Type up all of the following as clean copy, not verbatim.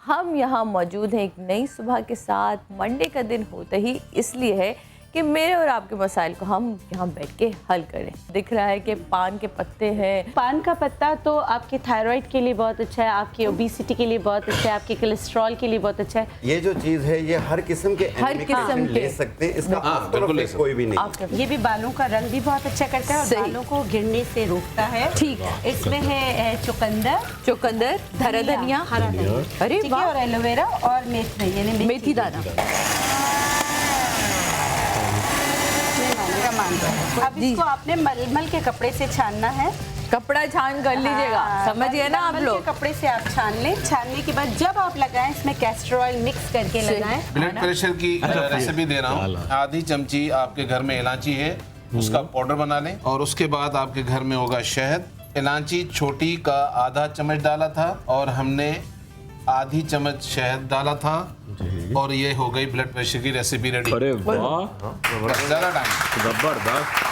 हम यहाँ मौजूद हैं एक नई सुबह के साथ। मंडे का दिन होता ही इसलिए है कि मेरे और आपके मसाइल को हम यहाँ बैठ के हल करें। दिख रहा है कि पान के पत्ते हैं। पान का पत्ता तो आपके थायराइड के लिए बहुत अच्छा है, आपकी ओबेसिटी के लिए बहुत अच्छा है, आपके कोलेस्ट्रॉल के लिए बहुत अच्छा है। ये जो चीज है ये हर किस्म के ले सकते हैं, इसका आफ्टर कोई भी नहीं। ये भी बालों का रंग भी बहुत अच्छा करता है और बालों को गिरने से रोकता है। ठीक है। इसमें है चुकंदर, हरा धनिया, अरे वाह, और एलोवेरा और मेथी दाना। अब इसको आपने मलमल के कपड़े से छानना है। कपड़ा छान कर लीजिएगा, समझिए ना आप लोग। कपड़े से आप छान लें। छानने के बाद जब आप लगाएं इसमें कैस्टर ऑयल मिक्स करके लगाएं। ब्लड प्रेशर की रेसिपी दे रहा हूँ। आधी चमची आपके घर में इलायची है, उसका पाउडर बना लें। और उसके बाद आपके घर में होगा शहद। इलायची छोटी का आधा चम्मच डाला था और हमने आधी चम्मच शहद डाला था और ये हो गई ब्लड प्रेशर की रेसिपी रेडी। अरे वाह, ज़्यादा टाइम जबरदस्त।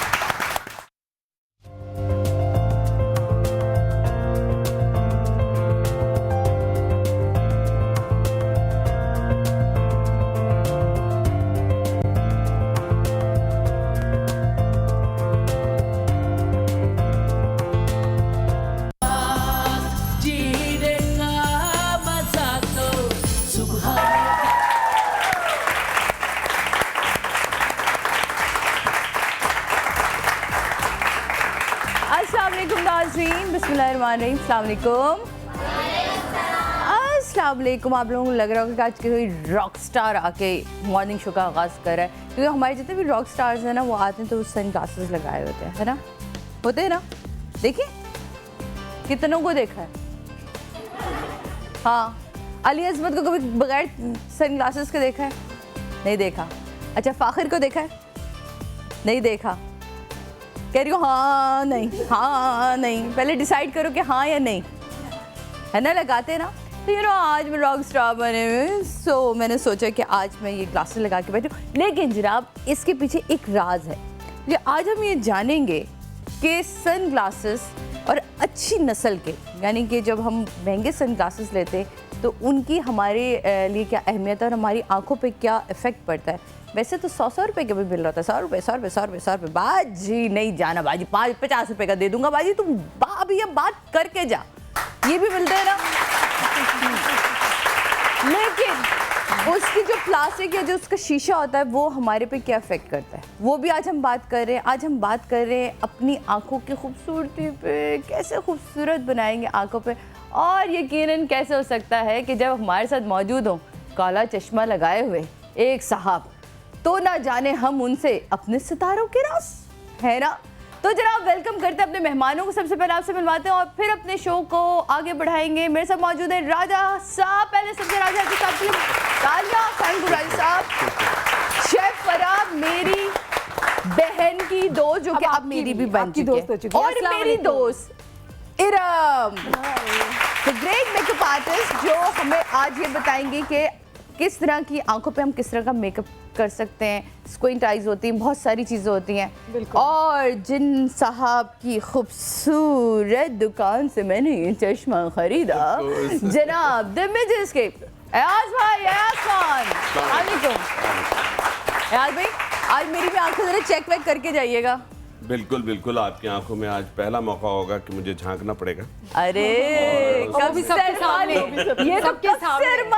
अस्सलाम वालेकुम। आप लोगों को लग रहा होगा कि आज कोई रॉक स्टार आके मॉर्निंग शो का आगाज़ कर रहा है, क्योंकि हमारे जितने भी रॉक स्टार्स हैं ना वो आते हैं तो सन ग्लासेस लगाए होते हैं, है ना? होते हैं ना? देखिए कितनों को देखा है। हाँ, अली अज़मत को कभी बगैर सन ग्लासेस के देखा है? नहीं देखा। अच्छा, फ़ाखिर को देखा है? नहीं देखा। कह रही हो हाँ नहीं, हाँ नहीं। पहले डिसाइड करो कि हाँ या नहीं, है ना? लगाते हैं ना। तो आज मैं रॉक स्टार बने हुए, सो मैंने सोचा कि आज मैं ये ग्लासेस लगा के बैठूं। लेकिन जनाब इसके पीछे एक राज है। ये आज हम ये जानेंगे कि सन ग्लासेस और अच्छी नस्ल के, यानी कि जब हम महंगे सन ग्लासेस लेते तो उनकी हमारे लिए क्या अहमियत है और हमारी आंखों पे क्या इफ़ेक्ट पड़ता है। वैसे तो 100 रुपये का भी बिल होता है, 100 रुपये। बाजी नहीं जाना बाजी, 50 रुपये का दे दूंगा बाजी, तुम अभी अब बात करके जा। ये भी मिलते हैं ना। लेकिन उसकी जो प्लास्टिक या जो उसका शीशा होता है वो हमारे पे क्या इफेक्ट करता है, वो भी आज हम बात कर रहे हैं। आज हम बात कर रहे हैं अपनी आंखों की खूबसूरती पे, कैसे खूबसूरत बनाएंगे आंखों पे। और यकीनन कैसे हो सकता है कि जब हमारे साथ मौजूद हो काला चश्मा लगाए हुए एक साहब, तो ना जाने हम उनसे अपने सितारों के राज, है ना? तो जनाब वेलकम करते हैं अपने मेहमानों को। सबसे पहले आपसे मिलवाते हैं और फिर अपने शो को आगे बढ़ाएंगे। मेरे साथ मौजूद है राजा साहब। पहले सबसे राजा के साथ राजा साहब, शेफ फराब, मेरी बहन की दोस्त जो कि आप मेरी भी बन चुकी है, और मेरी दोस्त इरम, ग्रेट मेकअप आर्टिस्ट, जो हमें आज ये बताएंगे कि किस तरह की आंखों पे हम किस तरह का मेकअप कर सकते हैं। स्क्विंट आइज होती हैं, बहुत सारी चीज़ें होती हैं। और जिन साहब की खूबसूरत दुकान से मैंने ये चश्मा खरीदा, जनाब द मिजेस्केप अयाज भाई, अयाज खान, अयाज भाई आज मेरी भी आंखें जरा चेक वेक करके जाइएगा। बिल्कुल बिल्कुल, आपकी आंखों में आज पहला मौका होगा कि मुझे झांकना पड़ेगा। अरे कब ये तो क्या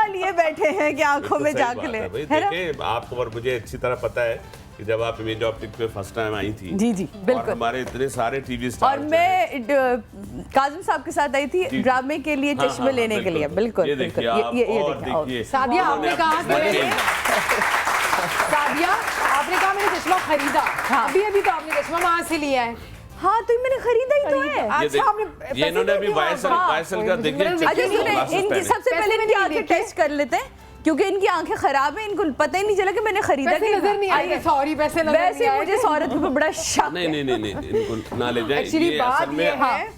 लिए बैठे हैं कि आंखों में झांक ले। देखिए आपको और मुझे अच्छी तरह पता है कि जब आप इमेज ऑप्टिक पे फर्स्ट टाइम आई थी, जी जी बिल्कुल, हमारे इतने सारे टीवी स्टार, और मैं काजिम साहब के साथ आई थी ड्रामे के लिए, चश्मे लेने के लिए। बिल्कुल ये देखिए सादिया, आपने कहा सादिया, आपने कहा मैंने चश्मा खरीदा। हाँ। अभी तो आपने चश्मा वहाँ से लिया है। हाँ, तो मैंने खरीदा ही तो है। अच्छा, आपने ये इन्होंने अभी वायसल का देखिए, इनकी सबसे पहले इनकी आंखें टेस्ट कर लेते हैं, क्योंकि इनकी आंखें खराब है, इनको पता ही नहीं चला कि मैंने खरीदा। नजर नहीं आई, सॉरी, वैसे मुझे इस औरत पे बड़ा शक है। नहीं, इनको ना ले जाए, ये असल में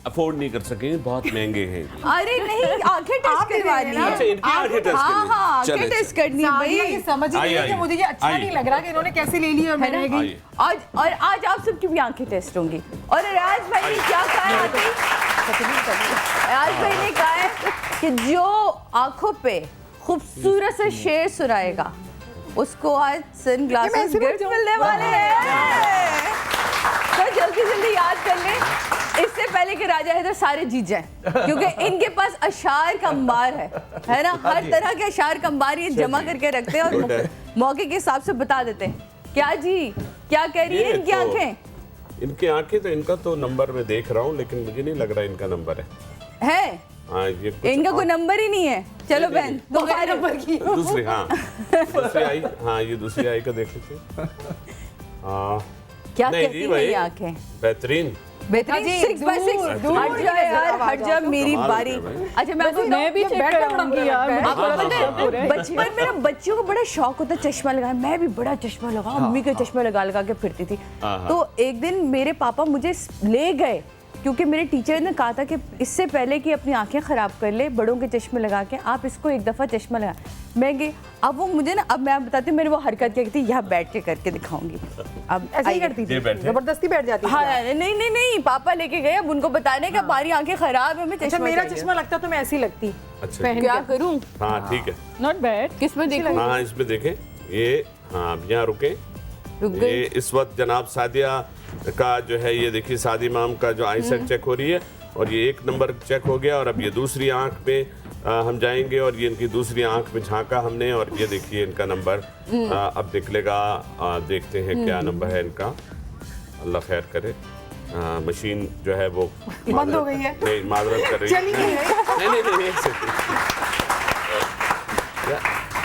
अफोर्ड नहीं कर सकेंगे, बहुत महंगे हैं। अरे नहीं, आंखें टेस्ट करवानी है। अच्छा, इनकी आंखें टेस्ट करनी है। हाँ, आंखें टेस्ट करनी है भाई। समझ नहीं है कि मुझे ये अच्छा नहीं लग रहा कि इन्होंने कैसे ले ली और मैंने गई। आज आप सबकी भी आंखें टेस्ट होंगी। और राज भाई ने क्या कहा है, राज भाई ने कहा है कि जो आंखों पे खूबसूरत से शेर सुनाएगा, उसको आज सन ग्लासेस गिफ्ट मिलने वाले हैं। तो जल्दी जल्दी याद कर लें इससे पहले कि राजा हैदर सारे जीत जाएं, क्योंकि इनके पास अशार का अंबार है ना, हर तरह के अशार का अंबार ये जमा करके रखते हैं और मौके के हिसाब से बता देते हैं। क्या जी, क्या कह रही है इनकी आंखें? इनकी आंखें तो, इनका तो नंबर मैं देख रहा हूँ, लेकिन मुझे नहीं लग रहा इनका नंबर है। हाँ, ये इनका कोई नंबर ही नहीं है। चलो बहन, तो नंबर की दूसरी, हाँ दूसरी आई, हाँ ये दूसरी आई का देख लेते। क्या नहीं कहती जी है भाई, ये आंखें? बेहतरीन। बेहतरीन 6 by 6 हट जाए यार, हट जा मेरी बारी। अच्छा मैं आपको मैं भी चेक कराऊंगी यार। आपको पता है बचपन में ना बच्चियों को बड़ा शौक होता है चश्मा लगाए, मैं भी बड़ा चश्मा लगा, मम्मी के चश्मा लगा लगा के फिरती थी। तो एक दिन मेरे पापा मुझे ले गए, क्योंकि मेरे टीचर ने कहा था कि इससे पहले कि अपनी आंखें ख़राब कर ले बड़ों के चश्मे लगा के, आप इसको एक दफ़ा चश्मा लगा। मैं गई, अब वो मुझे ना, अब मैं आप बताती हूँ मैंने वो हरकत क्या की थी, यहाँ बैठ के करके दिखाऊंगी। अब ऐसे ही करती थी, जबरदस्ती बैठ जाती थी। हाँ नहीं नहीं नहीं, पापा लेके गए, अब उनको बताने का हमारी आंखें खराब है, मैं अच्छा चश्मा मेरा चाहिए। चश्मा लगता तो मैं ऐसी लगती। अच्छा क्या करूँ? हाँ ठीक है, नॉट बैड। किस में देखूँ? हाँ इसमें देखें ये, हाँ अब यहाँ रुके। रुक गई। ये इस वक्त जनाब सादिया का जो है, ये देखिए सादी माम का जो आई सेट चेक हो रही है, और ये 1 नंबर चेक हो गया, और अब ये दूसरी आंख पे हम जाएंगे, और ये इनकी दूसरी आंख में झांका हमने, और ये देखिए इनका नंबर अब निकलेगा। देखते हैं क्या नंबर है इनका, अल्लाह खैर करे। मशीन जो है वो बंद हो गई है। नहीं, माजरत कर रही है। चली गई है। नहीं एक सेकंड।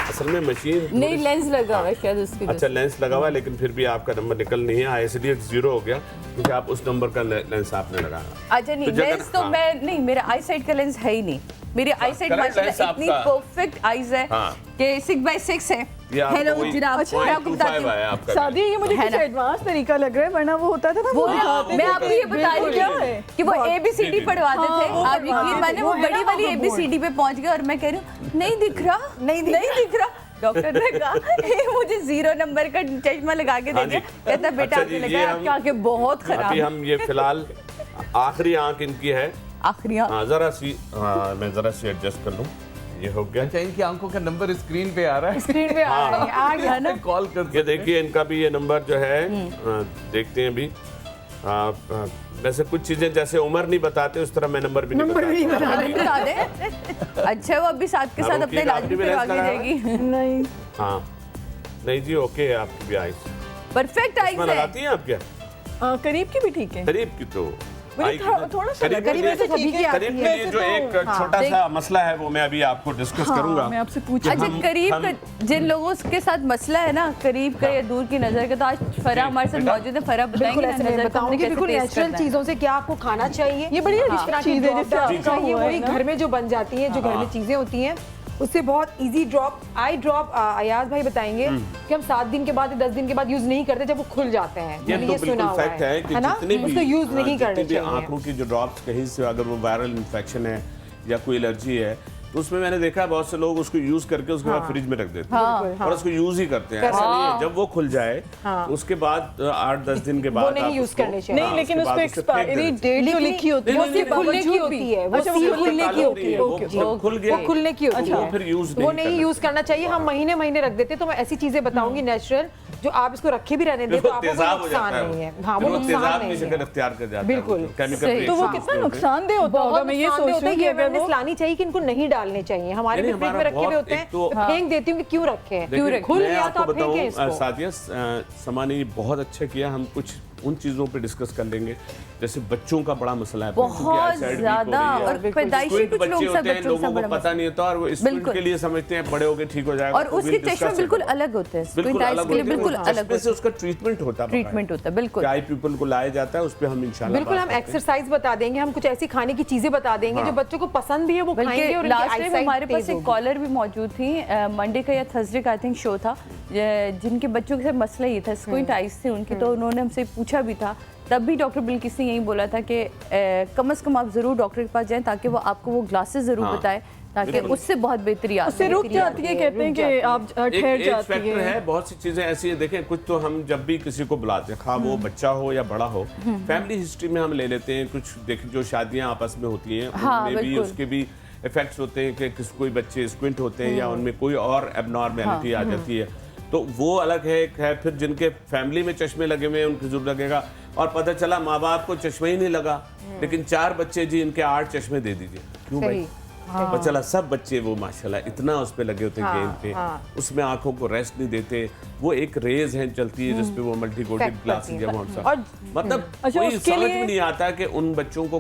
असल में मशीन नहीं, लेंस लगा हुआ है शायद उसकी। अच्छा लेंस लगा हुआ है, लेकिन फिर भी आपका नंबर निकल नहीं है, इसलिए 0 हो गया, क्योंकि आप उस नंबर का लेंस आपने लगाया। अच्छा नहीं, तो लेंस तो मैं नहीं, मेरा आई साइड का लेंस है ही नहीं। मेरी आई साइड correct माशाल्लाह lens इतनी आपका। परफेक्ट आईज है हाँ। कि 6 by 6 है। ये आपको हेलो वही जनाब, मैं आपको बताती 0.25 हूँ। आया आपका। शादी ये मुझे है कुछ ना? एडवांस तरीका लग रहा है, वरना वो होता था ना वो दिखाते मैं थे आपको ये कि बता रही क्या हूँ है। कि वो ABCD पढ़वाते थे। वो आप यकीन माने वो बड़ी वाली ABCD पे पहुंच गए, और मैं कह रही हूँ नहीं दिख रहा, नहीं दिख रहा। डॉक्टर ने कहा मुझे 0 नंबर का चश्मा लगा के दे हाँ दिया। जी। कहता बेटा अच्छा आपने जी, लगा ये आपकी हम- आंखें बहुत खराब अभी हैं। हम ये फिलहाल आखिरी आंख इनकी है। आखिरी आंख। हाँ जरा सी, हाँ मैं जरा सी एडजस्ट कर लूँ, ये हो गया। अच्छा इनकी आंखों का नंबर स्क्रीन पे आ रहा है, स्क्रीन पे आ रही है, आ गया ना। कॉल कर ये देखिए इनका भी ये नंबर जो है, देखते हैं अभी। वैसे कुछ चीजें जैसे उम्र नहीं बताते, उस तरह मैं नंबर भी नहीं बताता। बता दे। अच्छा वो अभी साथ के साथ अपने इलाज भी करवा के जाएगी। नहीं हाँ नहीं जी, ओके है आपकी भी आइस। परफेक्ट आईज है। लगाती हैं आप क्या? करीब की भी ठीक है। करीब की तो आई की ना। थोड़ा सा करीब करीब के में तो सभी की लिए- आती करीब है। के लिए जो एक छोटा सा मसला है वो मैं अभी आपको डिस्कस करूंगा। मैं आपसे पूछ अच्छा हम- करीब हम- का जिन लोगों के साथ मसला है ना, करीब का या दूर की नजर का, तो आज फरा हमारे साथ बेटा। मौजूद है। फरा बिल्कुल बताएंगे ना ऐसे नजर मैं को हमने बताऊंगी, कैसे बिल्कुल टेस्ट नेचुरल करना है। चीजों से क्या आपको खाना चाहिए। ये बड़ी किस अच्छी तरह की चीज़ है, ड्रॉप जैसे डालनी आपका चाहिए, हुआ है वही ना। घर में जो बन जाती है, जो घर में चीजें होती हैं, उससे बहुत इजी ड्रॉप, आई ड्रॉप अयाज भाई बताएंगे कि हम 7 दिन के बाद 10 दिन के बाद यूज नहीं करते जब वो खुल जाते हैं। ये मैंने तो ये सुना बिल्कुल हुआ फैक्ट है कि ना, जितने भी उसको यूज नहीं करने जितनी भी चाहिए। आंखों की जो ड्रॉप्स कहीं से अगर वो वायरल इन्फेक्शन है या कोई एलर्जी है, तो उसमें मैंने देखा है बहुत से लोग उसको यूज करके उसके बाद फ्रिज में रख देते हैं और उसको यूज ही करते हैं। ऐसा नहीं है, जब वो खुल जाए उसके बाद 8-10 दिन के बाद वो नहीं आप यूज उसको- करने चाहिए। नहीं, लेकिन उसके उस बाद पे उसे फेंक एक्सपायरी देना डेट जो लिखी होती है वो उसके सिर्फ खुलने की होती है, वो अच्छा, सील वो खुलने की होती है, वो खुल गया, वो खुलने की होती वो है, फिर यूज वो नहीं यूज करना चाहिए। हम महीने महीने रख देते, तो मैं ऐसी चीजें बताऊंगी नेचुरल, जो आप इसको रखे भी रहने दें तो आपको कोई तेजाब हो नुकसान जाता नहीं है, है। हाँ वो नुकसान तेजाब की नहीं शक्ल है, अख्तियार कर जाता है, बिल्कुल। केमिकल सही। तो वो reactions कितना होते हैं। नुकसानदेह होता होगा। मैं ये सोच रही हूँ कि ये अगर अवेयरनेस वो लानी चाहिए कि इनको नहीं डालने चाहिए। हमारे नहीं, भी फ्रिज में हमारा रखे हुए बहुत- होते एक हैं, तो- मैं फेंक देती हूँ कि क्यों रखे हैं, देखिए, खुल मैं गया तो आपको आप फेंकें बताऊं, इसको। सादिया समा ने ये बहुत अच्छा किया। हम कुछ उन चीज़ों पे डिस्कस कर लेंगे, जैसे बच्चों का बड़ा मसला है, बच्चों की बहुत eyesight weak हो ज्यादा, रही है। और पैदाइशी Squint कुछ लोग बच्चे सब होते हैं, बच्चों लोगों का को बड़ा पता नहीं होता, और वो स्क्विंट बिल्कुल। के लिए समझते हैं बड़े हो गए ठीक हो जाएगा। और तो उसके we'll discuss चश्मे it बिल्कुल about it। अलग होते हैं, बिल्कुल स्क्विंट आइज अलग के लिए होते हैं, बिल्कुल उस अलग चश्मे होते से हैं। उसका ट्रीटमेंट होता है, ट्रीटमेंट होता है बिल्कुल। आई पीपल को लाया जाता है, उस पर हम इंशाल्लाह बिल्कुल, हम बात करते हैं। एक्सरसाइज बता देंगे, हम कुछ ऐसी खाने की चीजें बता देंगे जो बच्चों को पसंद भी है, वो खाएंगे बल्कि और उनकी लास्ट टाइम eyesight हमारे पास तेज एक होगी। कॉलर भी मौजूद थी, मंडे का या थर्सडे का आई थिंक शो था, जिनके बच्चों के साथ मसला ये था, स्क्विंट आइज थी उनकी, तो उन्होंने हमसे पूछा भी था। तब भी डॉक्टर बिल्किस ने यही बोला था कि कम से कम आप ज़रूर डॉक्टर के पास जाएं ताकि वो आपको वो ग्लासेस ज़रूर बताए, ताकि उससे बहुत बेहतरी आती उससे है। रुक जाती है, कहते हैं कि आप ठहर एक जाती फैक्टर है। है, बहुत सी चीजें ऐसी हैं। देखें, कुछ तो हम जब भी किसी को बुलाते हैं, खा वो बच्चा हो या बड़ा हो, फैमिली हिस्ट्री में हम ले लेते हैं। कुछ देखें जो शादियां आपस में होती हैं, हाँ, उनमें भी बिल्कुल। उसके भी इफेक्ट्स होते हैं कि कोई बच्चे स्क्विंट होते हैं या उनमें कोई और एबनॉर्मेलिटी आ जाती है, तो वो अलग है। एक है फिर जिनके फैमिली में चश्मे लगे हुए हैं उनकी जरूर लगेगा, और पता चला माँ बाप को चश्मा ही नहीं लगा, लेकिन 4 बच्चे जी इनके 8 चश्मे दे दीजिए, क्यों भाई? पता चला सब बच्चे वो माशाल्लाह इतना उस पे लगे होते हैं गेम पे, उसमें आंखों को रेस्ट नहीं देते। वो एक रेज है चलती है जिसपे वो मल्टी कोटेड ग्लासेस या बहुत सा, मतलब कोई समझ में नहीं आता कि उन बच्चों को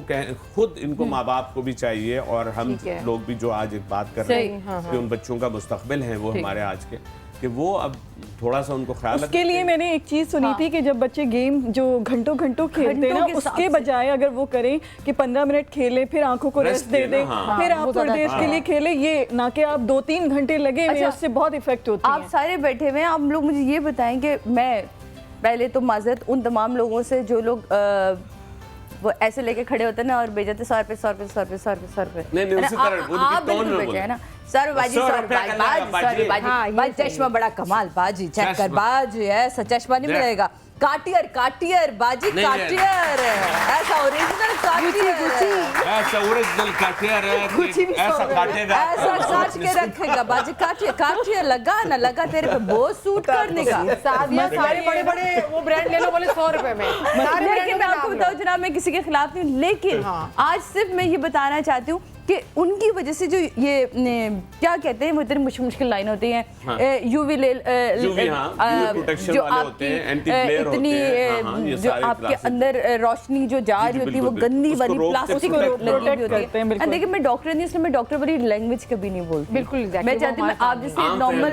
खुद इनको माँ बाप को भी चाहिए, और हम लोग भी जो आज एक बात कर रहे हैं कि उन बच्चों का मुस्तकबिल है वो हमारे आज के, कि वो अब थोड़ा सा उनको ख्याल उसके लिए मैंने एक चीज सुनी थी कि जब बच्चे गेम जो घंटों घंटों खेलते हैं ना, उसके बजाय अगर वो करें कि 15 मिनट खेलें फिर आंखों को रेस्ट दे दें, फिर आप थोड़ी देर के लिए खेलें, ये ना कि आप 2-3 घंटे लगे हुए, उससे बहुत इफेक्ट होती है। आप सारे बैठे हुए हैं, आप लोग मुझे ये बताएं कि मैं पहले तो माजरत उन तमाम लोगों से जो लोग वो ऐसे लेके खड़े होते हैं ना और बेचते 100 रुपए 100 रुपए 100 रुपए 100 रुपए 100 रुपए, नहीं उसी तरह उनकी टोन में बोले है ना, 100 बाजी 100 बाजी बाजी, चश्मा बड़ा कमाल बाजी, चेक कर बाजी, ऐसा चश्मा नहीं मिलेगा, काटियर काटियर बाजी काटियर, ऐसा ओरिजिनल काटियर, ऐसा ओरिजिनल काटियर है, ऐसा काटेगा, ऐसा काट के रखेगा बाजी, काटियर काटियर लगा ना लगा तेरे पे बहुत सूट करने का। सादिया सारे बड़े बड़े वो ब्रांड ले लो बोले 100 रुपए में, लेकिन मैं आपको बताऊं जनाब, मैं किसी के खिलाफ नहीं हूं, लेकिन आज सिर्फ मैं ये बताना चाहती हूँ कि उनकी वजह से जो ये क्या कहते हैं वो इतनी मुश्किल लाइन होती है, यूवी ले जो आपकी इतनी जो आपके अंदर रोशनी जो जा रही होती है वो गंदी वाली प्लास्टिक लगी होती है। देखिए मैं डॉक्टर नहीं, इसलिए मैं डॉक्टर वाली लैंग्वेज कभी नहीं बोलती, बिल्कुल मैं चाहती हूँ आप जैसे नॉर्मल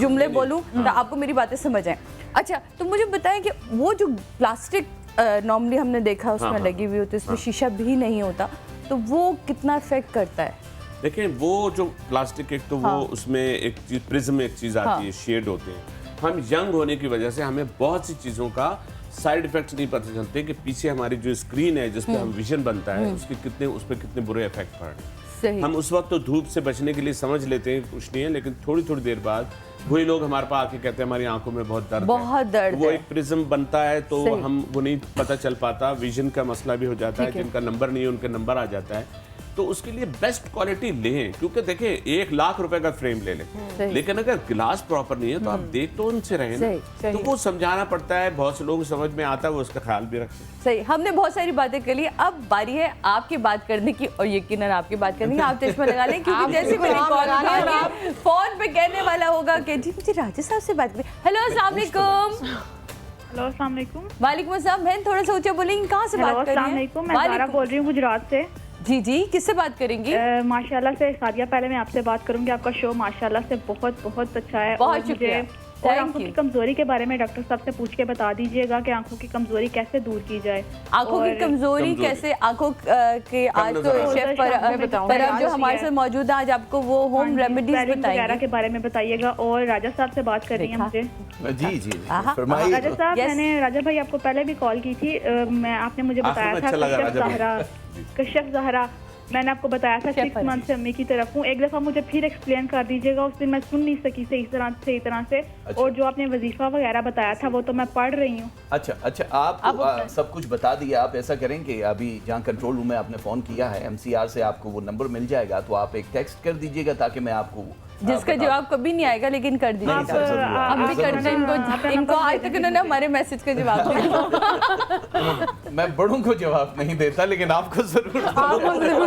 जुमले बोलूँ तो आपको मेरी बातें समझ आए। अच्छा तो मुझे बताएं कि वो जो प्लास्टिक नॉर्मली हमने देखा उसमें लगी हुई होती है, उसमें शीशा भी नहीं होता, तो वो कितना इफेक्ट करता है? देखिए वो जो प्लास्टिक एक तो वो उसमें एक चीज प्रिज्म एक चीज आती है, शेड होते हैं, हम यंग होने की वजह से हमें बहुत सी चीज़ों का साइड इफेक्ट्स नहीं पता चलते कि पीछे हमारी जो स्क्रीन है जिस पे हम विजन बनता है उसके कितने उस पर कितने बुरे इफेक्ट पड़ रहे हैं। हम उस वक्त तो धूप से बचने के लिए समझ लेते हैं कुछ नहीं है, लेकिन थोड़ी थोड़ी देर बाद वही लोग हमारे पास आके कहते हैं हमारी आंखों में बहुत दर्द वो एक प्रिज्म बनता है तो हम वो नहीं पता चल पाता, विजन का मसला भी हो जाता है, जिनका नंबर नहीं है उनका नंबर आ जाता है। तो उसके लिए बेस्ट क्वालिटी लें, क्योंकि देखिए 1 लाख रुपए का फ्रेम ले लें, लेकिन अगर गिलास प्रॉपर नहीं है तो आप देख तो उनसे रहे ना, तो वो समझाना पड़ता है, बहुत से लोग समझ में आता है वो उसका ख्याल भी रखते हैं। सही, हमने बहुत सारी बातें कर ली, अब बारी है आपकी बात करने की, और यकीनन आपकी बात करने की, आप चश्मा लगा लें क्योंकि जैसे मेरी कॉल फोन पे कहने वाला होगा कि जी मुझे राजा साहब से बात करें। हेलो अस्सलाम वालेकुम। हेलो अस्सलाम वालेकुम। वालेकुम अस्सलाम। बहन थोड़ा सा ऊंचा बोलेंगे, कहाँ से बात कर रही हैं? अस्सलाम वालेकुम, मैं सारा बोल रही हूँ गुजरात से। जी जी, किससे बात करेंगी? माशाल्लाह से सादिया, पहले मैं आपसे बात करूंगी, आपका शो माशाल्लाह से बहुत बहुत अच्छा है। बहुत शुक्रिया। और आंखों की कमजोरी के बारे में डॉक्टर साहब से पूछ के बता दीजिएगा कि आंखों की कमजोरी कैसे दूर की जाए। आंखों की कमजोरी कैसे, आंखों के आज तो शेफ पर जो हमारे साथ मौजूद है, आज आपको वो होम रेमेडीज बताएंगे के बारे में बताइएगा। और राजा साहब से बात कर रही है मुझे। जी जी राजा साहब, मैंने राजा भाई आपको पहले भी कॉल की थी, मैं आपने मुझे बताया था कश्यप ज़हरा, मैंने आपको बताया था 6 मंथ से अम्मी की तरफ हूँ। एक दफ़ा मुझे फिर एक्सप्लेन कर दीजिएगा, उस दिन मैं सुन नहीं सकी सही तरह से। अच्छा। और जो आपने वजीफा वगैरह बताया था वो तो मैं पढ़ रही हूँ। अच्छा आप सब कुछ बता दिया। आप ऐसा करें कि अभी जहाँ कंट्रोल रूम में आपने फ़ोन किया है MCR से, आपको वो नंबर मिल जाएगा, तो आप एक टेक्स्ट कर दीजिएगा ताकि मैं आपको जिसका जवाब कभी नहीं आएगा, लेकिन कर दीजिएगा। हम भी करते हैं, इनको आज तक इन्होंने हमारे मैसेज का जवाब दिया। मैं बड़ों को जवाब नहीं देता, लेकिन आपको जरूर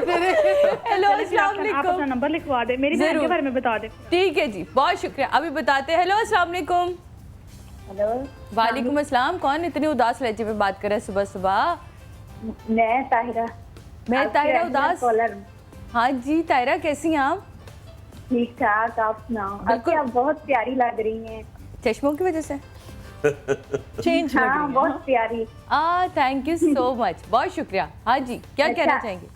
हेलो अस्सलाम वालेकुम। आप अपना नंबर लिखवा दे, मेरी बहन के बारे में बता दे। ठीक है जी, बहुत शुक्रिया। अभी बताते हैं। हेलो अस्सलाम वालेकुम। हेलो वालेकुम अस्सलाम। कौन इतनी उदास लहजे में बात कर रहा है सुबह सुबह? मैं ताहिरा। मैं ताहिरा उदास? हाँ जी ताहिरा, कैसी हैं आप? ठीक ठाक, आप सुनाओ? आपकी आप बहुत प्यारी लग रही हैं। चश्मों की वजह से चेंज हाँ, बहुत प्यारी। थैंक यू सो मच, बहुत शुक्रिया। हाँ जी, क्या कहना चाहेंगे?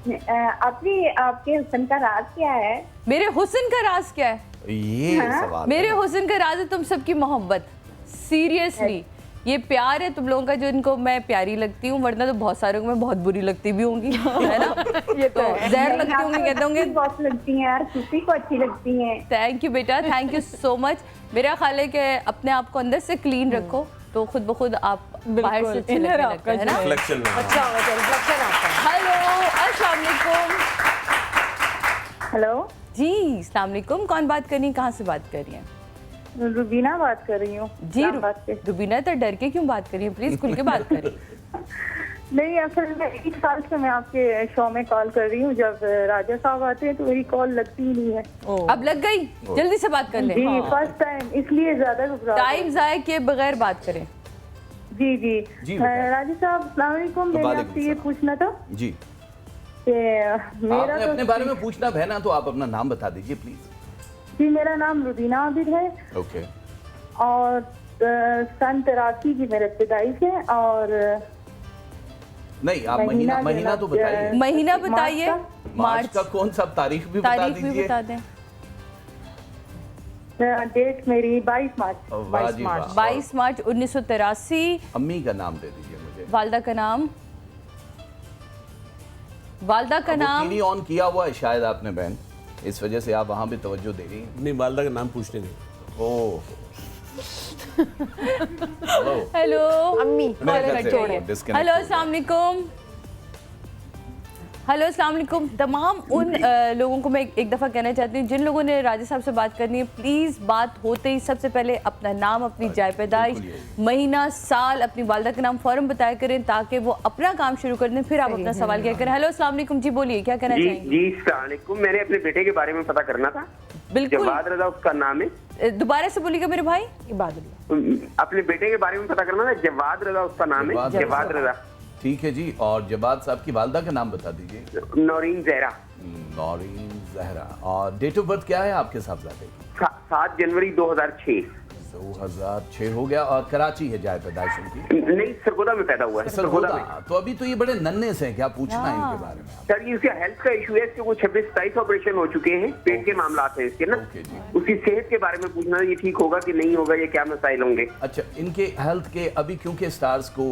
आपके हुस्न का राज क्या है? मेरे हुस्न का राज क्या है? ये सवाल मेरे हुस्न का राज है तुम सबकी मोहब्बत। सीरियसली, ये प्यार है तुम लोगों का, जो इनको मैं प्यारी लगती हूँ, वरना तो बहुत सारों को मैं बहुत बुरी लगती भी होंगी, है ना? ये तो जहर लगती होंगी, कहते होंगे बहुत लगती हैं यार, किसी को अच्छी लगती हैं। थैंक यू बेटा, थैंक यू सो मच। मेरा ख्याल है कि अपने आप को अंदर से क्लीन रखो तो खुद ब खुद आप बाहर से अच्छे लगने लगते हैं ना। रिफ्लेक्शन अच्छा होगा, रिफ्लेक्शन आता है। हेलो अस्सलाम वालेकुम। हेलो जी, अस्सलाम वालेकुम। कौन बात कर रही है, कहाँ से बात कर रही हैं? रुबीना बात कर रही हूँ जी इस्लामाबाद से। रुबीना, तो डर के क्यों बात कर रही है? प्लीज खुल के बात करें। नहीं, असल में 1 साल से मैं आपके शो में कॉल कर रही हूँ। जब राजा साहब आते हैं तो मेरी कॉल लगती ही नहीं है। अब लग गई, जल्दी से बात कर ले। जी, फर्स्ट टाइम, इसलिए ज्यादा घबरा रही हूँ। टाइम जाया किए बगैर बात करें। जी जी, जी, बताएं। राजा साहब अस्सलाम वालेकुम। मैंने वालेकुम आपसे ये सलाम। पूछना था जी, कि मेरा आपने तो अपने बारे में पूछना है ना, तो आप अपना नाम बता दीजिए प्लीज। जी, मेरा नाम रुबीना आबिद है ओके, और सन 83 की मेरे पैदाइश है। और नहीं आप महीना तो बताइए। महीना बताइए। मार्च का कौन सा तारीख भी बता तारीख भी दीजिए। बता दें। डेट मेरी 22 मार्च। वाह जी वाह। 22 मार्च 1983। अम्मी का नाम दे दीजिए मुझे। वालदा का नाम, वालदा का नाम। टीवी ऑन किया हुआ है शायद आपने बहन, इस वजह से आप वहाँ भी तवज्जो दे रही हैं। नहीं, वालदा का नाम पूछने नहीं। ओह हेलो अम्मी हेलो अस्सलाम वालेकुम। हेलो अस्सलाम वालेकुम। तमाम उन लोगों को मैं एक दफ़ा कहना चाहती हूँ जिन लोगों ने राजा साहब से बात करनी है, प्लीज़ बात होते ही सबसे पहले अपना नाम, अपनी जाय पैदाइश, महीना, साल, अपनी वालदा का नाम फ़ौरन बताया करें ताकि वो अपना काम शुरू कर दें, फिर आप अपना सवाल क्या करें। हेलो अस्सलाम वालेकुम जी, बोलिए क्या कहना चाहेंगे? जी अस्सलाम वालेकुम। मैंने अपने बेटे के बारे में पता करना था। बिल्कुल, जवाद रजा उसका नाम है। दोबारा से बोलिएगा मेरे भाई। अपने बेटे के बारे में पता करना था। जवाद रजा उसका नाम है। जवाद रजा। ठीक है जी, और जवाद साहब की वालदा का नाम बता दीजिए। नौरीन जहरा। नौरीन जहरा। और डेट ऑफ बर्थ क्या है आपके साहबजादे की? 7 जनवरी 2006। 2006 हो गया। और कराची है जाए पैदाइश उनकी? नहीं, सरगोदा में पैदा हुआ है। सरगोदा में। तो अभी तो ये बड़े नन्हे से हैं, क्या पूछना है इनके बारे में? सर, ये उसका हेल्थ का इशू है। इसके कुछ 26-27 ऑपरेशन हो चुके हैं। पेट के मामला हैं इसके ना। उसकी सेहत के बारे में पूछना, ये ठीक होगा कि नहीं होगा, ये क्या मसाइल होंगे? अच्छा, इनके हेल्थ के अभी क्योंकि स्टार्स को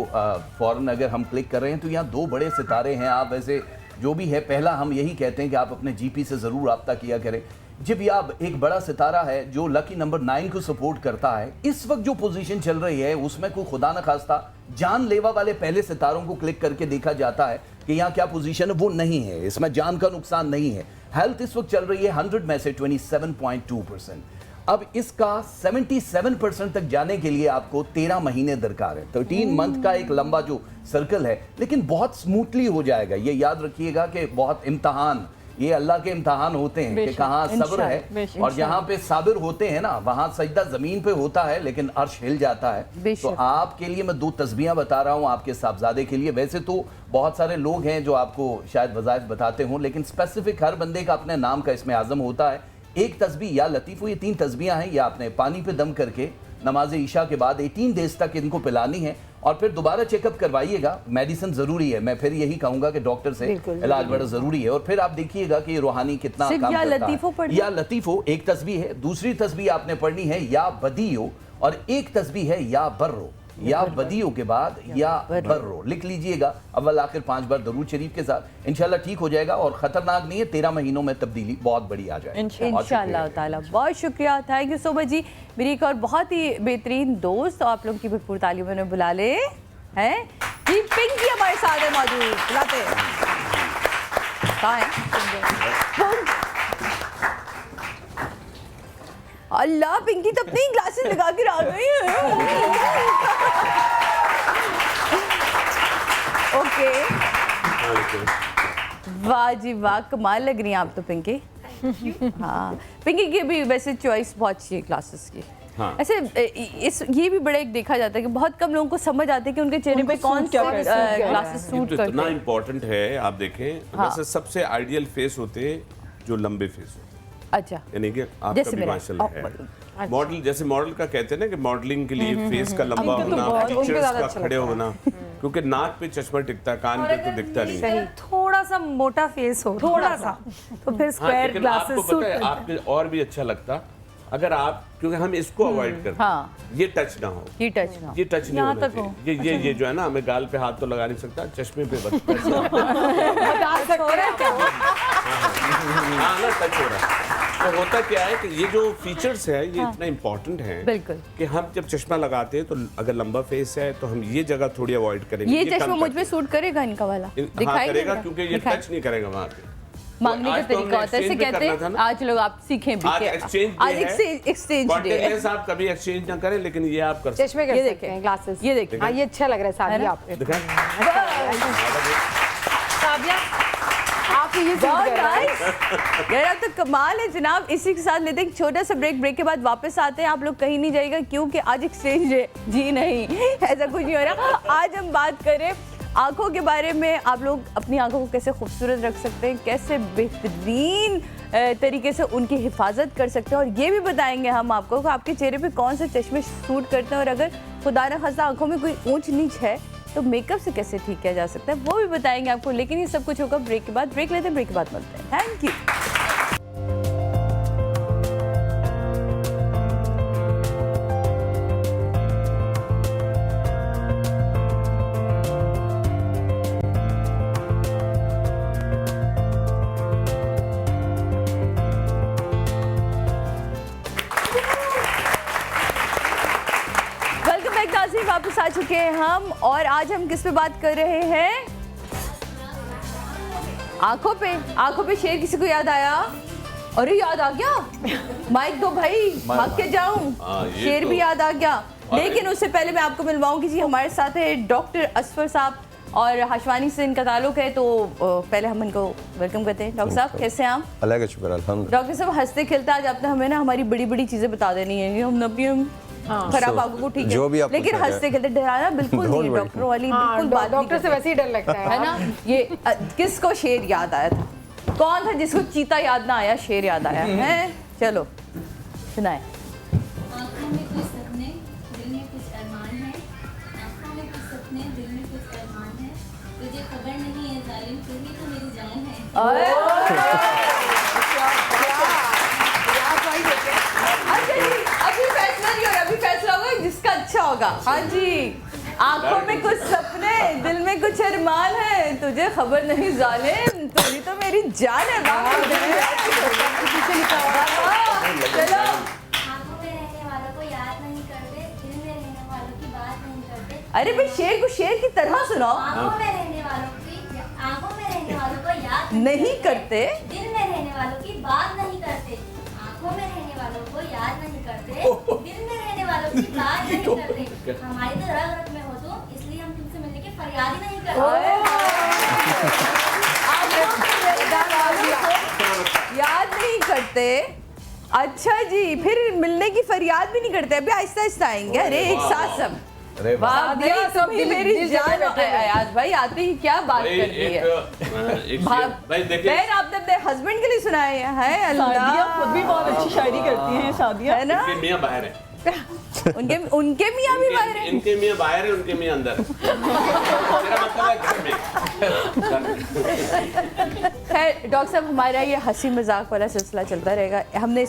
फौरन अगर हम क्लिक कर रहे हैं तो यहाँ 2 बड़े सितारे हैं। आप वैसे जो भी है, पहला हम यही कहते हैं कि आप अपने जीपी से जरूर राब्ता किया करें। जब याब एक बड़ा सितारा है जो लकी नंबर 9 को सपोर्ट करता है, इस वक्त जो पोजीशन चल रही है उसमें कोई खुदा न खास्ता जानलेवा वाले पहले सितारों को क्लिक करके देखा जाता है कि यहाँ क्या पोजीशन है, वो नहीं है, इसमें जान का नुकसान नहीं है। हेल्थ इस वक्त चल रही है 100 में से 27.2%। अब इसका 77% तक जाने के लिए आपको 13 महीने दरकार है। 13 मंथ का एक लंबा जो सर्कल है, लेकिन बहुत स्मूथली हो जाएगा। ये याद रखिएगा कि बहुत इम्तहान, ये अल्लाह के इम्तहान होते हैं कि कहाँ सब्र है, और जहाँ पे साबिर होते हैं ना, वहाँ सजदा जमीन पे होता है लेकिन अर्श हिल जाता है। तो आपके लिए मैं 2 तस्बीहां बता रहा हूँ आपके साहबजादे के लिए। वैसे तो बहुत सारे लोग हैं जो आपको शायद वज़ाइफ बताते हों, लेकिन स्पेसिफिक हर बंदे का अपने नाम का इसमें आज़म होता है। एक तस्बीह या लतीफ़ो, ये 3 तस्बीहां हैं, ये आपने पानी पे दम करके नमाज ईशा के बाद 18 डेज तक इनको पिलानी है, और फिर दोबारा चेकअप करवाइएगा। मेडिसिन जरूरी है, मैं फिर यही कहूंगा कि डॉक्टर से इलाज बड़ा जरूरी है। और फिर आप देखिएगा कि रूहानी कितना काम करता है। या लतीफो एक तस्बीह है, दूसरी तस्बीह आपने पढ़नी है या बदियो, और एक तस्बीह है या बर्रो। या बदियों के बाद या बर्रो लिख लीजिएगा, अव्वल आखिर 5 बार दरूद शरीफ के साथ। इंशाल्लाह ठीक हो जाएगा और खतरनाक नहीं है। 13 महीनों में तब्दीली बहुत बड़ी आ जाएगी इंशाल्लाह ताला। बहुत शुक्रिया, थैंक यू सो मच जी। मेरी एक और बहुत ही बेहतरीन दोस्त, आप लोगों की भरपूर तालियों में बुला ले हैं जी, पिंकी हमारे साथ है मौजूद। बुलाते हैं, कहाँ है? अल्लाह, पिंकी तो अपनी ग्लासेस लगा के आ गई है। ओके, वाह जी वाह, कमाल लग रही हैं आप तो पिंकी। हाँ, पिंकी की भी वैसे चॉइस बहुत अच्छी है क्लासेस की। हाँ। ऐसे ये भी बड़ा एक देखा जाता है कि बहुत कम लोगों को समझ आते हैं कि उनके चेहरे पे कौन सा क्लासेस सूट करते हैं। इतना इम्पोर्टेंट है। आप देखें, वैसे सबसे आइडियल फेस होते हैं जो लंबे फेस होते हैं। अच्छा, यानी कि आपका भी माशाल्लाह है। मॉडल, जैसे मॉडल का कहते हैं ना कि मॉडलिंग के लिए फेस का लंबा होना, फीचर्स का खड़े होना, क्योंकि नाक पे चश्मा टिकता है, कान पे तो दिखता नहीं है। थोड़ा सा मोटा फेस हो, थोड़ा सा, तो फिर स्क्वायर ग्लासेस सूट करते हैं। आपको और भी अच्छा लगता अगर आप, क्योंकि हम इसको अवॉइड करते हैं, ये टच ना हो, ये टच नहीं होना चाहिए। ये जो है ना, हमें गाल पे हाथ तो लगा नहीं सकता, चश्मे पे बस टच हो रहा है। तो होता क्या है कि ये जो फीचर्स है ये इतना इम्पोर्टेंट है कि हम जब चश्मा लगाते हैं तो अगर लंबा फेस है तो हम ये जगह थोड़ी अवॉइड करेंगे। ये चश्मा मुझ पे सूट करेगा इनका वाला? हाँ करेगा, क्योंकि ये टच नहीं करेगा वहाँ पे। मांगने का तरीका होता है, इसे कहते हैं आज लोग आप सीखें भी आज एक्सचेंज डे है। आप कभी एक्सचेंज ना करें, लेकिन ये आप कर सकते चश्मे कर सकते हैं, ग्लासेस। ये देखिए, हाँ ये अच्छा लग रहा है सादिया आप पे। सादिया आप ये बहुत नाइस यार, आप तो कमाल है जनाब। इसी के साथ लेते हैं एक छोटा सा ब्रेक के बाद वापस आते हैं। आप लोग कहीं नहीं जाएगा क्योंकि आज एक्सचेंज है। जी नहीं, ऐसा कुछ नहीं हो रहा। आज हम बात करें आंखों के बारे में। आप लोग अपनी आंखों को कैसे खूबसूरत रख सकते हैं, कैसे बेहतरीन तरीके से उनकी हिफाजत कर सकते हैं, और ये भी बताएंगे हम आपको कि आपके चेहरे पे कौन से चश्मे सूट करते हैं, और अगर खुदा न खास्ता आंखों में कोई ऊंच नीच है तो मेकअप से कैसे ठीक किया जा सकता है, वो भी बताएंगे आपको। लेकिन ये सब कुछ होगा ब्रेक के बाद। ब्रेक लेते हैं, ब्रेक के बाद मिलते हैं। Thank you. वापस आ चुके हैं हम, और आज हम किस पे बात कर रहे हैं? आंखों पे। आंखों पे शेर किसी को याद आया? अरे याद आ गया, माइक दो भाई, भाग के जाऊं। शेर भी याद आ गया। लेकिन उससे पहले मैं आपको मिलवाऊंगी जी, हमारे साथ है डॉक्टर असफर साहब, और हशवानी से इनका ताल्लुक है, तो पहले हम इनको वेलकम करते हैं। डॉक्टर साहब कैसे हैं आप? अल्लाह का शुक्र, अल्हम्दुलिल्लाह। डॉक्टर साहब हंसते खेलते आज आपने हमें ना हमारी बड़ी बड़ी चीजें बता देनी है, हम अपनी खराब आंखों को ठीक है, लेकिन हंसते खेलते डराना बिल्कुल नहीं। डॉक्टरों वाली बिल्कुल बात, डॉक्टर से वैसे ही डर लगता है ना। ये किसको शेर याद आया था? कौन था जिसको चीता याद ना आया, शेर याद आया है? चलो सुनाए। आंखों में कुछ सपने, दिल में कुछ अरमान है। आंखों में कुछ सपने, दिल में कुछ अरमान है। तुझे खबर नहीं है जालिम, तू ही तो मेरी जान है। अभी फैसला नहीं हो रहा, अभी फैसला होगा जिसका अच्छा होगा। हाँ जी, आंखों में कुछ सपने, दिल में कुछ अरमान है, तुझे खबर नहीं जालिम, तू ही तो मेरी जान है। चलो। आंखों में रहने वालों को याद नहीं करते, दिल में रहने वालों की बात नहीं करते। अरे भाई शेर को शेर की तरह सुनाओ। आंखों में रहने वालों को याद नहीं करते, दिल में रहने वालों की बात नहीं करते। आंखों में रहने वालों को याद नहीं करते, दिल में रहने वालों की बात नहीं करते। हमारी तो रग रग में हो तुम, इसलिए हम तुमसे मिलने की फरियाद ही नहीं करते। याद नहीं करते, अच्छा जी, फिर मिलने की फरियाद भी नहीं करते। अभी आहिस्ता आहिस्ता आएंगे। अरे एक साथ सब। वाह सब मेरी जान। अयाज भाई आते ही क्या बात कर दी है। बहन आपने अपने हस्बैंड के लिए सुनाए हैं? अल्लाह, खुद भी बहुत अच्छी शायरी करती हैं सादिया, है ना? इनके मियां बाहर है। उनके मियां भी बाहर है। इनके मियां बाहर है, उनके मियां अंदर है। मेरा मतलब है घर में। खैर डॉक्टर साहब, हमारा ये हंसी मजाक वाला सिलसिला चलता रहेगा। हमने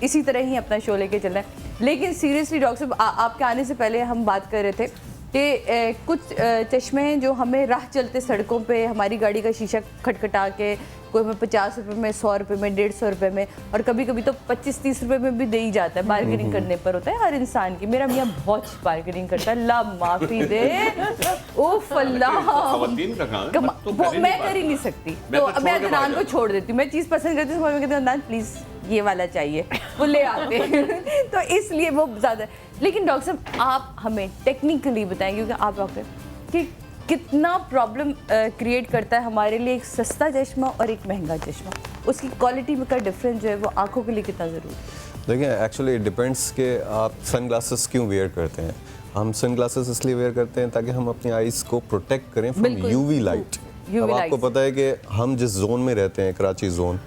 इसी तरह ही अपना शो लेके चलना है। लेकिन सीरियसली डॉक्टर साहब, आपके आने से पहले हम बात कर रहे थे कि कुछ चश्मे हैं जो हमें राह चलते सड़कों पे हमारी गाड़ी का शीशा खटखटा के, कोई में 50 रुपये में, 100 रुपये में, 150 रुपये में, और कभी कभी तो 25-30 रुपये में भी दे ही जाता है। बार्गेनिंग करने पर होता है हर इंसान की। मेरा मियाँ बहुत बार्गेनिंग करता है, अल्लाह माफी दे। उफ अल्लाह, मैं कर ही नहीं सकती, तो मैं अदनान को छोड़ देती हूँ। मैं चीज़ पसंद करती हूँ, मैं कहती हूँ अदनान प्लीज़ ये वाला चाहिए, वो ले आते हैं। तो इसलिए वो ज़्यादा। लेकिन डॉक्टर साहब आप हमें टेक्निकली बताएं, क्योंकि आप डॉक्टर, कि कितना प्रॉब्लम क्रिएट करता है हमारे लिए एक सस्ता चश्मा और एक महंगा चश्मा, उसकी क्वालिटी में का डिफरेंस जो है वो आंखों के लिए कितना ज़रूरी है? देखिए एक्चुअली डिपेंड्स कि आप सन ग्लासेस क्यों वेयर करते हैं। हम सन ग्लासेस इसलिए वेयर करते हैं ताकि हम अपनी आइज़ को प्रोटेक्ट करें फ्रॉम यूवी लाइट। अब आपको पता है कि हम जिस जोन में रहते हैं, कराची जोन,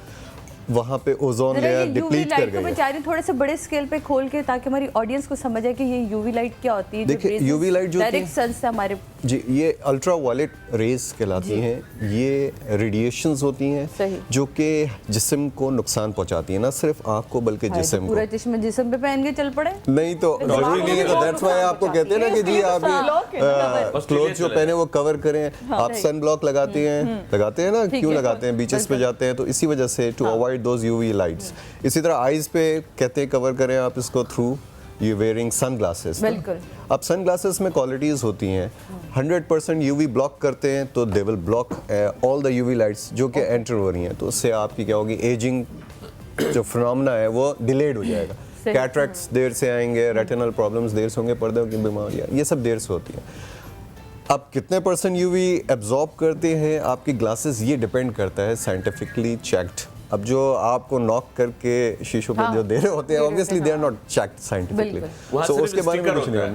वहाँ पे ओजोन लेयर डिप्लीट कर गई है। मैं चाह रही हूँ थोड़े से बड़े स्केल पे खोल के, ताकि हमारी ऑडियंस को समझ आए कि ये यूवी लाइट क्या होती है। देखिए यूवी लाइट जो डायरेक्ट सन से हमारे, जी, ये अल्ट्रा वायलेट रेज कहलाती हैं। ये रेडिएशंस होती हैं जो कि जिस्म को नुकसान पहुंचाती हैं, ना सिर्फ आँख को बल्कि जिस्म को। पूरा चश्मा जिस्म पे पहन के चल पड़े नहीं तो जरूरी नहीं है। तो दैट्स व्हाई आपको कहते हैं ना कि जी आप ये क्लोथ जो पहने वो कवर करें। आप सन ब्लॉक लगाते हैं ना, क्यों लगाते हैं? बीचेस पे जाते हैं तो इसी वजह से, to avoid those UV lights. इसी तरह आइज पे कहते हैं कवर करें आप इसको through you wearing sunglasses. बिल्कुल। अब सन ग्लासेस में क्वालिटीज़ होती हैं, 100% यूवी ब्लॉक करते हैं तो they will block all the UV lights जो कि एंटर हो रही हैं, तो उससे आपकी क्या होगी, एजिंग जो फिनोमेना है वो डिलेड हो जाएगा। कैटरेक्ट्स देर से आएंगे, रेटिनल प्रॉब्लम्स देर से होंगे, पर्दे की बीमारियाँ ये सब देर से होती हैं। अब कितने % यूवी एब्जॉर्ब करते हैं आपकी ग्लासेस, ये डिपेंड करता है साइंटिफिकली चेक्ड। अब जो आपको नॉक करके शीशों पे जो दे रहे होते हैं, obviously they are not checked scientifically, so उसके बारे में कुछ नहीं है।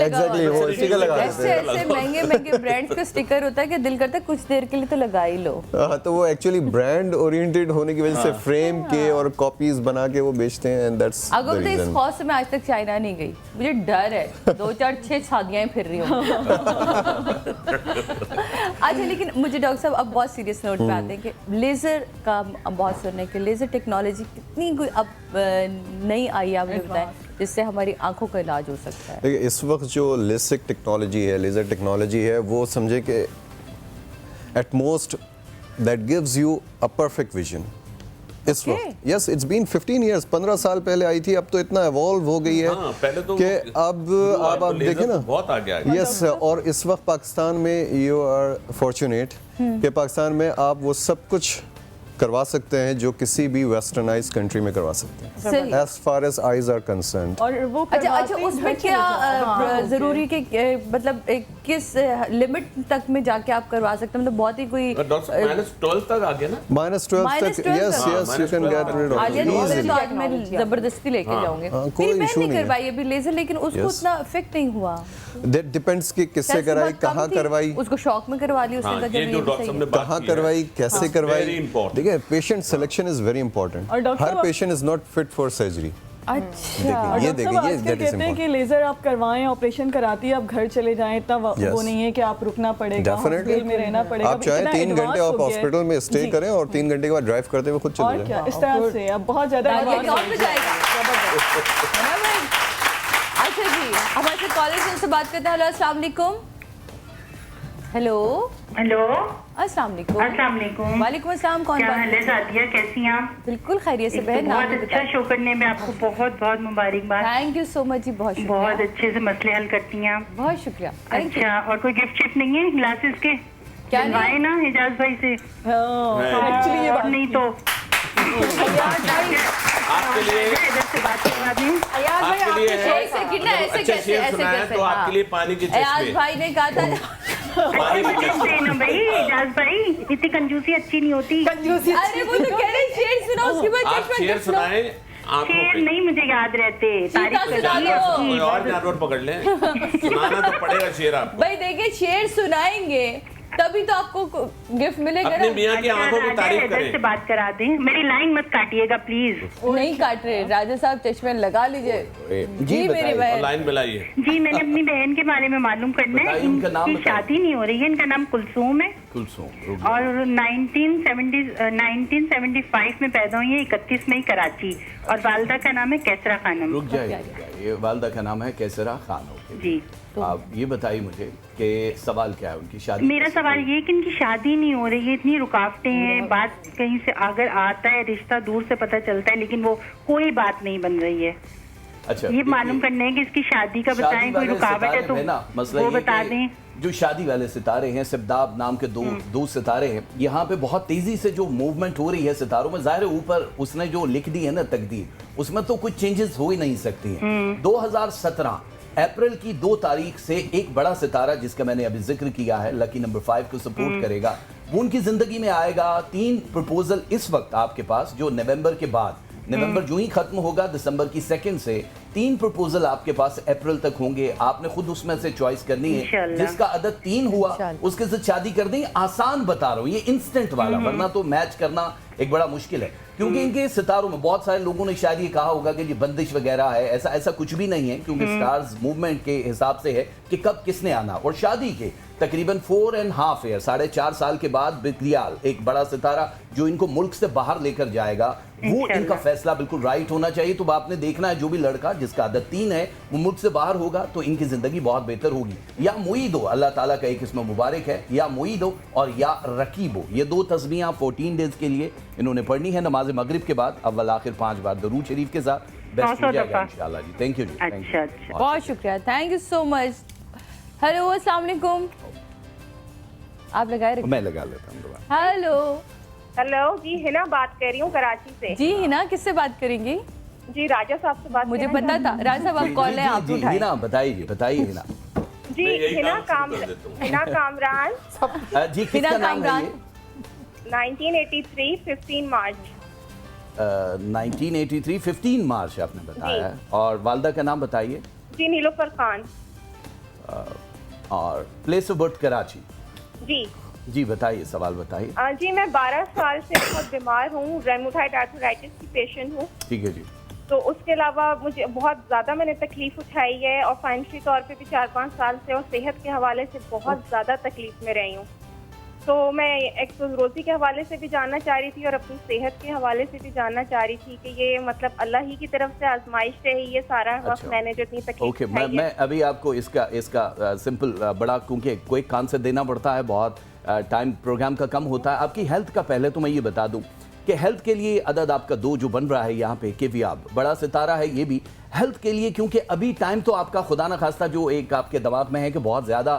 एग्जैक्टली, वो स्टिकर लगा देते हैं। ऐसे महंगे ब्रांड्स का स्टिकर होता है कि दिल करता है कुछ देर के लिए तो लगा ही लो। हाँ, तो वो एक्चुअली ब्रांड ओरिएंटेड होने की वजह से फ्रेम के और कॉपीज बना के वो बेचते हैं, एंड दैट्स द अगर तो इस खौफ से मैं आज तक चाइना नहीं गई, मुझे डर है 2-4-6 शादियां फिर रही हूँ। अच्छा, लेकिन मुझे डॉक्टर साहब अब बहुत सीरियस नोट पे आते हैं कि लेजर का बहुत सुनने के, लेजर टेक्नोलॉजी कितनी कोई अब नई आई है, आपने बताया, जिससे हमारी आंखों का इलाज हो सकता है। देखिए इस वक्त जो लेसिक टेक्नोलॉजी है, लेजर टेक्नोलॉजी है, वो समझे कि at most that gives you a perfect vision इस वक्त। यस, इट्स बीन 15 इयर्स, 15 साल पहले आई थी, अब तो इतना इवॉल्व हो गई है कि अब आप देखें ना बहुत आगे आ गया। यस, और इस वक्त पाकिस्तान में यू आर फॉर्चुनेट कि पाकिस्तान में आप वो सब कुछ करवा सकते हैं जो किसी भी वेस्टर्नाइज कंट्री में करवा सकते हैं, as far as eyes are concerned. और वो अच्छा, उसमें क्या जरूरी कि मतलब किस लिमिट तक में जाके आप करवा सकते हैं, मतलब बहुत ही कोई -12 तक आ गया ना, -12 तक, yes yes, you can get rid of it. आज मैं जबरदस्ती लेके जाऊंगी, कोई इशू नहीं करवाई अभी लेजर, लेकिन उसको उतना इफेक्ट नहीं हुआ। दैट डिपेंड्स कि किससे कराई, कहाँ करवाई, उसको शॉक में करवा ली उसने, कहाँ करवाई, कैसे करवाई। देखिए patient selection is very important, her patient is not fit for surgery. अच्छा, ये देखिए, ये कहते हैं कि लेजर आप करवाएं, ऑपरेशन कराती है, आप घर चले जाएं, इतना वो नहीं है कि आप रुकना पड़ेगा, हॉस्पिटल में रहना पड़ेगा। आप चाहे 3 घंटे आप हॉस्पिटल में स्टे करें और 3 घंटे के बाद ड्राइव करते हुए खुद चले जाएं। क्या इस तरह से अब बहुत ज्यादा अच्छा जी, हमारे साथ कॉलर से बात करते हैं। हेलो, अस्सलाम वालेकुम। हेलो हेलो, अस्सलाम वालेकुम। अस्सलाम वालेकुम। वालेकुम अस्सलाम, कौन क्या बात हाल है सादिया, कैसी हैं आप? बिल्कुल खैरियत से बहन, बहुत अच्छा शो करने में आपको बहुत बहुत मुबारकबाद। थैंक यू सो मच जी, बहुत शुक्रिया। बहुत अच्छे से मसले हल करती हैं आप, बहुत शुक्रिया। अच्छा, और कोई गिफ्ट शिफ्ट नहीं है ग्लासेस के? क्या बनवाए ना हिजाज भाई से, एक्चुअली और नहीं तो आपके लिए इधर से बात करवा दें। आपके लिए ऐसे कैसे तो आपके लिए पानी की अयाज भाई ने कहा था ना भाई, हिजाज भाई इतनी कंजूसी अच्छी नहीं होती। अरे वो तो कह रहे शेर सुनाओ, उसके बाद आप शेर सुनाएं। शेर नहीं मुझे याद रहते, तारीफ कोई और जानवर पकड़ लें, सुनाना तो पड़ेगा शेर आपको। भाई देखिए, शेर सुनाएंगे तभी तो आपको गिफ्ट मिलेगा। अपने मियां की आंखों की तारीफ करें। से बात करा दें, मेरी लाइन मत काटिएगा प्लीज। नहीं काट रहे राजा साहब, चश्मे लगा लीजिए जी मेरी बहन। लाइन मिलाइए जी, मैंने अपनी बहन के बारे में मालूम करना है। इनकी शादी नहीं हो रही है, इनका नाम कुलसूम है और 1975 में पैदा हुई है, 31 मई कराची, और वालदा का नाम है कैसरा खानम। रुक जाइए, ये वालदा का नाम है कैसरा खानम जी। आप ये बताइए मुझे कि सवाल क्या है उनकी शादी? मेरा सवाल ये है कि इनकी शादी नहीं हो रही है, इतनी रुकावटें हैं, बात कहीं से अगर आता है रिश्ता दूर से पता चलता है, लेकिन वो कोई बात नहीं बन रही है। अच्छा, ये मालूम करना है कि इसकी शादी का बताएं, कोई रुकावट है तो वो बता दें। जो शादी वाले सितारे हैं, सिबदाब नाम के दो सितारे हैं, यहाँ पे बहुत तेजी से जो मूवमेंट हो रही है सितारों में, जाहिर है ऊपर उसने जो लिख दी है ना तकदीर, उसमें तो कुछ चेंजेस हो ही नहीं सकती है। 2017 अप्रैल की 2 तारीख से एक बड़ा सितारा जिसका मैंने अभी जिक्र किया है, लकी नंबर 5 को सपोर्ट करेगा, वो उनकी जिंदगी में आएगा। 3 प्रपोजल इस वक्त आपके पास, जो नवंबर के बाद, नवंबर जो ही खत्म होगा दिसंबर की 2 से 3 प्रपोजल आपके पास अप्रैल तक होंगे। आपने खुद उसमें से चॉइस करनी है, जिसका अदद 3 हुआ उसके साथ शादी कर दें। आसान बता रहा हूँ, ये इंस्टेंट वाला, वरना तो मैच करना एक बड़ा मुश्किल है, क्योंकि इनके सितारों में बहुत सारे लोगों ने शायद ये कहा होगा कि ये बंदिश वगैरह है, ऐसा कुछ भी नहीं है, क्योंकि स्टार्स मूवमेंट के हिसाब से है कि कब किसने आना। और शादी के तकरीबन 4.5 ईयर, 4.5 साल के बाद बिक्रियाल, एक बड़ा सितारा जो इनको मुल्क से बाहर लेकर जाएगा, वो इनका फैसला बिल्कुल राइट होना चाहिए। तो आपने देखना है जो भी लड़का जिसका आदत 3 है वो मुल्क से बाहर होगा तो इनकी जिंदगी बहुत बेहतर होगी। या मुईद हो, अल्लाह ताला का एक इसमें मुबारक है, या मुईद हो और या रकीब हो, ये 2 तस्बीहां 14 डेज के लिए इन्होंने पढ़नी है नमाज मगरिब के बाद, अव्वल आखिर 5 बार दरूद शरीफ के साथ। बेस्ट हो जाएगा इंशाल्लाह जी। थैंक यू जी। अच्छा अच्छा, बहुत शुक्रिया, thank you so much. Hello अस्सलाम वालेकुम, आप लगाए रखिए। मैं लगा लेता हूँ दोबारा। हेलो हेलो जी, हिना बात कर रही हूँ कराची से। जी हिना, किससे बात करेंगी? जी राजा साहब से बात। मुझे पता था राजा साहब आप कॉल है, आप उठाएं। हिना बताइए हिना। जी हिना कामरान जी, किसका नाम है ये? 1983 15 मार्च। 1983 15 मार्च आपने बताया है। और वालदा का नाम बताइए। जी नीलोफर खान। और प्लेस ऑफ बर्थ कराची। जी बताइए, सवाल बताइए। जी मैं 12 साल से बहुत बीमार हूँ, रेमोटाइड आर्थराइटिस की पेशेंट हूँ। ठीक है जी। तो उसके अलावा मुझे बहुत ज़्यादा मैंने तकलीफ उठाई है और फाइनेंशियल तौर पे भी 4-5 साल से, और सेहत के हवाले से बहुत ज़्यादा तकलीफ में रही हूँ। तो मैं एक तो रोज़ी के हवाले से भी जानना चाह रही थी और अपनी सेहत के हवाले से भी जानना चाह रही थी कि ये मतलब अल्लाह ही की तरफ से आजमाइश रही ये सारा वक्त मैंने जो इतनी तकलीफ ओके, मैं अभी आपको इसका सिंपल बड़ा, क्योंकि क्विक आंसर देना पड़ता है, बहुत टाइम प्रोग्राम का कम होता है। आपकी हेल्थ का पहले तो मैं ये बता दूं कि हेल्थ के लिए अदद आपका 2 जो बन रहा है यहाँ पे केवियाब बड़ा सितारा है, ये भी हेल्थ के लिए, क्योंकि अभी टाइम तो आपका खुदा न खास्ता जो एक आपके दिमाग में है कि बहुत ज़्यादा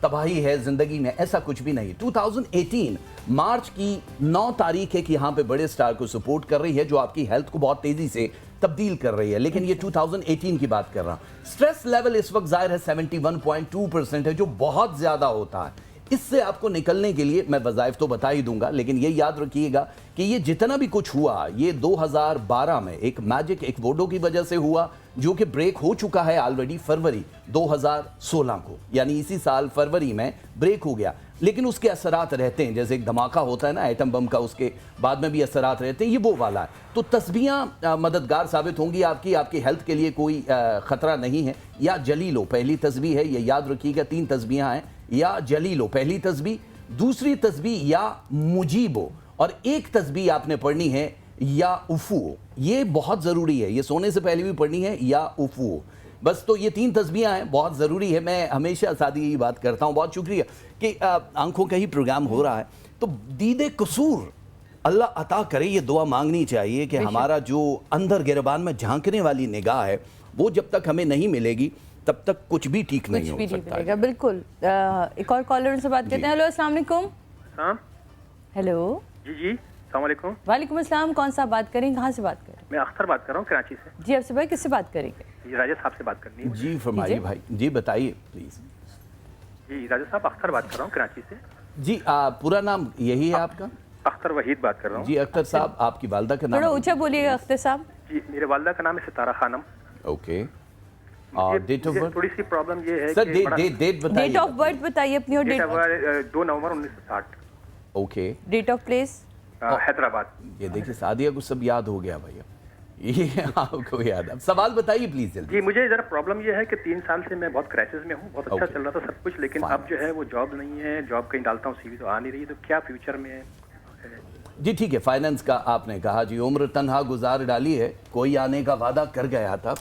तबाही है ज़िंदगी में, ऐसा कुछ भी नहीं। 2018 मार्च की 9 तारीख है कि यहाँ पे बड़े स्टार को सपोर्ट कर रही है जो आपकी हेल्थ को बहुत तेज़ी से तब्दील कर रही है। लेकिन ये 2018 की बात कर रहा हूँ। स्ट्रेस लेवल इस वक्त ज़ाहिर है 71.2% है, जो बहुत ज़्यादा होता है। इससे आपको निकलने के लिए मैं वज़ाइफ तो बता ही दूंगा, लेकिन ये याद रखिएगा कि ये जितना भी कुछ हुआ ये 2012 में एक मैजिक एक वोडो की वजह से हुआ, जो कि ब्रेक हो चुका है ऑलरेडी फरवरी 2016 को, यानी इसी साल फरवरी में ब्रेक हो गया। लेकिन उसके असरात रहते हैं, जैसे एक धमाका होता है ना एटम बम का, उसके बाद में भी असरात रहते हैं, ये वो वाला है। तो तस्बीहां मददगार साबित होंगी आपकी हेल्थ के लिए, कोई ख़तरा नहीं है। या जली लो पहली तस्बीह है, ये याद रखिएगा, 3 तस्बीहां हैं। या जलीलो पहली तस्बीह, दूसरी तस्बीह या मुजीबो, और एक तस्बीह आपने पढ़नी है या उफू। ये बहुत ज़रूरी है, ये सोने से पहले भी पढ़नी है, या उफू। बस तो ये 3 तस्बीहां हैं, बहुत ज़रूरी है। मैं हमेशा सादी यही बात करता हूँ। बहुत शुक्रिया कि आंखों का ही प्रोग्राम हो रहा है, तो दीदे कसूर अल्लाह अता करे, ये दुआ मांगनी चाहिए कि हमारा जो अंदर गिरबान में झांकने वाली निगाह है वो जब तक हमें नहीं मिलेगी तब तक कुछ भी ठीक नहीं हो सकता है। बिल्कुल। एक और कॉलर से बात करते हैं। हेलो अस्सलाम वालेकुम। हेलो जी अस्सलाम वालेकुम। वालेकुम अस्सलाम। कौन सा बात करें, कहाँ से बात करें? मैं अख्तर बात कर रहा हूँ कराची से। जी अफसर भाई, किससे बात करेंगे? जी राजा साहब से बात करनी है। जी फरमाइए भाई, जी बताइए प्लीज। जी राजा साहब, अख्तर बात कर रहा हूँ कराची से। जी पूरा नाम यही है आपका? अख्तर वहीद बात कर रहा हूँ। जी अख्तर साहब, आपकी वालदा का नाम? थोड़ा ऊंचा बोलिएगा अख्तर साहब। जी मेरे वालदा का नाम है सितारा खानम। ओके। और डेट ऑफ बर्थ? थोड़ी सी प्रॉब्लम ये है सर, डेट बताइए। डेट ऑफ बर्थ बताइए अपनी। और डेट ऑफ बर्थ 2 नवंबर 1960। Okay. Date of place? Hyderabad. ये देखिए सादिया को सब याद हो गया भैया, ये आपको याद है। सवाल बताइए प्लीज जल्दी। जी मुझे जरा प्रॉब्लम ये है कि 3 साल से मैं बहुत क्राइसिस में हूँ। बहुत अच्छा चल रहा था सब कुछ, लेकिन अब जो है वो जॉब नहीं है, जॉब कहीं डालता हूँ सीवी तो आ नहीं रही, तो क्या फ्यूचर में है? जी ठीक है, फाइनेंस का आपने कहा जी, उम्र तन्हा गुजार डाली है, कोई आने का वादा कर गया था,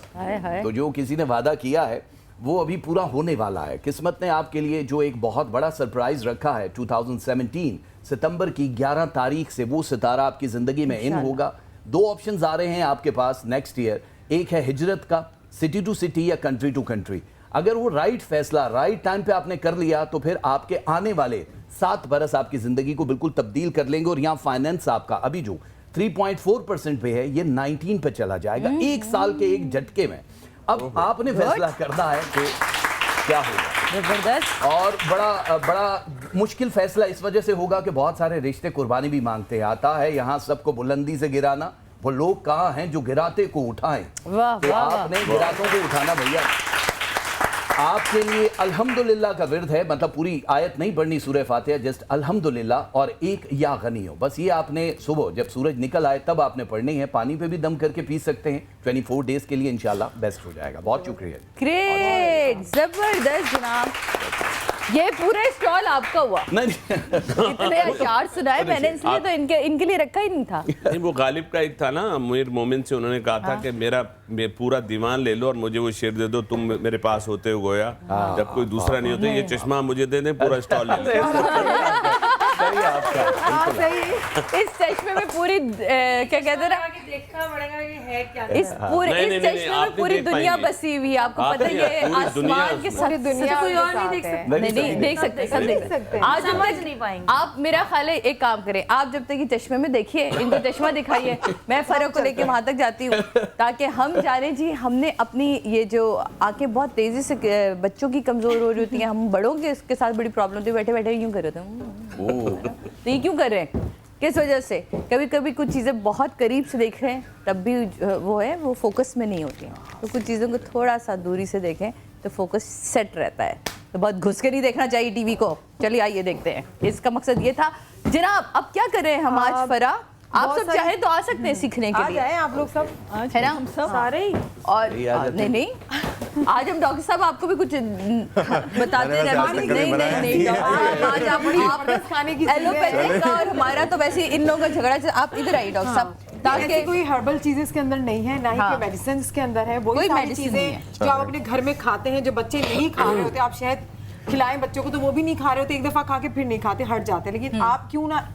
तो जो किसी ने वादा किया है वो अभी पूरा होने वाला है। किस्मत ने आपके लिए जो एक बहुत बड़ा सरप्राइज रखा है, 2017 सितंबर की 11 तारीख से वो सितारा आपकी ज़िंदगी में इन होगा। 2 ऑप्शंस आ रहे हैं आपके पास नेक्स्ट ईयर। एक है हिजरत का, सिटी टू सिटी या कंट्री टू कंट्री। अगर वो राइट फैसला राइट टाइम पे आपने कर लिया तो फिर आपके आने वाले 7 बरस आपकी ज़िंदगी को बिल्कुल तब्दील कर लेंगे। और यहाँ फाइनेंस आपका अभी जो 3.4% पे है, ये 19 पे चला जाएगा 1 साल के एक झटके में। अब आपने फैसला करना है कि क्या होगा। जबरदस्त। और बड़ा मुश्किल फैसला इस वजह से होगा कि बहुत सारे रिश्ते कुर्बानी भी मांगते हैं। आता है यहाँ सबको बुलंदी से गिराना, वो लोग कहाँ हैं जो गिराते को उठाएं। तो आपने गिरातों को उठाना भैया। आपके लिए अल्हम्दुलिल्लाह का विर्द है, मतलब पूरी आयत नहीं पढ़नी सूरह फातिहा, जस्ट अल्हम्दुलिल्लाह और एक या गनी हो, बस ये आपने सुबह जब सूरज निकल आए तब आपने पढ़नी है। पानी पे भी दम करके पी सकते हैं 24 डेज के लिए, इंशाल्लाह बेस्ट हो जाएगा। बहुत शुक्रिया। ग्रेट, जबरदस्त जनाब, ये पूरा स्टॉल आपका हुआ। नहीं इतने अशार सुनाए मैंने, इसलिए तो इनके लिए रखा ही नहीं था। नहीं, वो गालिब का एक था ना, मुनीर मोमिन से उन्होंने कहा था कि मेरा पूरा दीवान ले लो और मुझे वो शेर दे दो, तुम मेरे पास होते हो गोया, जब कोई दूसरा नहीं होता, ये चश्मा मुझे दे दें, पूरा स्टॉल ले सही। इस चश्मे में पूरी क्या कहते हैं ना, देखना पड़ेगा ये है क्या। इस पूरे इस चश्मे में पूरी दुनिया बसी हुई है, आपको पता है ये आसमान के साथ दुनिया कोई और नहीं देख सकता। नहीं देख सकते, सब देख सकते। आज समझ नहीं पाएंगे आप। मेरा ख्याल है एक काम करें आप, जब तक ये चश्मे में देखिए, इनको चश्मा दिखाइए, मैं फर्क को लेके वहां तक जाती हूँ ताकि हम जाने जी हमने अपनी ये जो आंखें बहुत तेजी से बच्चों की कमजोर हो रही होती हैं, हम बड़ों के इसके साथ बड़ी प्रॉब्लम होती है, बैठे बैठे यूं कर रहे थे तो ये क्यों कर रहे हैं, किस वजह से? कभी कभी कुछ चीज़ें बहुत करीब से देख रहे हैं तब भी वो फोकस में नहीं होती हैं, तो कुछ चीज़ों को थोड़ा सा दूरी से देखें तो फोकस सेट रहता है, तो बहुत घुस के नहीं देखना चाहिए टीवी को। चलिए आइए देखते हैं, इसका मकसद ये था। जनाब अब क्या कर रहे हैं हम आज? फरा आप सब चाहे तो आ सकते हैं सीखने के लिए, आप लोग सब है ना, हम सब सारे ही। और नहीं आज हम डॉक्टर साहब आपको भी कुछ बताते रहे। नहीं आज आप खाने की एलोपैथिक का और हमारा तो वैसे इन लोगों का झगड़ा। आप इधर आइए डॉक्टर साहब, ताकि कोई हर्बल चीजें इसके अंदर नहीं है, ना ही कोई मेडिसिन इसके अंदर है। वही सारी चीजें जो आप अपने घर में खाते हैं, जो बच्चे नहीं खा रहे होते, आप शहद खिलाएं बच्चों को तो वो भी नहीं खा रहे होते, एक दफा खा के फिर नहीं खाते, हट जाते। लेकिन आप क्यों ना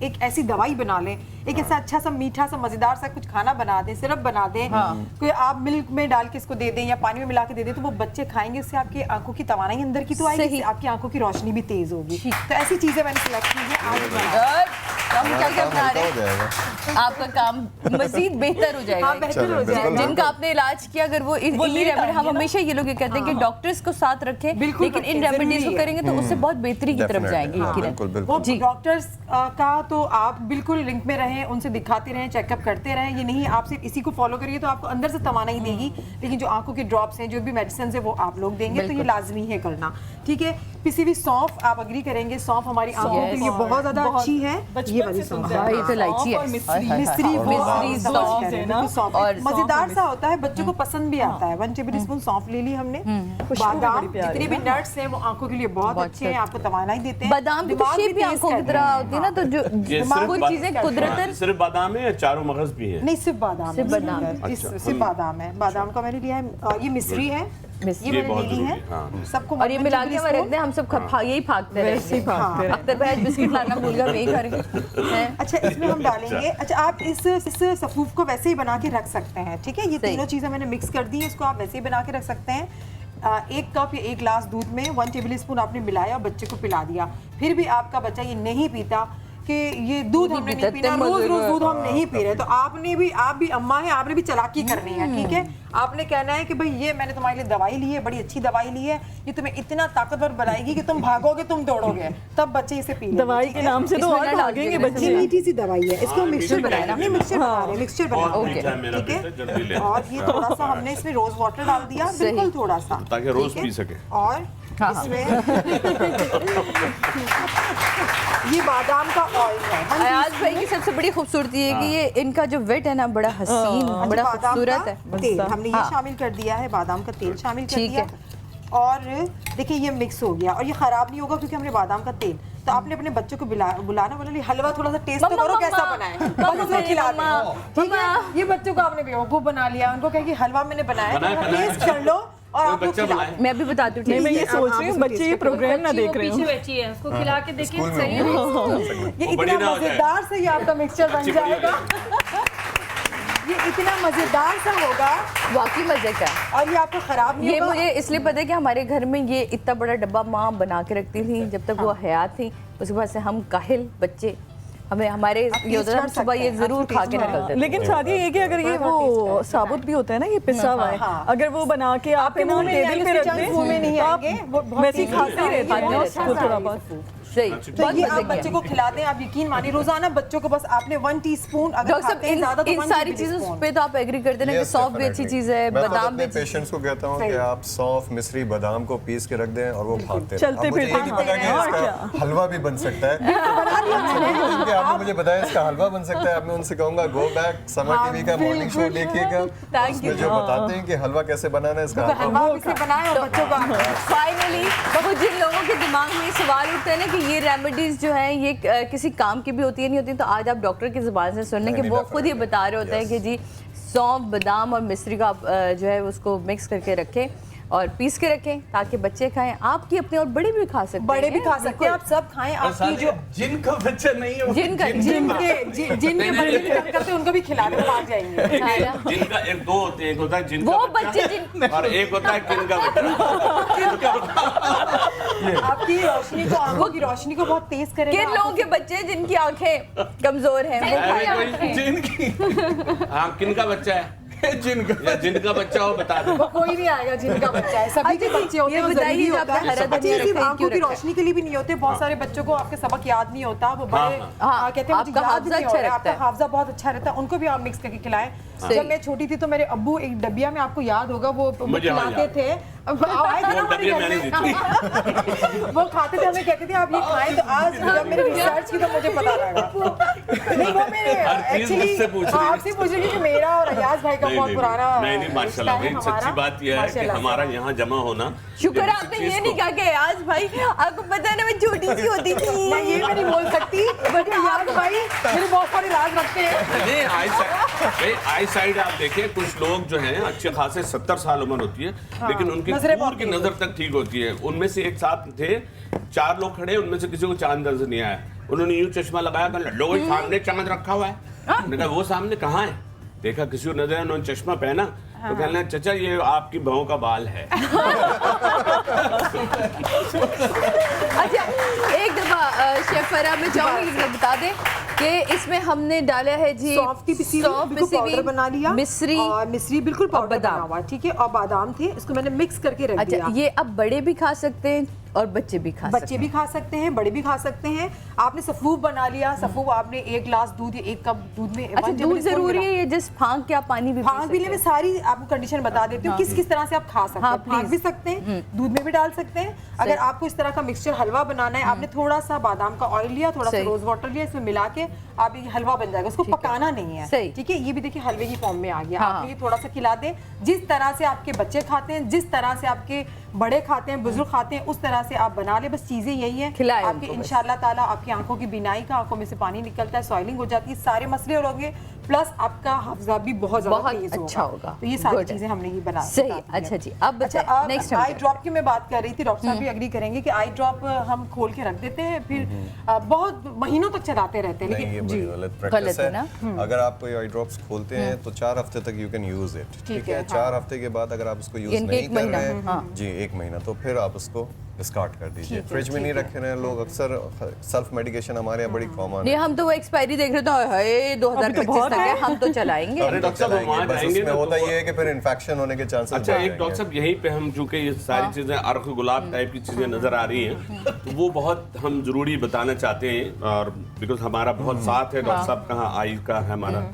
एक ऐसी दवाई बना लें, एक ऐसा अच्छा सा मीठा सा मजेदार सा कुछ खाना बना दें, सिरप बना दें, कोई आप मिल्क में डाल के इसको दे दें या पानी में मिला के दे दें, तो वो बच्चे खाएंगे, उससे आपकी आंखों की तवानाई अंदर की तो आएगी, आपकी आंखों की रोशनी भी तेज होगी। तो ऐसी चीजें मैंने सिलेक्ट की है आज। आपका काम मजीद बेहतर हो जाएगा, जिनका आपने इलाज किया, अगर वो हम हमेशा ये लोग कहते हैं कि डॉक्टर्स को साथ रखें, लेकिन इन रेमेडीज को करेंगे तो उससे बहुत बेहतरी की तरफ जाएंगे। डॉक्टर्स का तो आप बिल्कुल लिंक में रहें, उनसे दिखाते रहें, चेकअप करते रहें। ये नहीं आप सिर्फ इसी को फॉलो करिए तो आपको अंदर से तवानाई देगी, लेकिन जो आंखों के ड्रॉप्स हैं, जो भी मेडिसिन है, वो आप लोग देंगे, तो ये लाजमी है करना। ठीक है, पिसी हुई सौंफ, आप अग्री करेंगे, सौंफ हमारी आंखों के लिए बहुत ज्यादा अच्छी है। ये वाली सौंफ तो इलायची है, मिस्री और मजेदार सा होता है, बच्चों को पसंद भी आता है। 1 टेबल स्पून सौंफ ले ली हमने। बादाम, जितने भी नट्स हैं वो आंखों के लिए बहुत अच्छे हैं, आपको तवानाई देते हैं। बादाम की शेप भी आंखों की तरह होती है ना, तो जो कुछ चीजें कुदरतन। सिर्फ बादाम है या चारों मगज भी है? नहीं, सिर्फ बादाम, सिर्फ बादाम है। बादाम का मैंने लिया है, ये मिस्री है, ये मैंने ले ली है सबको, और ये मिला के रख दें, हम सब यही भागते रहे। अख्तर भाई बिस्किट लाना भूल गया, मैं ही करेंगे। अच्छा, इसमें हम डालेंगे, अच्छा आप इस सफूफ को वैसे ही बना के रख सकते हैं। ठीक है, ये तीनों चीजें मैंने मिक्स कर दी है, इसको आप वैसे ही बना के रख सकते हैं। 1 कप या 1 ग्लास दूध में 1 टेबल स्पून आपने मिलाया और बच्चे को पिला दिया, फिर भी आपका बच्चा ये नहीं पीता कि ये दूध हमने नहीं पीना, रोज दूध हम नहीं पी रहे, तो आप भी अम्मा है, आपने भी चालाकी करनी है। ठीक है, आपने कहना है कि भाई ये मैंने तुम्हारे लिए दवाई ली है, बड़ी अच्छी दवाई ली है, ये तुम्हें इतना ताकतवर बनाएगी कि तुम भागोगे, तुम दौड़ोगे, तब बच्चे इसे पी दवाई के नाम से तो और भागेंगे बच्चे। मीठी सी दवाई है, इसको मिक्सचर बनाना, नहीं मिक्सचर बना रहे, मिक्सचर बना। ठीक है, और ये थोड़ा सा हमने इसमें रोज वाटर डाल दिया, बिल्कुल थोड़ा सा, ताकि रोज पी सके। और इसमें ये बादाम का ऑयल है। अयाज भाई की सबसे बड़ी खूबसूरती है कि ये इनका जो वेट है ना, बड़ा हसीन, बड़ा खूबसूरत है। तेल हमने ये शामिल कर दिया है, बादाम का तेल शामिल कर दिया, और देखिए ये मिक्स हो गया, और ये खराब नहीं होगा क्योंकि हमने बादाम का तेल। तो आपने अपने बच्चों को बुलाना, बोला हलवा थोड़ा सा टेस्ट तो करो कैसा बना है, खिला दो। ठीक है, ये बच्चों को आपने बेवकूफ बना लिया, उनको कहे कि हलवा मैंने बनाया, टेस्ट कर लो और आप मैं भी बताती हूँ। मैं ये सोच रही हूँ बच्चे ये प्रोग्राम ना देख रहे पीछे बैठी है, उसको खिला के देखिए सही है। ये इतना मजेदार से ये आपका मिक्सचर बन जाएगा, ये इतना मजेदार सा होगा, वाकई मजे का। और ये आपको खराब नहीं होगा। मुझे इसलिए पता है कि हमारे घर में ये इतना बड़ा डब्बा माँ बना के रखती थी जब तक वो हयात थी, उसके बाद से हम काहिल बच्चे, हमें हमारे ये होता है सुबह ये जरूर खा के निकलते। लेकिन शादी ये कि अगर ये वो साबुत भी होता है ना, ये पिसा हुआ है, अगर वो बना के आप टेबल पे रख दें, मुंह में नहीं आएंगे, वैसे खाते रहते हैं थोड़ा बहुत। सही, तो ये आप बच्चे को खिलाते हैं, आप यकीन मानिए रोजाना बच्चों को बस आपने 1 टीस्पून अगर खाते हैं ज़्यादा, तो इन सारी चीजों पे तो आप एग्री करते हैं कि सौंफ भी अच्छी चीज है, बादाम भी। पेशेंट्स को कहता हूँ कि आप सौंफ, मिश्री, बादाम को पीस के रख दें और वो भागते हैं। चलते फिरते मुझे नहीं पता कि इसका हलवा भी बन सकता है। आपने मुझे बताया इसका हलवा बन सकता है, अब मैं उनसे कहूँगा गो बैक समर टीवी का मॉर्निंग शो देखिएगा, उसमें जो बताते हैं कि हलवा कैसे बनाना है, इसका हलवा कैसे बनाए बच्चों का। फाइनली जिन लोगों के दिमाग में सवाल उठते हैं ना कि ये रेमेडीज जो है ये किसी काम की भी होती है नहीं होती, तो आज आप डॉक्टर की जुबान से सुनने के वो खुद ही बता रहे होते हैं कि जी सौंफ, बादाम और मिश्री का आप जो है उसको मिक्स करके रखें और पीस के रखें ताकि बच्चे खाएं, आपकी अपने और बड़े भी खा सकते हैं, बड़े भी खा सकते हैं, आप सब खाएं। आपकी जो जिनका बच्चा नहीं है, जिनके बच्चे तंग करते हैं उनको भी खिलाने भाग जाएंगे। जिनका एक दो होते हैं, एक होता है जिनका वो बच्चा और एक होता है किनका बच्चा। आपकी रोशनी को, आंखों की रोशनी को बहुत तेज करेगा। किन लोगों के बच्चे जिनकी आंखें कमजोर हैं वो खाएं। जिनकी हाँ, किनका बच्चा है? जिनका बच्चा हो बता दो। कोई नहीं आएगा जिनका बच्चा है, सभी के बच्चे होते हैं। बताइए बच्चे सिर्फ आंखों की रोशनी के लिए भी नहीं होते, बहुत सारे बच्चों को आपके सबक याद नहीं होता, वो बड़े कहते हैं मुझे याद नहीं हो रहा है, आपका हाफजा बहुत अच्छा रहता है, उनको भी आप मिक्स करके खिलाएं। जब मैं छोटी थी तो मेरे अब्बू एक डबिया में, आपको याद होगा, वो खिलाते थे, आए थे ना हमारे घर में, वो खाते थे, हमें कहते थे आप ये खाएं। तो आज जब मैंने रिसर्च की तो मुझे पता लगा। नहीं वो मेरे एक्चुअली आपसे पूछ रही थी, मेरा और अयाज भाई का बहुत पुराना। नहीं माशाल्लाह भाई, सच्ची बात यह है कि हमारा यहाँ जमा होना। शुक्र आपने ये नहीं कहा कि अयाज भाई आपको पता है ना मैं छोटी सी होती थी। मैं ये भी नहीं बोल सकती, बट अयाज भाई मेरे बहुत सारे राज रखते हैं। नहीं आई साइड आप देखिए, कुछ लोग जो हैं अच्छे खासे 70 साल उम्र होती है, लेकिन उनकी दूर की नजर तक ठीक होती है। उनमें से एक साथ थे, 4 लोग खड़े, उनमें से किसी को चांद नजर नहीं आया। उन्होंने यूं चश्मा लगाया, लड्डू के सामने चांद रखा हुआ है। मैंने कहा वो सामने कहाँ है? देखा किसी को नजर, उन्होंने चश्मा पहना तो कहना चचा ये आपकी बहू का बाल है। अच्छा एक दफा शेफ फरा में चाहूंगी बता दें कि इसमें हमने डाला है जी सौंफ की पिसी हुई पाउडर बना लिया, मिश्री और मिश्री बिल्कुल पाउडर बना हुआ, ठीक है, और बादाम थे, इसको मैंने मिक्स करके रख दिया। ये अब बड़े भी खा सकते हैं और बच्चे भी खा सकते हैं, बड़े भी खा सकते हैं। आपने सफूफ बना लिया, सफूफ आपने 1 गिलास दूध या 1 कप दूध में, अच्छा दूध जरूरी है ये जस्ट फांक के आप पानी भी फांक भी ले, मैं सारी आपको कंडीशन बता देती हूँ किस किस तरह से आप खा सकते हैं। फांक भी सकते हैं, दूध में भी डाल सकते हैं। अगर आपको इस तरह का मिक्सचर हलवा बनाना है, आपने थोड़ा सा बादाम का ऑयल लिया, थोड़ा सा रोज वाटर लिया, इसमें मिला के आप ये हलवा बन जाएगा, उसको पकाना नहीं है, ठीक है। ये भी देखिए हलवे की फॉर्म में आ गया। आप ये थोड़ा सा खिला दें, जिस तरह से आपके बच्चे खाते हैं, जिस तरह से आपके बड़े खाते हैं, बुजुर्ग खाते हैं, उस तरह से आप बना ले। बस चीजें यही है, आपके इंशाल्लाह ताला आपकी आंखों की बीनाई का, आंखों में से पानी निकलता है, सॉइलिंग हो जाती है, सारे मसले होंगे, प्लस आपका हाफजा भी बहुत अच्छा होगा। तो ये सारी चीजें हमने ही बना सही। अच्छा जी, अब नेक्स्ट आई ड्रॉप की मैं बात कर रही थी, डॉक्टर साहब भी एग्री करेंगे कि आई ड्रॉप हम खोल के रख देते हैं, फिर बहुत महीनों तक चलाते रहते हैं, लेकिन जी गलत है ना। अगर आप कोई आई ड्रॉप्स खोलते हैं तो 4 हफ्ते तक यू कैन यूज इट, ठीक है। 4 हफ्ते के बाद अगर आप उसको यूज नहीं कर रहे हैं जी 1 महीना, तो फिर आप उसको डिस्कार्ड कर दीजिए। फ्रिज में नहीं रखे रहे लोग, अक्सर सेल्फ मेडिकेशन हमारे यहाँ बड़ी कॉमन है। हम तो वो एक्सपायरी देख रहे थे 2025 तक है, हम तो चलाएंगे। उसमें होता ये है कि फिर इन्फेक्शन होने के चांसेस। अच्छा एक डॉक्टर साहब यहीं पे हम चूंकि ये सारी चीजें अर्क गुलाब टाइप की चीजें नजर आ रही हैं, तो वो बहुत हम जरूरी बताना चाहते हैं, और बिकॉज हमारा बहुत साथ है डॉक्टर साहब का, आई का है हमारा,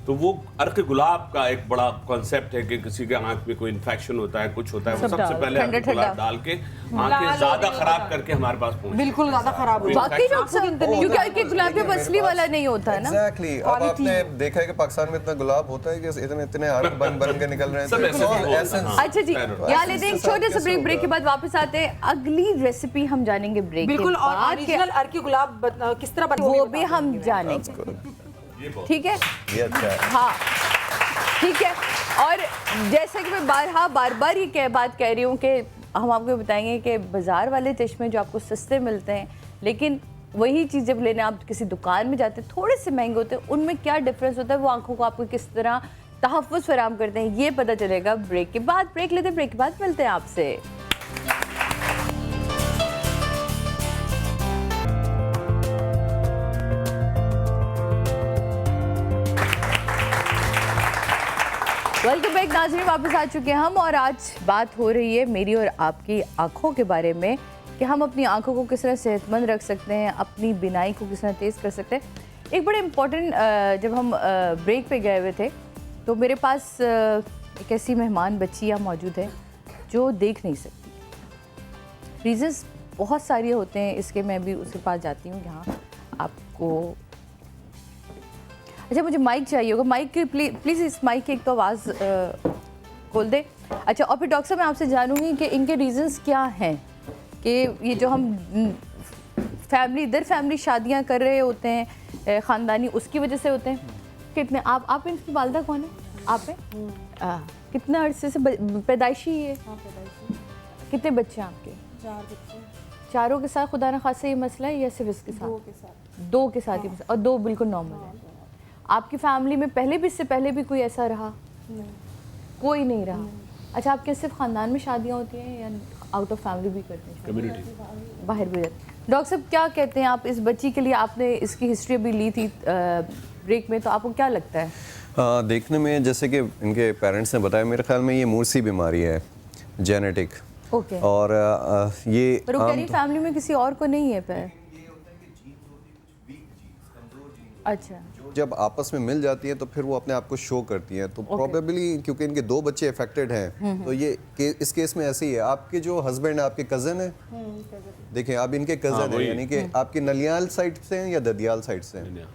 तो वो अर्क गुलाब का एक बड़ा कॉन्सेप्ट है कि किसी के आंख में कोई इन्फेक्शन होता है, कुछ होता है, वो सबसे पहले अर्क गुलाब डाल के आंखें ज्यादा खराब करके हमारे पास पहुंचे, बिल्कुल ज्यादा खराब हो बाकी क्योंकि अर्क गुलाब पे असली वाला नहीं होता है ना। एग्जैक्टली। अब आपने देखा है कि पाकिस्तान में इतना गुलाब होता है कि इतने अर्क बन के निकल रहे हैं। अच्छा जी, यहाँ लेते हैं एक छोटे से ब्रेक के बाद वापस आते हैं, अगली रेसिपी हम जानेंगे ब्रेक बिल्कुल, और ओरिजिनल अर्क गुलाब किस तरह बने वो भी हम जानेंगे, ठीक है। हाँ ठीक है। और जैसे कि मैं बार बार ये बात कह रही हूँ कि हम आपको बताएंगे कि बाज़ार वाले चश्मे जो आपको सस्ते मिलते हैं, लेकिन वही चीज़ जब लेने आप किसी दुकान में जाते हैं थोड़े से महंगे होते हैं, उनमें क्या डिफरेंस होता है, वो आंखों को आपको किस तरह तहफ़्फ़ुज़ फराहम करते हैं, ये पता चलेगा ब्रेक के बाद। ब्रेक लेते हैं, ब्रेक के बाद मिलते हैं आपसे। वेलकम बैक नाज़रीन, वापस आ चुके हैं हम, और आज बात हो रही है मेरी और आपकी आँखों के बारे में कि हम अपनी आँखों को किस तरह सेहतमंद रख सकते हैं, अपनी बिनाई को किस तरह तेज़ कर सकते हैं। एक बड़े इम्पॉर्टेंट, जब हम ब्रेक पे गए हुए थे तो मेरे पास एक ऐसी मेहमान बच्ची यहाँ मौजूद है जो देख नहीं सकती। रीज़न्स बहुत सारे होते हैं इसके, मैं भी उसके पास जाती हूँ यहाँ आपको। अच्छा मुझे माइक चाहिए होगा, माइक प्लीज़ इस माइक की एक तो आवाज़ खोल दे। अच्छा, और फिर डॉक्टर साहब मैं आपसे जानूंगी कि इनके रीजंस क्या हैं कि ये जो हम दर फैमिली शादियां कर रहे होते हैं ख़ानदानी, उसकी वजह से होते हैं। कितने आप इनकी वालदा कौन है? आप हैं? कितने अरसे से पैदाइशी है? हाँ, पैदाइशी। कितने बच्चे हैं आपके? 4 बच्चे। चारों के साथ खुदा न खासा ये मसला है या सिर्फ इसके साथ? 2 के साथ। 2 के साथ ही मसला, और 2 बिल्कुल नॉर्मल है। आपकी फैमिली में पहले भी, इससे पहले भी कोई ऐसा रहा? नहीं। कोई नहीं रहा। अच्छा, आपके सिर्फ खानदान में शादियाँ होती हैं या आउट ऑफ फैमिली भी करते हैं? कम्युनिटी बाहर भी रहते हैं। डॉक्टर साहब क्या कहते हैं आप इस बच्ची के लिए? आपने इसकी हिस्ट्री भी ली थी ब्रेक में, तो आपको क्या लगता है? देखने में जैसे कि इनके पेरेंट्स ने बताया, मेरे ख्याल में ये मूर्सी बीमारी है, जेनेटिक। ओके। और ये पर वो कह रही फैमिली में किसी और को नहीं है पर। अच्छा। जब आपस में मिल जाती है तो फिर वो अपने आप को शो करती हैं, तो प्रोबेबली क्योंकि इनके 2 बच्चे अफेक्टेड हैं, तो ये इस केस में ऐसे ही है। आपके जो हस्बैंड है आपके कज़न है? देखिए आप इनके कज़न है, यानी कि आपके नलियाल साइड से हैं या ददियाल साइड से हैं?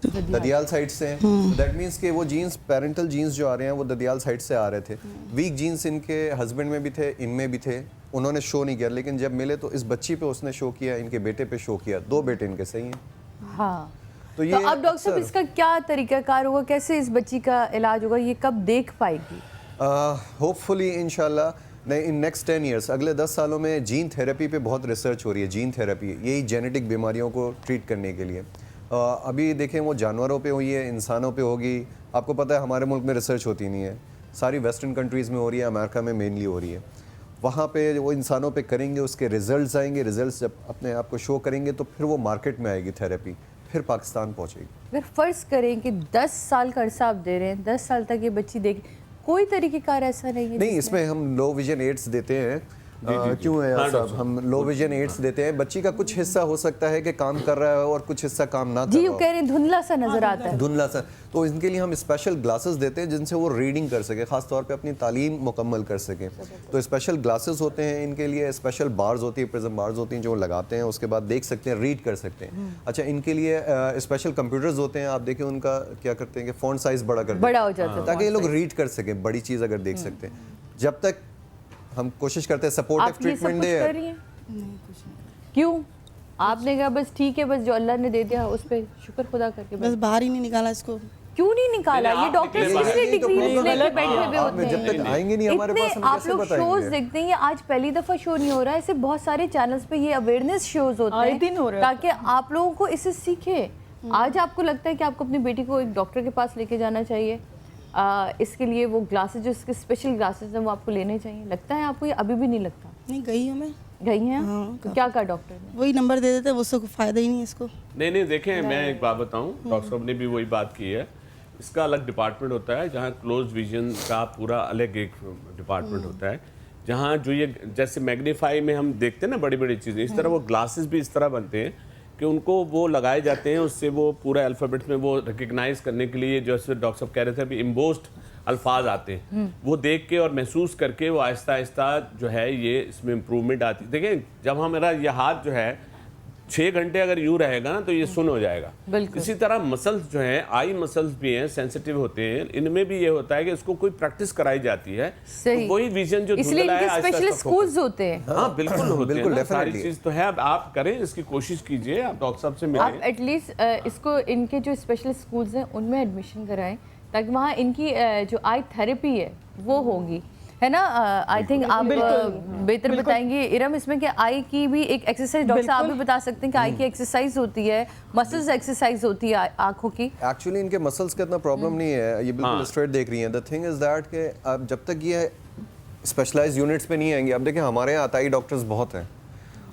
ददियाल साइड से हैं। दैट मीन्स कि वो जीन्स, पेरेंटल जीन्स जो आ रहे हैं वो ददियाल साइड से आ रहे थे। वीक जीन्स इनके हस्बैंड में भी थे, इनमें भी थे, उन्होंने शो नहीं किया, लेकिन जब मिले तो इस बच्ची पे उसने शो किया, इनके बेटे पे शो किया। 2 बेटे इनके सही हैं। हाँ। तो ये अब डॉक्टर साहब इसका क्या तरीकाकार होगा, कैसे इस बच्ची का इलाज होगा, ये कब देख पाएगी? होपफुली इंशाल्लाह इन नेक्स्ट 10 ईयर्स, अगले 10 सालों में जीन थेरेपी पे बहुत रिसर्च हो रही है। जीन थेरेपी यही जेनेटिक बीमारियों को ट्रीट करने के लिए। अभी देखें वो जानवरों पे हुई है, इंसानों पे होगी। आपको पता है हमारे मुल्क में रिसर्च होती नहीं है, सारी वेस्टर्न कंट्रीज़ में हो रही है, अमेरिका में मेनली हो रही है। वहाँ पे वो इंसानों पे करेंगे, उसके रिजल्ट्स आएंगे, रिजल्ट्स जब अपने आप को शो करेंगे तो फिर वो मार्केट में आएगी थेरेपी, फिर पाकिस्तान पहुँचेगी। अगर फ़र्ज़ करें कि 10 साल का अरसा आप दे रहे हैं, 10 साल तक ये बच्ची देख, कोई तरीक़ेकार ऐसा नहीं है? नहीं, इसमें हम लो विजन एड्स देते हैं। क्यों है यार साहब, हम लो विजन एड्स देते हैं। बच्ची का कुछ हिस्सा हो सकता है कि काम कर रहा है और कुछ हिस्सा काम ना कर रहा जी, हो। वो कह रहे हैं धुंधला सा नजर आता है। धुंधला सा, तो इनके लिए हम स्पेशल ग्लासेस देते हैं जिनसे वो रीडिंग कर सके, खास तौर पे अपनी तालीम मुकम्मल कर सकें। तो स्पेशल ग्लासेस होते हैं इनके लिए, स्पेशल बार्स होती है, प्रिज्म बार्स होती हैं जो लगाते हैं, उसके बाद देख सकते हैं, रीड कर सकते हैं। अच्छा, इनके लिए स्पेशल कंप्यूटर्स होते हैं, आप देखें उनका क्या करते हैं कि फ़ॉन्ट साइज बड़ा कर बड़ा हो जाता है ताकि ये लोग रीड कर सकें, बड़ी चीज़ अगर देख सकते हैं। जब तक हम कोशिश करते हैं सपोर्टिव ट्रीटमेंट दे। क्यों? आपने कहा बस ठीक है, बस जो अल्लाह ने दे दिया उस पे शुक्र खुदा करके बस बाहर ही नहीं निकाला इसको। क्यों नहीं निकाला? ये डॉक्टर्स इसलिए डिग्री लेकर बैठे हुए होते हैं। जब तक आएंगे नहीं हमारे पास, हम आप लोग शोज देखते हैं, ये आज पहली दफा शो नहीं हो रहा है, ऐसे बहुत सारे चैनल्स पे ये अवेयरनेस शोज होते हैं ताकि आप लोगों को इससे सीखे। आज आपको लगता है कि आपको अपनी बेटी को एक डॉक्टर के पास लेके जाना चाहिए, इसके लिए वो ग्लासेस, जो इसके स्पेशल ग्लासेस हैं वो आपको लेने चाहिए, लगता है आपको? ये अभी भी नहीं लगता? नहीं, गई हूँ मैं। गई हैं? हाँ, तो क्या कहा डॉक्टर ने? वही नंबर दे देते, उससे कोई फायदा ही नहीं है इसको। नहीं देखें, मैं एक बात बताऊं, डॉक्टर साहब ने भी वही बात की है। इसका अलग डिपार्टमेंट होता है जहाँ क्लोज विजन का पूरा अलग एक डिपार्टमेंट होता है, जहाँ जो ये जैसे मैग्नीफाई में हम देखते हैं ना बड़ी बड़ी चीज़ें, इस तरह वो ग्लासेस भी इस तरह बनते हैं कि उनको वो लगाए जाते हैं, उससे वो पूरा अल्फ़ाबेट में वो रिकग्नाइज करने के लिए, जैसे डॉक्टर साहब कह रहे थे अभी, इम्बोस्ड अल्फाज आते हैं, वो देख के और महसूस करके वो आहिस्ता आहिस्ता जो है ये इसमें इम्प्रूवमेंट आती है। देखिए, जब हमारा ये हाथ जो है 6 घंटे अगर यूँ रहेगा ना तो ये सुन हो जाएगा। इसी तरह मसल्स जो हैं, आई मसल्स भी हैं, सेंसिटिव होते हैं, इनमें भी ये होता है कि इसको कोई प्रैक्टिस कराई जाती है, तो वही विजन जो धुंधला है, स्पेशलिस्ट स्कूल्स होते हैं। हाँ बिल्कुल होते हैं, सारी चीज़ तो है। अब आप करें, इसकी कोशिश कीजिए, आप डॉक्टर साहब से मिलें, आप एटलीस्ट इसको इनके जो स्पेशलिस्ट स्कूल्स हैं उनमें एडमिशन कराएं ताकि वहाँ इनकी जो आई थेरेपी है वो होगी, है ना? आई थिंक आप बेहतर बताएंगे इरम इसमें कि आई की भी एक एक्सरसाइज, डॉक्टर साहब आप भी बता सकते हैं कि आई की एक्सरसाइज होती है, मसल्स एक्सरसाइज होती है आंखों की। एक्चुअली इनके मसल्स का इतना प्रॉब्लम नहीं है, ये बिल्कुल स्ट्रेट देख रही हैं। द थिंग इज दैट कि अब जब तक ये स्पेशलाइज्ड यूनिट्स पे नहीं आएंगे, अब देखिए हमारे यहाँ अताई डॉक्टर्स बहुत हैं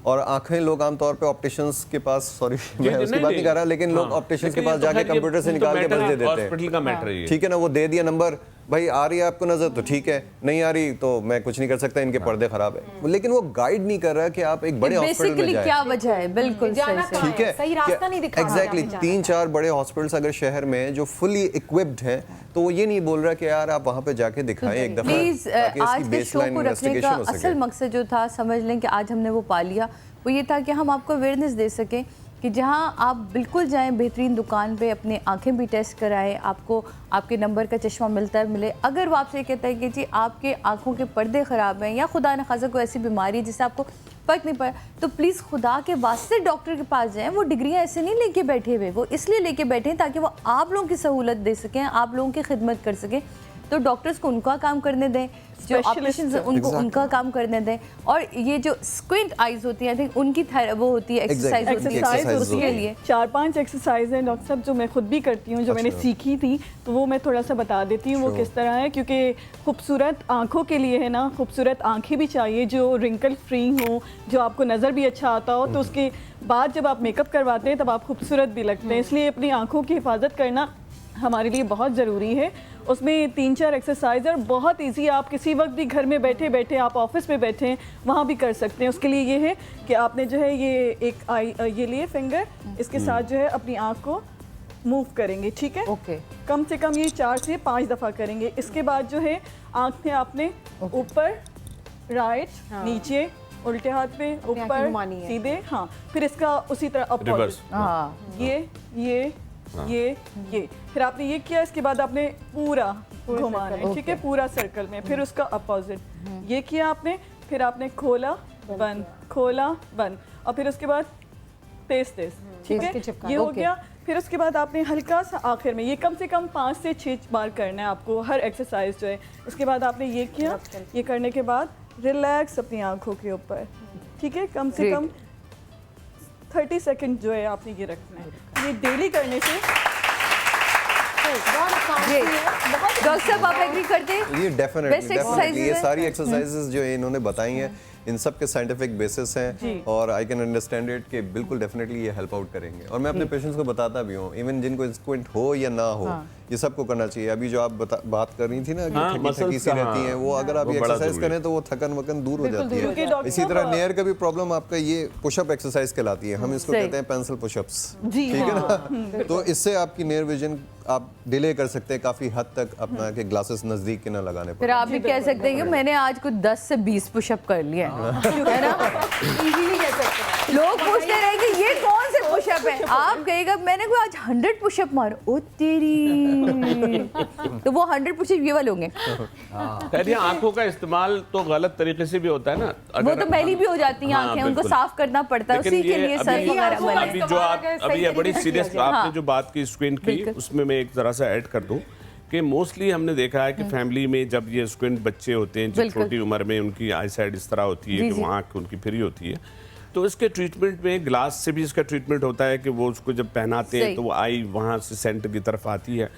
और आंखें लोग आमतौर पे ऑप्टिशियंस के पास, सॉरी मैं उसकी बात नहीं कर रहा, लेकिन लोग ऑप्टिशियंस के पास जाके कंप्यूटर से निकाल के बस दे देते हैं। ठीक है ना, वो दे दिया नंबर, भाई आ रही है आपको नजर तो ठीक है, नहीं आ रही तो मैं कुछ नहीं कर सकता, इनके पर्दे खराब है। लेकिन वो गाइड नहीं कर रहा कि आप एक बड़े हॉस्पिटल में जाएं। क्या वजह है? बिल्कुल ठीक है, सही रास्ता नहीं दिखा रहा। एग्जैक्टली 3-4 बड़े हॉस्पिटल्स अगर शहर में जो फुली इक्विप्ड हैं, तो वो ये नहीं बोल रहा कि यार आप वहाँ पे जाके दिखाएं एक दफा। प्लीज आज के शो को रखने का असल मकसद जो था, समझ लें कि आज हमने वो पा लिया, वो ये था कि हम आपको अवेयरनेस दे सकें कि जहां आप बिल्कुल जाएं बेहतरीन दुकान पे, अपने आंखें भी टेस्ट कराएं, आपको आपके नंबर का चश्मा मिलता है मिले। अगर वो आपसे कहता है कि जी आपके आंखों के पर्दे ख़राब हैं या खुदा न खासा कोई ऐसी बीमारी है जिससे आपको फर्क नहीं पड़ा। तो प्लीज़ खुदा के वास्ते डॉक्टर के पास जाएं। वो डिग्रियां ऐसे नहीं लेके बैठे हुए, वो इसलिए लेके बैठे हैं ताकि वो आप लोगों की सहूलत दे सकें, आप लोगों की खिदमत कर सकें। तो डॉक्टर्स को उनका काम करने दें, जो ऑपरेशन उनको उनका काम करने दें। और ये जो स्क्विंट आइज होती है, आई थिंक उनकी वो होती है एक्सरसाइज उसके लिए 4-5 एक्सरसाइज हैं डॉक्टर साहब, जो मैं खुद भी करती हूँ, जो मैंने सीखी थी, तो वो मैं थोड़ा सा बता देती हूँ वो किस तरह है। क्योंकि खूबसूरत आँखों के लिए है ना, खूबसूरत आँखें भी चाहिए जो रिंकल फ्री हो, जो आपको नज़र भी अच्छा आता हो। तो उसके बाद जब आप मेकअप करवाते हैं तब आप खूबसूरत भी लगते हैं। इसलिए अपनी आँखों की हिफाजत करना हमारे लिए बहुत ज़रूरी है। उसमें 3-4 एक्सरसाइज और बहुत इजी, आप किसी वक्त भी घर में बैठे बैठे, आप ऑफिस में बैठे हैं वहाँ भी कर सकते हैं। उसके लिए ये है कि आपने जो है ये एक आई ये लिए फिंगर, इसके साथ जो है अपनी आँख को मूव करेंगे, ठीक है? ओके। कम से कम ये 4 से 5 दफ़ा करेंगे। इसके बाद जो है आँख में आपने ऊपर, राइट, नीचे, उल्टे हाथ पे, ऊपर, सीधे, हाँ। फिर इसका उसी तरह अपोजिट, ये फिर आपने ये किया। इसके बाद आपने पूरा घुमाना है, ठीक है, पूरा सर्कल में। फिर उसका अपोजिट ये किया आपने, फिर आपने खोला बंद, खोला बंद, और फिर उसके बाद तेज तेज, ठीक है, ये हो गया। फिर उसके बाद आपने हल्का सा आखिर में, ये कम से कम 5 से 6 बार करना है आपको हर एक्सरसाइज जो है। इसके बाद आपने ये किया, ये करने के बाद रिलैक्स अपनी आंखों के ऊपर, ठीक है, कम से कम 30 सेकंड जो है आपने ये रखना है। ये डेली करने से डॉक्टर साहब आप एग्री करते हैं? ये डेफिनेटली ये सारी एक्सरसाइजेस जो इन्होंने बताई हैं इन सब के साइंटिफिक बेसिस हैं और आई कैन अंडरस्टैंड इट कि बिल्कुल डेफिनेटली ये हेल्प आउट करेंगे। और मैं अपने पेशेंट्स को बताता भी हूँ, इवन जिनको स्क्विंट हो या ना हो, ये सबको करना चाहिए। अभी जो आप बात कर रही थी ना कि थकी सी रहती हैं, वो अगर आप एक्सरसाइज करें तो वो थकन वकन दूर हो जाती है। इसी तरह नेयर का भी प्रॉब्लम आपका ये पुशअप एक्सरसाइज कहलाती है, हम इसको कहते हैं पेंसिल पुशअप्स, ठीक है ना? तो इससे आपकी नेयर विजन आप डिले कर सकते हैं काफी हद तक, अपना के ग्लासेस नजदीक के ना लगाने पर। फिर आप भी कह सकते हैं कि मैंने आज कुछ 10 से 20 पुशअप कर लिए, है ना? इजीली कह सकते हैं। लोग पूछते रहे कि ये कौन से पुशअप है, आप कहेगा मैंने कोई आज 100 पुशअप मारो, ओ तेरी, तो वो 100 पुशअप ये वाले होंगे। खैर आंखों का इस्तेमाल तो गलत तरीके से भी होता है ना, वो तो मैली भी हो जाती हैं आंखें, उनको साफ करना पड़ता है, उसी के लिए सर्फ वगैरह बने। अभी जो आप अभी ये बड़ी सीरियस आपने जो बात की स्क्विंट की, उसमें मैं एक जरा सा ऐड कर दूं कि मोस्टली हमने देखा है कि फैमिली में जब ये स्क्विंट बच्चे होते हैं, जो छोटी उम्र में उनकी आई साइड इस तरह होती है कि वो आँख उनकी फ्री होती है, तो इसके ट्रीटमेंट में ग्लास से भी इसका ट्रीटमेंट होता है कि वो उसको जब पहनाते हैं तो वो आई वहाँ से सेंटर की तरफ आती है।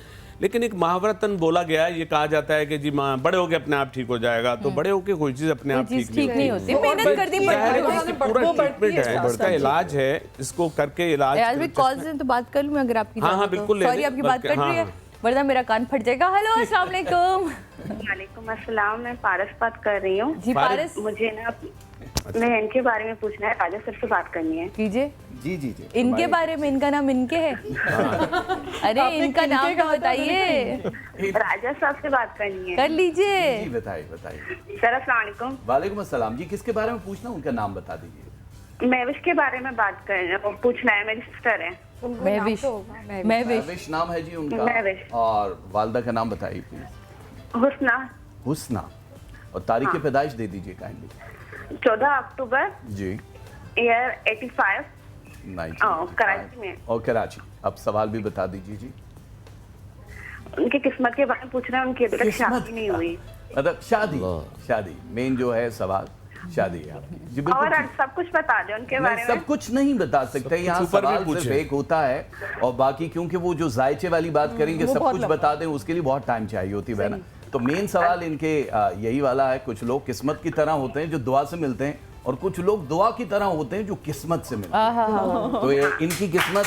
लेकिन एक महावरतन बोला गया है, ये कहा जाता है कि जी माँ बड़े होके अपने आप ठीक हो जाएगा, तो बड़े होके कोई चीज़ अपने आप ठीक नहीं होती, मेहनत करनी पड़ती है, पूरा ट्रीटमेंट है, इसका इलाज है, इसको करके इलाज। कॉल से तो बात कर लूँ अगर आपकी, हाँ बिल्कुल, सॉरी आपकी बात कट रही है वरना मेरा कान फट जाएगा। हेलो अस्सलाम वालेकुम। वालेकुम अस्सलाम, मैं पारस बात कर रही हूँ। जी पारस, मुझे ना मैं इनके बारे में पूछना है, राजा सर से बात करनी है। कीजिए। जी जी जी। इनके बारे में, इनका नाम इनके है? अरे इनका नाम तो बताइए। राजा साहब से बात करनी है। कर लीजिए। जी बताइए बताइए। सर अस्सलाम वालेकुम। वालेकुम अस्सलाम जी, किसके बारे में पूछना, उनका नाम बता दीजिए। महविश के बारे में बात करना पूछना है, मेरी सिस्टर है। महविश नाम है जी उनका, और वालदा का नाम बताइए प्लीज। हुस्ना। हुस्ना, और तारीख की पैदाइश दे दीजिए काइंडली। 14 अक्टूबर जी, ईयर 85, कराची में। और कराची। अब सवाल भी बता दीजिए जी। उनकी किस्मत के बारे में पूछ रहे हैं, उनकी अभी तक शादी नहीं हुई। मतलब शादी मेन जो है सवाल, शादी है आपकी जी। और सब कुछ बता दे उनके बारे में। सब कुछ नहीं बता सकते यहाँ, सवाल सिर्फ एक होता है, और बाकी क्योंकि वो जो जायचे वाली बात करेंगे सब कुछ बता दें, उसके लिए बहुत टाइम चाहिए होती है ना। तो मेन सवाल इनके यही वाला है, कुछ लोग किस्मत की तरह होते हैं जो दुआ से मिलते हैं, और कुछ लोग दुआ की तरह होते हैं जो किस्मत से मिलते हैं। तो इनकी किस्मत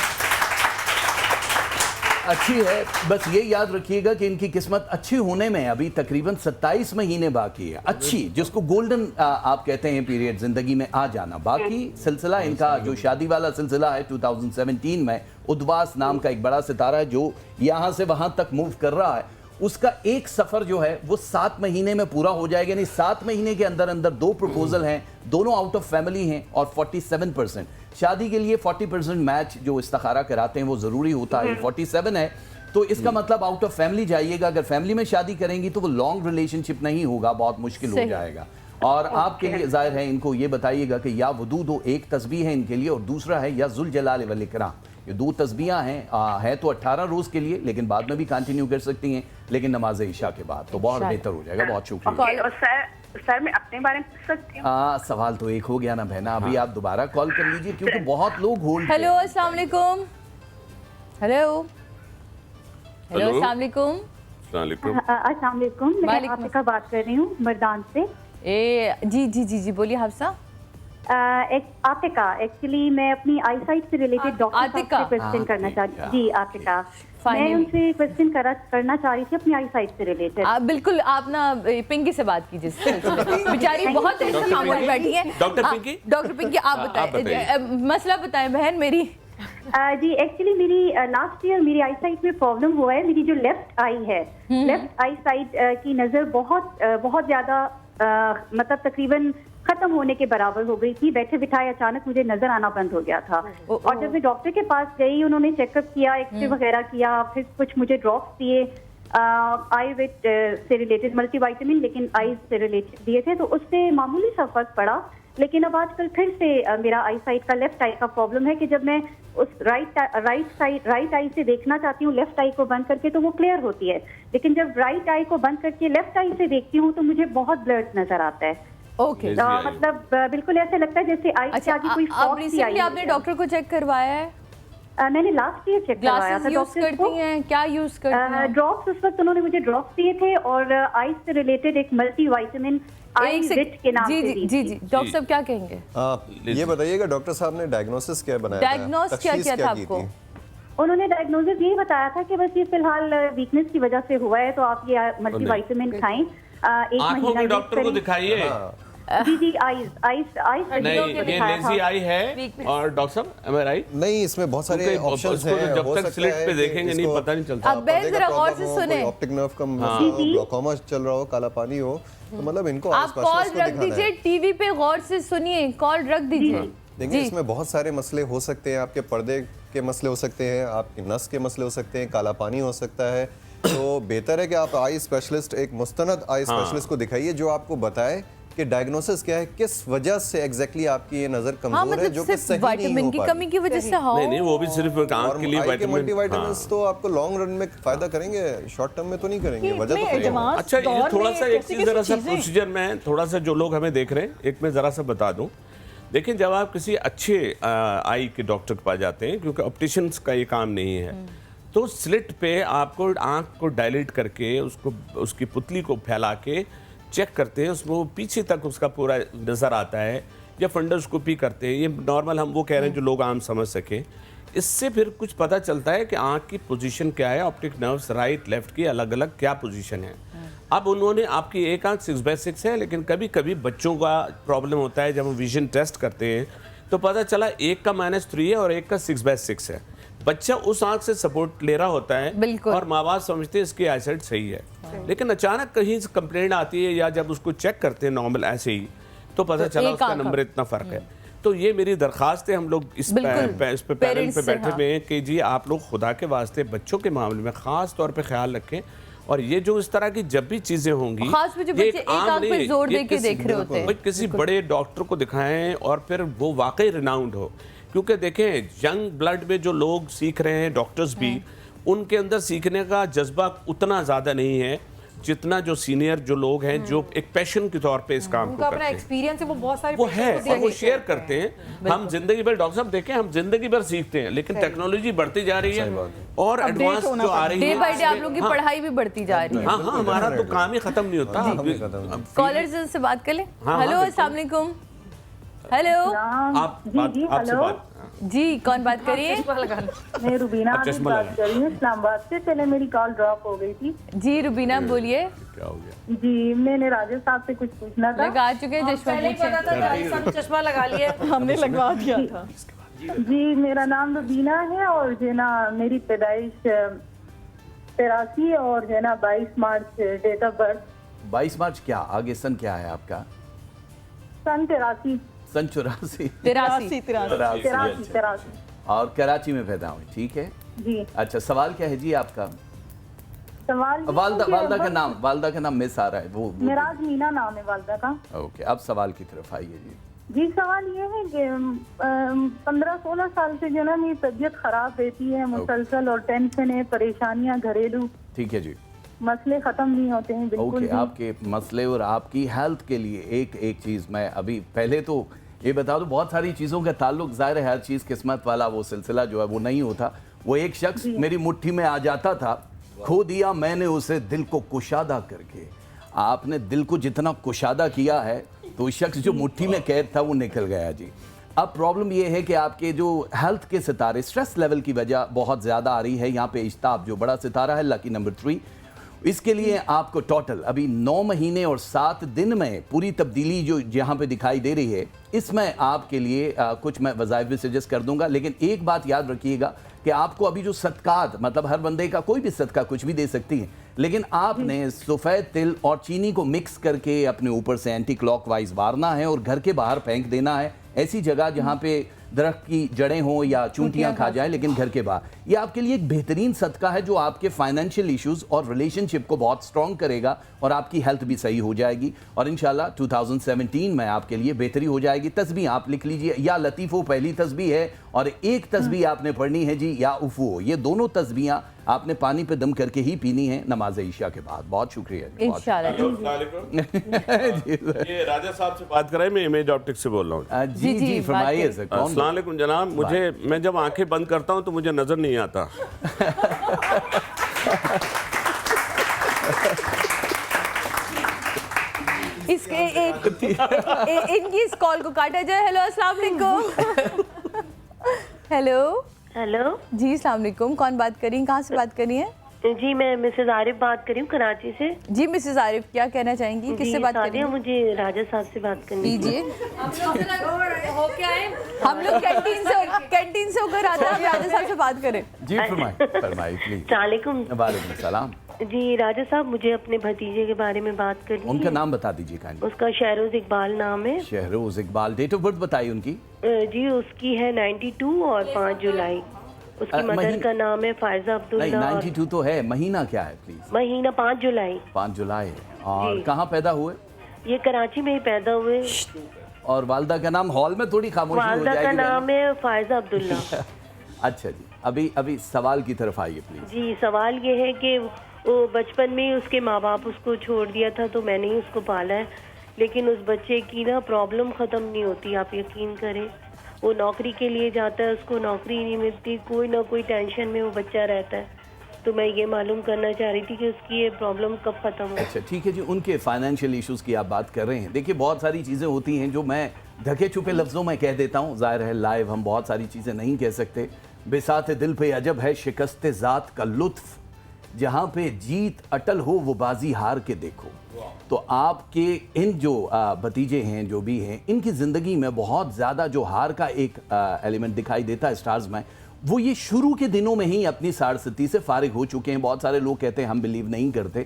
अच्छी है, बस ये याद रखिएगा कि इनकी किस्मत अच्छी होने में अभी तकरीबन 27 महीने बाकी है, अच्छी, जिसको गोल्डन आप कहते हैं पीरियड, जिंदगी में आ जाना। बाकी सिलसिला इनका जो शादी वाला सिलसिला है, 2017 में उद्वास नाम का एक बड़ा सितारा है जो यहाँ से वहाँ तक मूव कर रहा है, उसका एक सफर जो है वो 7 महीने में पूरा हो जाएगा। यानी 7 महीने के अंदर अंदर 2 प्रपोजल हैं, दोनों आउट ऑफ फैमिली हैं, और 47% शादी के लिए 40% मैच जो इस्तिखारा कराते हैं वो जरूरी होता है, 47 है, तो इसका मतलब आउट ऑफ फैमिली जाइएगा। अगर फैमिली में शादी करेंगी तो वो लॉन्ग रिलेशनशिप नहीं होगा, बहुत मुश्किल हो जाएगा। और आपके लिए जाहिर है इनको ये बताइएगा कि या वुदू दो, एक तस्बीह है इनके लिए और दूसरा है या जुल जलाल वल इकराम। ये 2 तस्बीहां हैं, है तो 18 रोज के लिए, लेकिन बाद में भी कंटिन्यू कर सकती हैं, लेकिन नमाज ईशा के बाद तो बहुत बेहतर हो जाएगा। बहुत शुक्रिया। और सर मैं अपने बारे में पूछ सकती हूँ? सवाल तो एक हो गया ना बहना, अभी आप दोबारा कॉल कर लीजिए क्योंकि बहुत लोग होल्ड। हेलो अस्सलाम वालेकुम। हेलो हेलो अस्सलाम वालेकुम। अस्सलाम वालेकुम। मैं आतिका बात कर रही हूँ मर्दान से। जी बोलिए हफ्सा। आतिका, एक्चुअली मैं अपनी आई साइट से रिलेटेड डॉक्टर से क्वेश्चन करना चाहती हूँ। जी आतिका, मैं उनसे क्वेश्चन करना चाह रही थी अपनी आई साइट से रिलेटेड। बिल्कुल, आप ना पिंकी से बात कीजिए, बेचारी बहुत खामोश बैठी है। डॉक्टर पिंकी आप बताएं, मसला बताएं बहन मेरी। जी एक्चुअली मेरी लास्ट ईयर मेरी आई साइट में प्रॉब्लम हुआ है। मेरी जो लेफ्ट आई है, लेफ्ट आई साइड की नज़र बहुत ज़्यादा मतलब तकरीबन खत्म होने के बराबर हो गई थी। बैठे बिठाए अचानक मुझे नजर आना बंद हो गया था। और जब मैं डॉक्टर के पास गई, उन्होंने चेकअप किया, एक्सरे वगैरह किया, फिर कुछ मुझे ड्रॉप्स दिए आयुर्वेद से रिलेटेड, मल्टीविटामिन लेकिन आईज से रिलेटेड दिए थे, तो उससे मामूली सा फर्क पड़ा। लेकिन अब आजकल फिर से मेरा आई साइड का लेफ्ट आई का प्रॉब्लम है कि जब मैं उस राइट आई से देखना चाहती हूँ लेफ्ट आई को बंद करके तो वो क्लियर होती है, लेकिन जब राइट आई को बंद करके लेफ्ट आई से देखती हूँ तो मुझे बहुत ब्लर्ड नजर आता है। ओके, मतलब बिल्कुल ऐसे लगता है जैसे आई से आगे कोई आप रिसेंटली आपने डॉक्टर को चेक करवाया है? मैंने लास्ट ईयर चेक करवाया था। यूज करती हैं क्या? यूज करती हैं ड्रॉप्स? उस वक्त उन्होंने मुझे ड्रॉप्स दिए थे और आईज से रिलेटेड एक मल्टीविटामिन के नाम से जी डॉक्टर साहब क्या कहेंगे? ये बताइएगा डॉक्टर साहब ने डायग्नोसिस क्या बनाया था? डायग्नोस क्या किया था आपको? उन्होंने डायग्नोसिस यही बताया था कि बस ये फिलहाल वीकनेस की वजह से हुआ है, तो आप ये मल्टीविटामिन खाएं। एक महीना डॉक्टर को दिखाइए। जी आईज नहीं, ये लेजी आई है और डॉक्टर साहब एम आई राइट? नहीं, इसमें बहुत सारे ऑप्शंस हैं। जब तक स्लिट पे देखेंगे नहीं पता नहीं चलता। अब जरा गौर से सुने, ऑप्टिक नर्व का ग्लाकोमा चल रहा हो, काला पानी हो, तो मतलब इनको आप कॉल रख दीजिए, टीवी पे गौर से सुनिए, कॉल रख दीजिए। देखिए इसमें बहुत सारे मसले हो सकते हैं। आपके पर्दे के मसले हो सकते हैं, आपकी नस के मसले हो सकते हैं, काला पानी हो सकता है। तो बेहतर है कि आप आई स्पेशलिस्ट, एक मुस्तनद आई स्पेशलिस्ट को दिखाइए जो आपको बताए कि डायग्नोसिस क्या है, किस वजह से एग्जैक्टली आपकी ये नजर कमजोर है, जो कि सही नहीं हो की कमी की वजह से। नहीं वो भी सिर्फ आंख के लिए मल्टीविटामिन्स तो आपको लॉन्ग रन में फायदा करेंगे, शॉर्ट टर्म में तो नहीं करेंगे। वजह तो अच्छा, ये थोड़ा सा एक चीज जरा सा प्रोसीजर में थोड़ा सा जो लोग हमें देख रहे हैं, एक मैं जरा सा बता दूं। देखिए जब आप किसी अच्छे आई के डॉक्टर के पास जाते हैं, क्योंकि ऑप्टिशियंस का ये काम नहीं है, तो स्लिट पे आपको आंख को डायलेट करके उसको उसकी पुतली को फैला के चेक करते हैं, उसमें वो पीछे तक उसका पूरा नज़र आता है, या फंडोस्कोपी करते हैं। ये नॉर्मल हम वो कह रहे हैं जो लोग आम समझ सकें। इससे फिर कुछ पता चलता है कि आंख की पोजीशन क्या है, ऑप्टिक नर्व्स राइट लेफ्ट की अलग अलग क्या पोजीशन है। अब उन्होंने आपकी एक आंख 6/6 है, लेकिन कभी कभी बच्चों का प्रॉब्लम होता है। जब हम विजन टेस्ट करते हैं तो पता चला एक का -3 है और एक का 6/6 है। बच्चा उस आंख से सपोर्ट ले रहा होता है और माँ बाप समझते हैं इसकी आईसाइट सही है, लेकिन अचानक कहीं से कंप्लेंट आती है या जब उसको चेक करते हैं नॉर्मल ऐसे ही, तो पता चला उसका नंबर इतना फर्क है। तो ये मेरी दरखास्त है, हम लोग इस पे पैनल पे बैठे हुए हैं कि जी आप लोग खुदा के वास्ते बच्चों के मामले में खास तौर पे ख्याल रखें। और ये जो इस तरह की जब भी चीजें होंगी, ये एक आम नहीं, जोर दे के देख रहे होते हैं, किसी बड़े डॉक्टर को दिखाएं और फिर वो वाकई रिनाउंड हो। क्योंकि देखें यंग ब्लड में जो लोग सीख रहे हैं, डॉक्टर्स भी, उनके अंदर सीखने का जज्बा उतना ज़्यादा नहीं है जितना जो सीनियर जो लोग हैं, जो एक पैशन के तौर पे इस काम को करते हैं। एक्सपीरियंस है, वो बहुत सारे वो है और वो शेयर करते हैं। हम जिंदगी भर डॉक्टर साहब देखें, हम जिंदगी भर सीखते हैं, लेकिन टेक्नोलॉजी बढ़ती जा रही है और एडवांस जो आ रही है, डे बाय डे आप लोग की पढ़ाई भी बढ़ती जा रही है। हाँ, हमारा तो काम ही खत्म नहीं होता। कॉलर्स से बात कर ले। हेलो अस्सलाम वालेकुम। हेलो, आप जी कौन बात करिए? मैं रुबीना बात कर रही हूँ इस्लामाबाद से। पहले मेरी कॉल ड्रॉप हो गई थी। जी रुबीना बोलिए। क्या हो गया? जी मैंने राजेश साहब से कुछ पूछना था। लगा चुके हैं चश्मा लगा लिया, हमने लगवा दिया था। जी मेरा नाम रुबीना है और जो ना मेरी पैदाइश 83 और जो ना 22 मार्च डेट ऑफ बर्थ। 22 मार्च क्या आगे सन क्या है आपका? सन 83। सन 84 83 और कराची में पैदा हुई, ठीक है जी। अच्छा, सवाल क्या है जी आपका? सवाल वालदा का नाम मिस आ रहा है, वो मेराज मीना नाम है वालदा का। ओके, अब सवाल की तरफ आइए जी। जी सवाल ये है कि 15-16 साल से जो ना मेरी तबीयत खराब रहती है मुसलसल, और टेंशन है, परेशानियां घरेलू, ठीक है जी, मसले खत्म नहीं होते हैं बिल्कुल भी। आपके मसले और आपकी हेल्थ के लिए एक चीज मैं अभी पहले तो ये बता दूं, बहुत सारी चीजों का ताल्लुक ज़ाहिर है हर चीज किस्मत वाला वो सिलसिला जो है वो नहीं होता। वो एक शख्स मेरी मुट्ठी में आ जाता था, खो दिया मैंने उसे दिल को कुशादा करके। आपने दिल को जितना कुशादा किया है तो उस शख्स जो मुट्ठी में कैद था वो निकल गया जी। अब प्रॉब्लम ये है कि आपके जो हेल्थ के सितारे स्ट्रेस लेवल की वजह बहुत ज़्यादा आ रही है। यहाँ पे इश्ताब जो बड़ा सितारा है, लकी नंबर 3, इसके लिए आपको टोटल अभी 9 महीने और 7 दिन में पूरी तब्दीली जो यहाँ पे दिखाई दे रही है, इसमें आपके लिए कुछ मैं वज़ाइफ भी सजेस्ट कर दूंगा। लेकिन एक बात याद रखिएगा कि आपको अभी जो सदकात, मतलब हर बंदे का कोई भी सदका कुछ भी दे सकती है, लेकिन आपने सफ़ेद तिल और चीनी को मिक्स करके अपने ऊपर से एंटी क्लॉकवाइज मारना है और घर के बाहर फेंक देना है, ऐसी जगह जहाँ पे दरख्त की जड़ें हों या चूंटियां खा जाएं, लेकिन घर के बाहर। ये आपके लिए एक बेहतरीन सदका है जो आपके फाइनेंशियल इश्यूज और रिलेशनशिप को बहुत स्ट्रॉन्ग करेगा और आपकी हेल्थ भी सही हो जाएगी और इंशाल्लाह 2017 में आपके लिए बेहतरी हो जाएगी। तस्बीह आप लिख लीजिए, या लतीफ़ो पहली तस्बीह है और एक तस्बीह आपने पढ़नी है जी, या उफ़ो। ये दोनों तस्बीहां आपने पानी पे दम करके ही पीनी है नमाज ईशा के बाद। बहुत शुक्रिया। ये राजा साहब से बात कराए, मैं इमेज ऑप्टिक्स से बोल रहा हूँ। जी फरमाइए। अस्सलाम वालेकुम जनाब, मैं जब आंखें बंद करता हूँ तो मुझे नजर नहीं आता। इसके इनकी इस कॉल को काटा जाए। हेलो अस्सलाम वालेकुम। हेलो हेलो जी अस्सलाम वालेकुम, कौन बात कर रही हैं, कहाँ से बात कर रही हैं? जी मैं मिसेज आरिफ बात कर रही हूँ कराची से। जी मिसेज आरिफ, क्या कहना चाहेंगी, किससे बात कर रही हैं? मुझे राजा साहब से बात करनी है। कीजिए। हम लोग कैंटीन से होकर आते हैं, राजा साहब से बात करें। जी फरमाइए प्लीज। वालेकुम सलाम। जी राजा साहब, मुझे अपने भतीजे के बारे में बात करनी है। उनका नाम बता दीजिए काइंडली। उसका शहरोज इकबाल नाम है। Shahroz Iqbal. Date of birth बताइए उनकी। जी उसकी है 92 और 5 जुलाई। उसकी मदर का नाम है फायजा अब्दुल्ला। 92 तो है, महीना क्या है प्लीज? महीना 5 जुलाई। 5 जुलाई। और कहाँ पैदा हुए? ये कराची में ही पैदा हुए। और वालदा का नाम? हॉल में थोड़ी खामोशी हो जाएगी। वालदा का नाम है फायजा अब्दुल्ला। अच्छा जी, अभी सवाल की तरफ आइए प्लीज। जी सवाल ये है कि वो बचपन में उसके माँ बाप उसको छोड़ दिया था, तो मैंने ही उसको पाला है, लेकिन उस बच्चे की ना प्रॉब्लम खत्म नहीं होती, आप यकीन करें। वो नौकरी के लिए जाता है, उसको नौकरी नहीं मिलती, कोई ना कोई टेंशन में वो बच्चा रहता है। तो मैं ये मालूम करना चाह रही थी कि उसकी ये प्रॉब्लम कब खत्म हो। अच्छा ठीक है जी, उनके फाइनेंशियल इश्यूज की आप बात कर रहे हैं। देखिए बहुत सारी चीज़ें होती हैं जो मैं ढके छुपे लफ्ज़ों में कह देता हूँ, ज़ाहिर है लाइव हम बहुत सारी चीज़ें नहीं कह सकते। बिसात दिल पे अजब है शिकस्त ज़ात का लुत्फ, जहाँ पे जीत अटल हो वो बाजी हार के देखो। तो आपके इन जो भतीजे हैं जो भी हैं, इनकी ज़िंदगी में बहुत ज़्यादा जो हार का एक एलिमेंट दिखाई देता है स्टार्स में, वो ये शुरू के दिनों में ही अपनी 60-70 से फारिग हो चुके हैं। बहुत सारे लोग कहते हैं हम बिलीव नहीं करते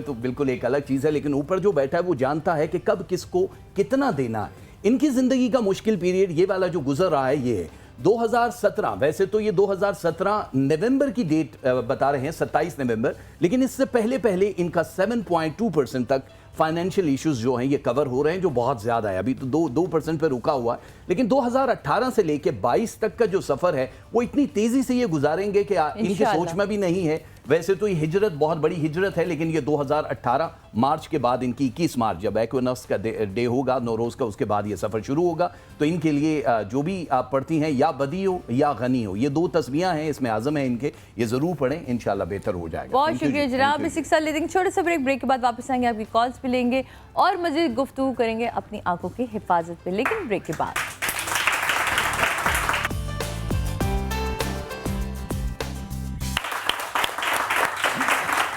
तो बिल्कुल एक अलग चीज़ है, लेकिन ऊपर जो बैठा है वो जानता है कि कब किसको कितना देना है। इनकी ज़िंदगी का मुश्किल पीरियड ये वाला जो गुजर रहा है ये है 2017। वैसे तो ये 2017 नवंबर की डेट बता रहे हैं, 27 नवंबर, लेकिन इससे पहले इनका 7.2% तक फाइनेंशियल इश्यूज जो हैं ये कवर हो रहे हैं, जो बहुत ज़्यादा है। अभी तो 2% पे रुका हुआ है, लेकिन 2018 से लेके 22 तक का जो सफ़र है वो इतनी तेज़ी से ये गुजारेंगे कि इनकी सोच में भी नहीं है। वैसे तो ये हिजरत बहुत बड़ी हिजरत है, लेकिन ये 2018 मार्च के बाद, इनकी 21 मार्च जब एक्विनॉक्स का डे होगा, नौरोज़ का, उसके बाद ये सफ़र शुरू होगा। तो इनके लिए जो भी आप पढ़ती हैं, या बदी हो या गनी हो, ये 2 तस्बीहां हैं, इसमें आज़म है इनके, ये ज़रूर पढ़ें, इंशाल्लाह बेहतर हो जाएगा। बहुत शुक्रिया जनाब। इस शिक्षा लेते हैं छोटे से ब्रेक के बाद वापस आएंगे, आपकी कॉल्स भी लेंगे और मज़ीद गुफ्तगू करेंगे अपनी आंखों की हिफाजत पे, लेकिन ब्रेक के बाद।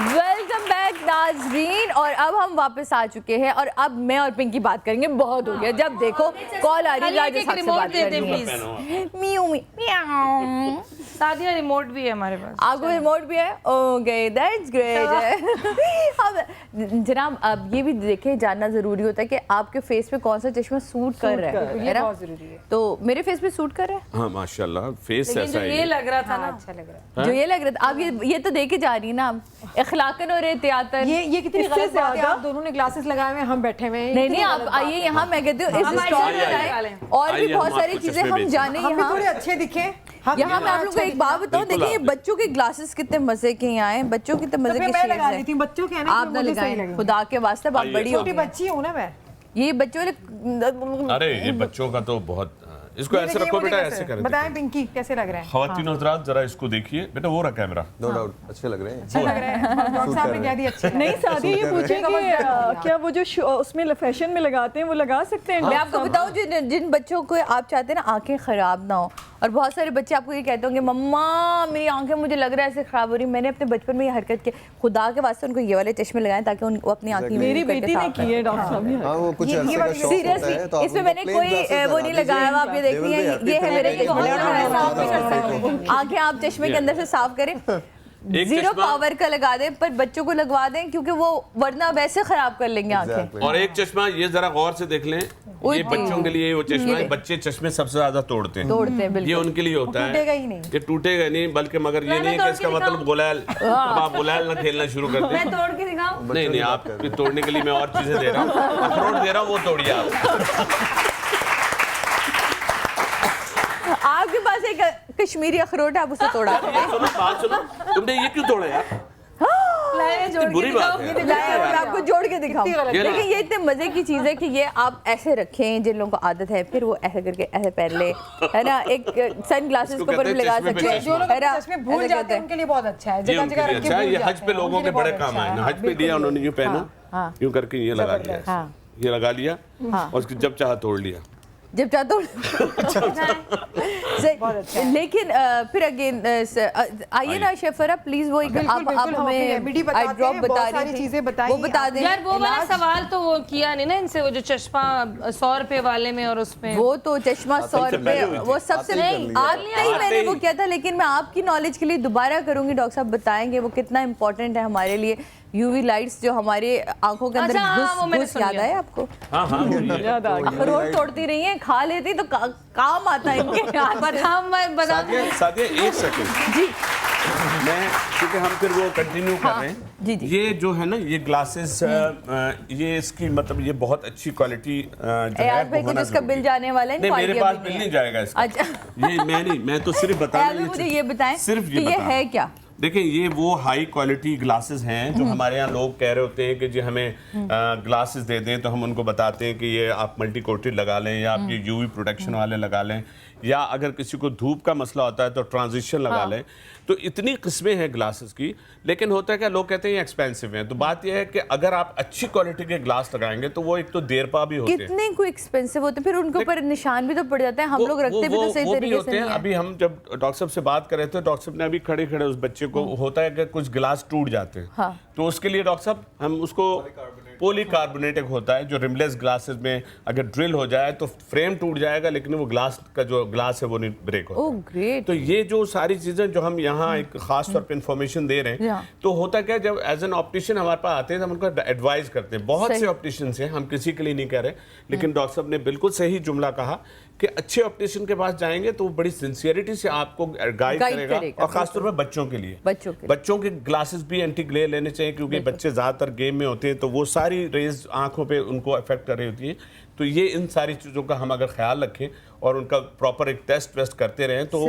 वेलकम बैक नाज़रीन, और अब हम वापस आ चुके हैं और अब मैं और पिंकी बात करेंगे। बहुत हो गया, जब देखो कॉल आ रही है, राजा साहब से बात करनी है। म्याऊ म्याऊ। सादिया रिमोट भी है हमारे पास। आपको रिमोट भी है? Okay, that's great. अब जनाब अब ये भी देखें, जानना जरूरी होता है कि आपके फेस पे कौन सा चश्मा सूट कर रहा है, ये बहुत जरूरी है। तो मेरे फेस पे सूट कर रहा है? हाँ माशाल्लाह, फेस ऐसा है। ये लग रहा था ना, अच्छा लग रहा है। जो ये लग रहा था, आप ये तो देखे जा रही है ना, आप इखलाकन और एहतियातन। ये कितनी गलत बात है, आप दोनों ने ग्लासेस लगाए हुए, हम बैठे हुए हैं। नहीं, आप आइए यहाँ, मैं कहती हूँ इस स्टॉल में आए और भी बहुत सारी चीजें हम जाने यहाँ थोड़े अच्छे दिखे। यहाँ मैं आप लोगों को एक बात बताऊँ, देखिए ये बच्चों के ग्लासेस कितने मजे के यहाँ हैं, बच्चों की मजे के शेड्स हैं। बच्चों के आप ना लगाएं, खुदा के वास्ते, आप बड़ी छोटी बच्ची हूँ ना मैं। ये बच्चों वाले, अरे ये बच्चों का तो बहुत, इसको ऐसे रखो बेटा, ऐसे करें। बताएं पिंकी कैसे लग रहे हैं? ख़वातीन हज़रात जरा इसको देखिए बेटा, वो रहा कैमरा। नो डाउट अच्छे लग रहे हैं। अच्छे लग रहे हैं, डॉक्टर साहब ने कह दिया अच्छे। नहीं सादिया, ये पूछे कि क्या वो जो उसमें फैशन में लगाते हैं वो लगा सकते हैं? मैं आपको बताऊं, जिन बच्चों को आप चाहते हैं ना आंखें खराब ना हो, और बहुत सारे बच्चे आपको ये कहते होंगे मम्मा मेरी आंखें मुझे लग रहा है ऐसे खराब हो रही। मैंने अपने बचपन में ये हरकत की, खुदा के वास्ते उनको ये वाले चश्मे लगाएं ताकि उनको अपनी आंखें, मेरी बेटी ने की है डॉक्टर साहब। हाँ वो कुछ ऐसे का शौक होता है, तो इसमें मैंने कोई वो नहीं लगाया हुआ, आप ये देखिए, ये है मेरे आंखें, आप चश्मे के अंदर से साफ करें, जीरो पावर का लगा दें, पर बच्चों को लगवा दें क्योंकि वो वरना वैसे खराब कर लेंगे आंखें। और एक चश्मा ये जरा गौर से देख लें, ये बच्चों के लिए वो चश्मा है, बच्चे चश्मे सबसे ज्यादा तोड़ते हैं, ये उनके लिए होता है, टूटेगा ही नहीं, ये टूटेगा नहीं, बल्कि मगर ये नहीं कि इसका मतलब गुलाल, अब आप गुलाल ना खेलना शुरू कर दें। मैं तोड़ के दिखाऊं? नहीं, आप तोड़ने के लिए मैं और चीजें दे रहा हूँ, अखरोट दे रहा हूँ, वो तोड़िए आप। आपके पास एक कश्मीरी अखरोट है, आप उसे तोड़ा। सुनो बात सुनो, तुमने ये क्यों तोड़ा यार? बुरी बात है। मैं आपको जोड़ के दिखाऊं, लेकिन ये इतने मजे की चीज है कि ये आप ऐसे रखें, जिन लोगों को आदत है फिर वो ऐसे करके ऐसे पहन ले, है ना, एक सन ग्लासेस के ऊपर भी लगा सकते हैं, जो लोग चश्मे भूल जाते हैं उनके लिए बहुत अच्छा है, जगह जगह रख के भूल ये हज पे लोगों के बड़े काम आए ना, हज पे लिया उन्होंने, यूं पहना, यूं करके ये लगा लिया, ये लगा लिया और उसकी जब चाहा तोड़ लिया, जब चाहते लेकिन फिर अगेन आइए ना शेफरा प्लीज, वो एक आप हमें आई ड्रॉप बता रही थी, वो बता दें यार। वो वाला सवाल तो वो किया नहीं ना इनसे, वो जो चश्मा 100 रुपए वाले में और उसमें, वो तो चश्मा 100 रुपए, वो सबसे नहीं आते ही मैंने वो किया था, लेकिन मैं आपकी नॉलेज के लिए दोबारा करूंगी, डॉक्टर साहब बताएंगे वो कितना इंपॉर्टेंट है हमारे लिए। यूवी लाइट्स जो हमारे आंखों के अंदर घुस याद आए आपको? याद आ गया। अखरोट तोड़ती रही हैं, खा लेती तो काम आता है इनके। सादिया एक सेकंड जी, मैं क्योंकि हम फिर वो कंटिन्यू कर रहे हैं। जी। ये जो है ना, ये ग्लासेस, ये इसकी मतलब ये बहुत अच्छी क्वालिटी जो है भाई को जिसका बिल जाने वाला है, नहीं मेरे पास बिल नहीं जाएगा इसका। अच्छा ये मैं तो सिर्फ बता रहा हूं, मुझे ये बताएं सिर्फ ये है क्या? देखिए ये वो हाई क्वालिटी ग्लासेस हैं जो हमारे यहाँ लोग कह रहे होते हैं कि जी हमें ग्लासेस दे दें, तो हम उनको बताते हैं कि ये आप मल्टी कोटेड लगा लें, या आप ये यूवी प्रोटेक्शन वाले लगा लें, या अगर किसी को धूप का मसला होता है तो ट्रांजिशन लगा लें। तो इतनी किस्में हैं ग्लासेस की, लेकिन होता है क्या, लोग कहते हैं ये एक्सपेंसिव हैं। तो बात यह है कि अगर आप अच्छी क्वालिटी के ग्लास लगाएंगे तो वो एक तो देर पा भी होते हैं, कितने को एक्सपेंसिव होते हैं, फिर उनके ऊपर निशान भी तो पड़ जाते हैं, हम लोग रखते भी तो सही तरीके से नहीं है। अभी हम जब डॉक्टर साहब से बात कर रहे थे, डॉक्टर साहब ने अभी खड़े खड़े उस बच्चे को, होता है कि कुछ गिलास टूट जाते हैं, तो उसके लिए डॉक्टर साहब हम उसको पॉलीकार्बोनेट एक होता है जो रिमलेस ग्लासेस में अगर ड्रिल हो जाए तो फ्रेम टूट जाएगा, लेकिन वो ग्लास का जो ग्लास है वो नहीं ब्रेक होता। Oh great. तो ये जो सारी चीजें जो हम यहाँ एक खास तौर पे इन्फॉर्मेशन दे रहे हैं, तो होता क्या, जब एज एन ऑप्टिशियन हमारे पास आते हैं तो हम उनको एडवाइस करते हैं। बहुत से ऑप्टिशियंस हैं, हम किसी के लिए नहीं कह रहे, लेकिन डॉक्टर साहब ने बिल्कुल सही जुमला कहा कि अच्छे ऑप्टिशियन के पास जाएंगे तो वो बड़ी सिंसियरिटी से आपको गाइड करेगा, और खासतौर पर बच्चों के लिए बच्चों के ग्लासेस भी एंटी ग्लेयर लेने चाहिए, क्योंकि बच्चे ज्यादातर गेम में होते हैं तो वो सारी रेज आंखों पे उनको अफेक्ट कर रही होती है। तो ये इन सारी चीज़ों का हम अगर ख्याल रखें और उनका प्रॉपर एक टेस्ट वेस्ट करते रहें तो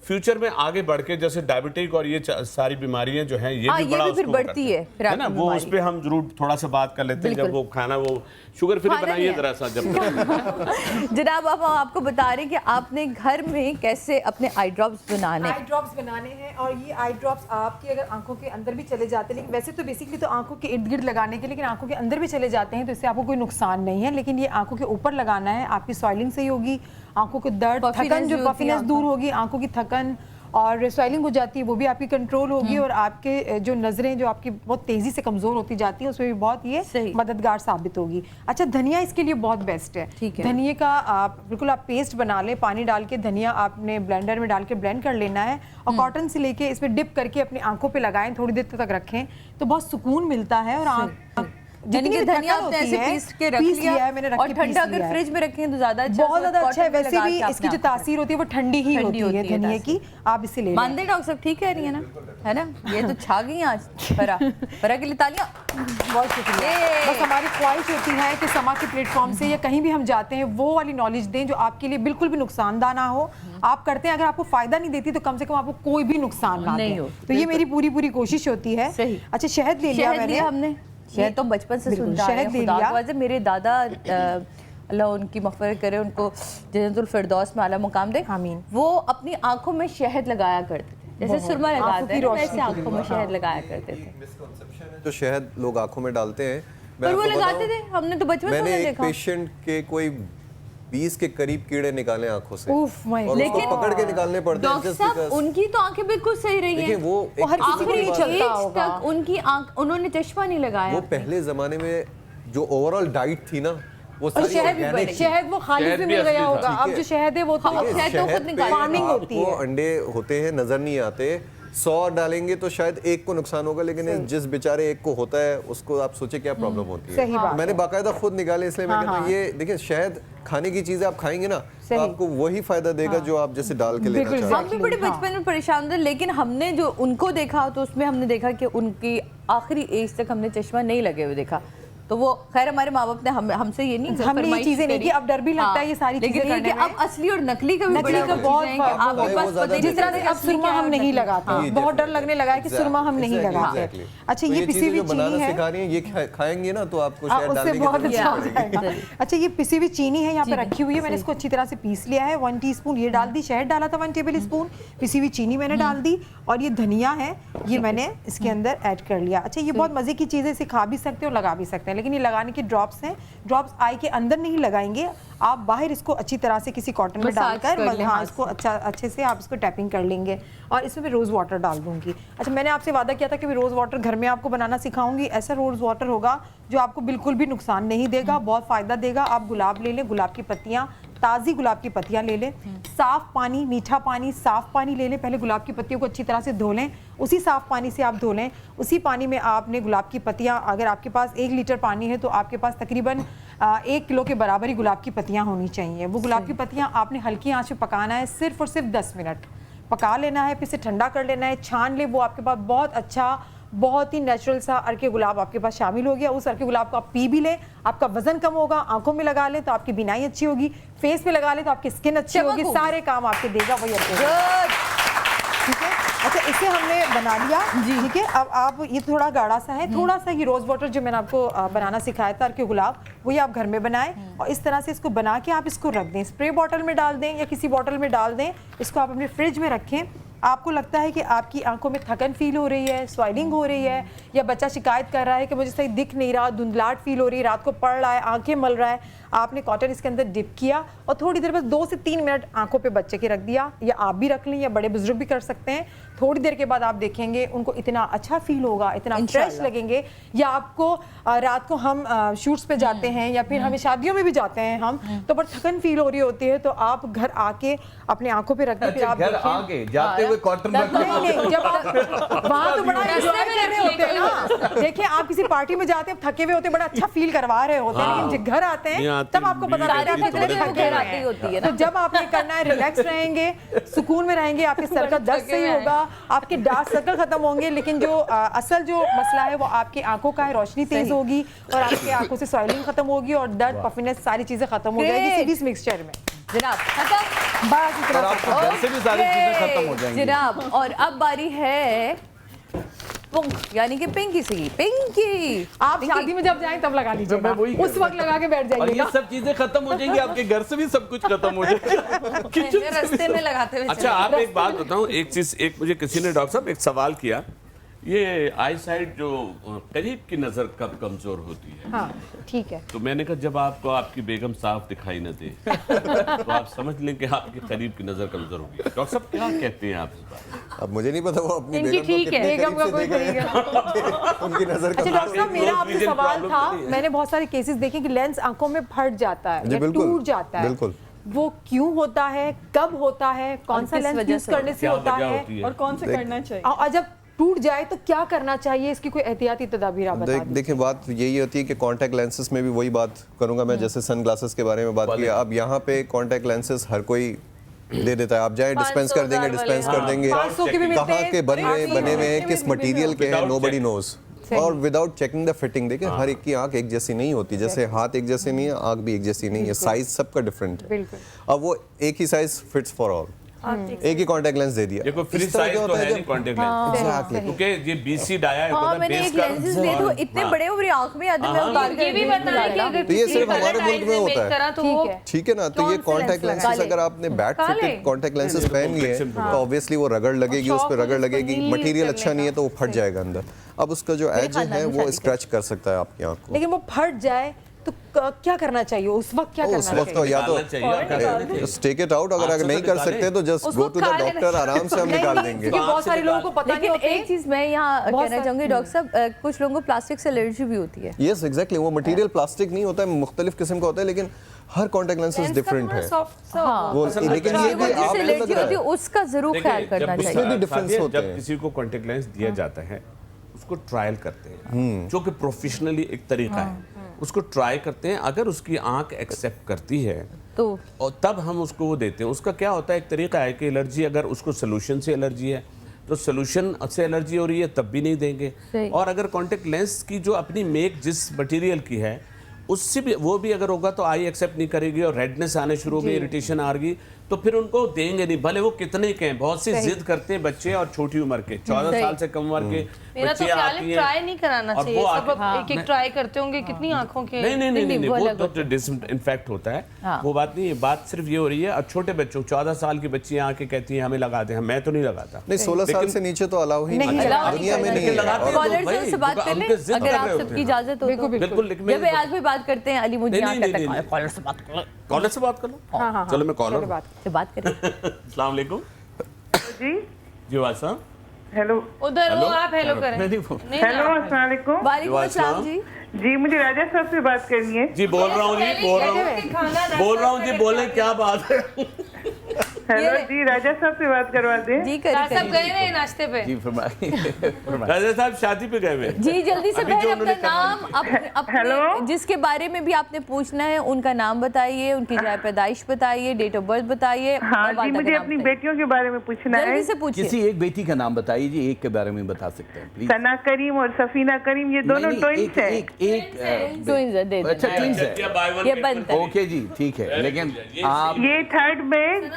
फ्यूचर में आगे बढ़ के जैसे डायबिटिक और ये सारी बीमारियां जो हैं ये भी बड़ा फिर बढ़ती है ना, वो उस पर हम जरूर थोड़ा सा बात कर लेते हैं जब वो खाना वो शुगर फ्री बनाइए जरा सा जब जनाब आप आपको बता रहे हैं कि आपने घर में कैसे अपने आई ड्रॉप्स बनाने हैं और ये आई ड्रॉप्स आपकी अगर आंखों के अंदर भी चले जाते हैं, लेकिन वैसे तो बेसिकली तो आंखों के इर्द गिर्द लगाने के, लेकिन आंखों के अंदर भी चले जाते हैं तो इससे आपको कोई नुकसान नहीं है, लेकिन ये आंखों के ऊपर लगाना है, आपकी सॉइलिंग सही होगी, आंखों के दर्द थकन जो पफिनेस दूर होगी, आंखों की थकन और स्वेलिंग हो जाती है वो भी आपकी कंट्रोल होगी और आपके जो नज़रें जो आपकी बहुत तेज़ी से कमज़ोर होती जाती हैं उसमें भी बहुत ये मददगार साबित होगी। अच्छा, धनिया इसके लिए बहुत बेस्ट है। धनिया का आप बिल्कुल आप पेस्ट बना लें, पानी डाल के धनिया आपने ब्लेंडर में डाल के ब्लेंड कर लेना है और कॉटन से लेके इसमें डिप करके अपनी आंखों पे लगाएं, थोड़ी देर तक रखें तो बहुत सुकून मिलता है। और जितनी धनिया आपने ऐसे पीस के रख लिया है मैंने, और ठंडा अगर फ्रिज में रखें तो ज्यादा अच्छा, बहुत ज्यादा अच्छा है। वैसे भी इसकी जो तासीर होती है वो ठंडी ही होती है धनिया की। आप इसे ले मानते डॉक्टर साहब, ठीक कह रही है ना, है ना? ये तो छा गई आज। फरा के लिए तालियां। बहुत शुक्रिया। बस हमारी ख्वाहिश होती है कि समा के प्लेटफॉर्म से या कहीं भी हम जाते हैं वो वाली नॉलेज दें जो आपके लिए बिल्कुल भी नुकसानदार ना हो। आप करते हैं, अगर आपको फायदा नहीं देती तो कम से कम आपको कोई भी नुकसान ना हो। तो ये मेरी पूरी कोशिश होती है। अच्छा, शहद ले लिया मैंने, हमने शहद तो बचपन से सुनता है। शहद ले लिया। मेरे दादा अल्लाह उनकी मग़फ़िरत करे, उनको जन्नतुल फिरदौस में आला मुकाम दे, आमीन, वो अपनी आंखों में शहद लगाया करते थे, जैसे सुरमा लगाते हैं वैसे आंखों में शहद लगाया करते थे। तो शहद लोग आंखों में डालते हैं, पर वो लगाते थे, हमने तो बचपन से देखा। मैंने एक पेशेंट के कोई 20 के करीब कीड़े निकाले आंखों से, और लेकिन उसको पकड़ के निकालने पड़ते हैं। डॉक्टर साहब, उनकी तो आंखें बिल्कुल सही रही हैं। वो आखिरी एज तक उनकी आंख, उन्होंने चश्मा नहीं लगाया। वो पहले जमाने में जो ओवरऑल डाइट थी ना, वो सारी ऑर्गेनिक, शहद वो खाली भी मिल गया होगा। अब जो शहद है वो तो फार्मिंग होती है। वो अंडे होते हैं, नजर नहीं आते। 100 डालेंगे तो शायद एक को नुकसान होगा, लेकिन जिस बेचारे एक को होता है उसको आप सोचे क्या प्रॉब्लम होती है। मैंने बाकायदा खुद निकाले, इसलिए मैं कहता हूँ ये देखिए, शहद खाने की चीजें आप खाएंगे ना तो आपको वही फायदा देगा जो आप जैसे डाल के लेना चाहते हैं। हम भी बड़े बचपन में परेशान थे, लेकिन हमने जो उनको देखा तो उसमें हमने देखा कि उनकी आखिरी एज तक हमने चश्मा नहीं लगे हुए देखा। तो वो खैर हमारे माँ बाप ने हमसे ये नहीं, हमने ये चीजें नहीं की। अब डर भी लगता है ये सारी चीजें करने में। अब असली और नकली का भी बड़ा बहुत आपके पास पता है। जिस तरह से अब सुरमा हम नहीं लगाते, बहुत डर लगने लगा है कि सुरमा हम नहीं लगाते। अच्छा, ये पिसी हुई चीनी है, सिखा रही हैं, ये खाएंगे ना तो आपको शायद उससे बहुत अच्छा हो जाएगा। अच्छा, ये पिसी हुई चीनी है यहाँ पे रखी हुई है, मैंने इसको अच्छी तरह से पीस लिया है। 1 टीस्पून ये डाल दी, शहद डाला था 1 टेबल स्पून, पिसी हुई चीनी मैंने डाल दी, और ये धनिया है ये मैंने इसके अंदर ऐड कर लिया। अच्छा, ये बहुत मजे की चीज़ है, इसे खा भी सकते हो, लगा भी सकते हैं, लेकिन ये लगाने के ड्रॉप्स हैं। ड्रॉप्स आई के अंदर नहीं लगाएंगे आप, बाहर इसको अच्छी तरह से किसी कॉटन में डालकर, हाँ, इसको अच्छे से आप इसको टैपिंग कर लेंगे। और इसमें मैं रोज़ वाटर डाल दूंगी। अच्छा, मैंने आपसे वादा किया था कि मैं रोज़ वाटर घर में आपको बनाना सिखाऊंगी। ऐसा रोज़ वाटर होगा जो आपको बिल्कुल भी नुकसान नहीं देगा, बहुत फ़ायदा देगा। आप गुलाब ले लें, गुलाब की पत्तियाँ, ताज़ी गुलाब की पत्तियाँ ले लें, साफ़ पानी, मीठा पानी, साफ़ पानी ले लें। पहले गुलाब की पत्तियों को अच्छी तरह से धो लें, उसी साफ़ पानी से आप धो लें। उसी पानी में आपने गुलाब की पत्तियाँ, अगर आपके पास 1 लीटर पानी है तो आपके पास तकरीबन 1 किलो के बराबर ही गुलाब की पत्तियाँ होनी चाहिए। वो गुलाब की पत्तियाँ आपने हल्की आँच पे पकाना है, सिर्फ और सिर्फ 10 मिनट पका लेना है, फिर से ठंडा कर लेना है, छान ले। वो आपके पास बहुत अच्छा, बहुत ही नेचुरल सा अर्के गुलाब आपके पास शामिल हो गया। उस अर्के गुलाब को आप पी भी लें, आपका वजन कम होगा। आंखों में लगा लें तो आपकी बीनाई अच्छी होगी, फेस पे लगा लें तो आपकी स्किन अच्छी होगी, सारे काम आपके देगा वही अर्के। ठीक है, अच्छा, इसे हमने बना लिया। ठीक है, अब आप ये थोड़ा गाढ़ा सा है, थोड़ा सा ये रोज़ वाटर जो मैंने आपको बनाना सिखाया था अर्के गुलाब, वही आप घर में बनाएं और इस तरह से इसको बना के आप इसको रख दें, स्प्रे बॉटल में डाल दें या किसी बॉटल में डाल दें। इसको आप अपने फ्रिज में रखें। आपको लगता है कि आपकी आंखों में थकन फील हो रही है, स्वेलिंग हो रही है, या बच्चा शिकायत कर रहा है कि मुझे सही दिख नहीं रहा, धुंधलाहट फील हो रही है, रात को पढ़ रहा है, आंखें मल रहा है, आपने कॉटन इसके अंदर डिप किया और थोड़ी देर बस 2 से 3 मिनट आंखों पे बच्चे के रख दिया, या आप भी रख लें या बड़े बुजुर्ग भी कर सकते हैं। थोड़ी देर के बाद आप देखेंगे उनको इतना अच्छा फील होगा, इतना फ्रेश लगेंगे। या आपको रात को हम शूट्स पे जाते हैं या फिर हमें शादियों में भी जाते हैं हम, तो बड़ी थकन फील हो रही होती है, तो आप घर आके अपने आंखों पे रख दें। फिर आप घर आके जाते हुए कॉटन नहीं, जब आप वहाँ तो बड़ा एंजॉय कर रहे होते हैं ना। देखिए, आप किसी पार्टी में जाते हैं, थके हुए होते हैं, बड़ा अच्छा फील करवा रहे होते हैं, लेकिन जब घर आते हैं तब आपको पता लगता है कितने थके होती है। तो जब आपने करना है, रिलैक्स रहेंगे, सुकून में रहेंगे, आपके सर का दर्द सही होगा, आपके डार्क सर्कल खत्म होंगे, लेकिन जो असल जो मसला है वो आपकी आंखों का है, रोशनी तेज होगी और आपकी आंखों से स्वेलिंग खत्म होगी और दर्द, पफिनेस, सारी चीजें खत्म हो जाएगी सीरीज मिक्सचर में। जनाब जनाब, और अब बारी है यानी कि पिंकी सी। पिंकी, आप शादी में जब जाएं तब लगा लीजिएगा, उस वक्त लगा के बैठ जाइए। और ये सब चीजें खत्म हो जाएंगी, आपके घर से भी सब कुछ खत्म हो जाएगा, रास्ते में लगाते हुए। अच्छा, आप एक बात बताऊं, एक चीज, एक मुझे किसी ने डॉक्टर साहब एक सवाल किया ये आई साइट जो करीब की नजर कब कमजोर होती है? हाँ, ठीक है। तो मैंने कहा जब आपको आपकी बेगम साफ दिखाई न दे तो आप समझ लें कि आपके करीब की नजर कमजोर होगी। डॉक्टर साहब क्या कहते हैं आप इस बार? अब मुझे नहीं पता वो अपनी इनकी बेगम को ठीक है, कितने बेगम का करीब कोई से तरीका उनकी नजर अच्छा कमजोर डॉक्टर साहब, मेरा आपसे सवाल था, नहीं है। मैंने बहुत सारे केसेस देखे कि लेंस आंखों में फट जाता है जी, या बिल्कुल, टूट जाता है। बिल्कुल। वो क्यों होता है, कब होता है, कौन सा किस लेंस वजह यूज से करने से क्या होता वजह है, होती है? और कौन से करना चाहिए? और जब टूट जाए तो क्या करना चाहिए, इसकी कोई एहतियाती तदाबीर आप बता दीजिए। देखिए बात यही होती है कि कॉन्टैक्ट लेंसेज में भी वही बात करूंगा मैं, जैसे सन ग्लासेस के बारे में बात की। अब यहाँ पे कॉन्टैक्ट लेंसेज हर कोई दे देता है, आप जाए डिस्पेंस कर देंगे, डिस्पेंस कर देंगे, 500 के भी मिलते कहाँ हैं, के बने हुए हैं, किस मटेरियल के हैं, नोबडी नोज। और विदाउट चेकिंग द फिटिंग, देखिए हर एक की आंख एक जैसी नहीं होती, जैसे हाथ एक जैसे नहीं है, आंख भी एक जैसी नहीं है, साइज सबका डिफरेंट है। अब वो एक ही साइज फिट्स फॉर ऑल, एक ही कॉन्टैक्ट लेंस दे दिया। देखो फ्री साइज तो है नहीं कॉन्टैक्ट लेंस, क्योंकि ये बीसी डाया है हाँ, मैंने एक लेंसेज ले तो इतने बड़े वो मेरी आंख में आते, मैं उतार के ये भी बता रहे कि अगर तो ये सिर्फ हमारे मुल्क में होता है, तो वो ठीक है ना। तो ये कॉन्टैक्ट लेंसेज अगर आपने बैट फिटेड कॉन्टैक्ट लेंसेज पहन लिए तो ऑब्वियसली वो रगड़ लगेगी, उस पर रगड़ लगेगी, मटेरियल अच्छा नहीं है तो वो फट जाएगा अंदर। अब उसका जो एज है वो स्क्रैच कर सकता है आपकी आंख को। लेकिन वो फट जाए तो क्या करना चाहिए उस वक्त, क्या करना उस वक्त तो या तो टेक इट आउट, अगर नहीं कर सकते तो just go to the doctor, आराम से हम निकाल देंगे। बहुत सारे लोगों को पता नहीं होता। एक चीज मैं यहाँ कहना चाहूंगी डॉक्टर साहब, कुछ लोगों को प्लास्टिक से एलर्जी भी होती है। यस एग्जैक्टली, वो मटेरियल प्लास्टिक नहीं होता है, मुख्तलिफ किस्म का होता है, लेकिन हर कॉन्टैक्ट लेंसेज डिफरेंट है। वो लेकिन ये भी आप एलर्जी होती है उसका जरूर ख्याल करना चाहिए। भी डिफरेंस होते जब हैं। किसी को कॉन्टैक्ट लेंस दिया जाता है उसको ट्रायल करते हैं, जो कि प्रोफेशनली एक तरीका है, उसको ट्राई करते हैं। अगर उसकी आंख एक्सेप्ट करती है तो और तब हम उसको वो देते हैं। उसका क्या होता है, एक तरीका है कि एलर्जी अगर उसको सोल्यूशन से एलर्जी है तो सोल्यूशन से एलर्जी हो रही है तब भी नहीं देंगे। और अगर कॉन्टैक्ट लेंस की जो अपनी मेक जिस मटेरियल की है उससे भी वो भी अगर होगा तो आई एक्सेप्ट नहीं करेगी और रेडनेस आने शुरू हो गई, इरिटेशन आ गई, तो फिर उनको देंगे नहीं, भले वो कितने के हैं। बहुत से जिद करते हैं बच्चे और छोटी उम्र के, 14 साल से कम उम्र के मेरा तो ख्याल है ट्राई नहीं कराना चाहिए, सब एक एक ट्राई करते होंगे, कितनी आंखों के नहीं वो तो डिसइंफेक्ट होता है, वो बात नहीं है। बात सिर्फ ये हो रही है, और छोटे बच्चों 14 साल की बच्ची आके कहती है हमें लगा दे, मैं तो नहीं लगाता। नहीं 16 साल से नीचे तो अलाउ ही नहीं है दुनिया में, नहीं है। कॉलर से बात कर लें अगर आप सबकी इजाजत हो तो। बिल्कुल, जब आज भी बात करते हैं अली मुझे यहाँ कहता है कॉलर से बात कर लो, कॉलर से बात कर लो। चलो मैं कॉलर से बात करें। अस्सलाम वालेकुम जी जी वाल साहब, हेलो। उधर वो आप हेलो करें। हेलो अस्सलाम वालेकुम। वालेकुम अस्सलाम जी। जी मुझे राजा साहब से बात करनी है। जी बोल रहा हूँ जी, बोल रहा हूँ जी, बोले क्या बात है। हेलो जी, राजा साहब से बात करवा दें। जी सब गए रहे नाश्ते पे। जी राजा साहब शादी पे गए हुए। जी जल्दी से पहले अपना नाम, अपने जिसके बारे में भी आपने पूछना है उनका नाम बताइए, उनकी जाए पैदाइश बताइए, डेट ऑफ बर्थ बताइए। हाँ जी, मुझे अपनी बेटियों के बारे में पूछना है। जल्दी से पूछिए। किसी एक बेटी का नाम बताइए जी, एक के बारे में बता सकते हैं प्लीज। सना करीम और सफीना करीम, ये दोनों ट्विंस हैं। ट्विंस है, दे अच्छा ट्विंस है, ये बनता है। ओके जी ठीक है, लेकिन आप ये 3rd में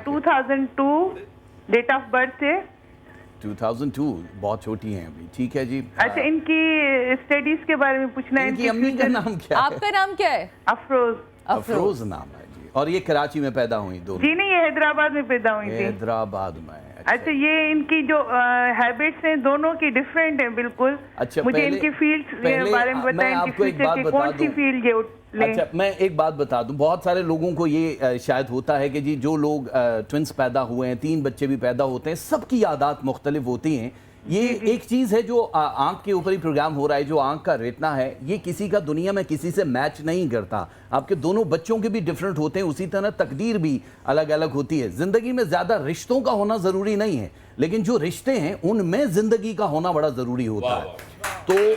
2002 डेट ऑफ बर्थ है। 2002, बहुत छोटी हैं अभी, ठीक है जी। अच्छा इनकी स्टडीज के बारे में पूछना है। इनकी अम्मी का नाम क्या है? आपका नाम क्या है? अफरोज। अफरोज नाम है जी। और ये कराची में पैदा हुई दोनों? जी नहीं, ये हैदराबाद में पैदा हुई थी। हैदराबाद में। अच्छा ये इनकी जो हैबिट्स हैं दोनों की डिफरेंट हैं बिल्कुल। अच्छा मुझे इनकी फील्ड के बारे में बताएं, इनकी फ्यूचर की कौन सी फील्ड ये लें। अच्छा मैं एक बात बता दूं, बहुत सारे लोगों को ये शायद होता है कि जी जो लोग ट्विंस पैदा हुए हैं, 3 बच्चे भी पैदा होते हैं, सबकी आदत मुख्तलिफ होती हैं। ये एक चीज़ है जो आंख के ऊपर ही प्रोग्राम हो रहा है, जो आंख का रेटना है ये किसी का दुनिया में किसी से मैच नहीं करता। आपके दोनों बच्चों के भी डिफरेंट होते हैं, उसी तरह तकदीर भी अलग अलग होती है। ज़िंदगी में ज़्यादा रिश्तों का होना ज़रूरी नहीं है, लेकिन जो रिश्ते हैं उनमें ज़िंदगी का होना बड़ा ज़रूरी होता है। तो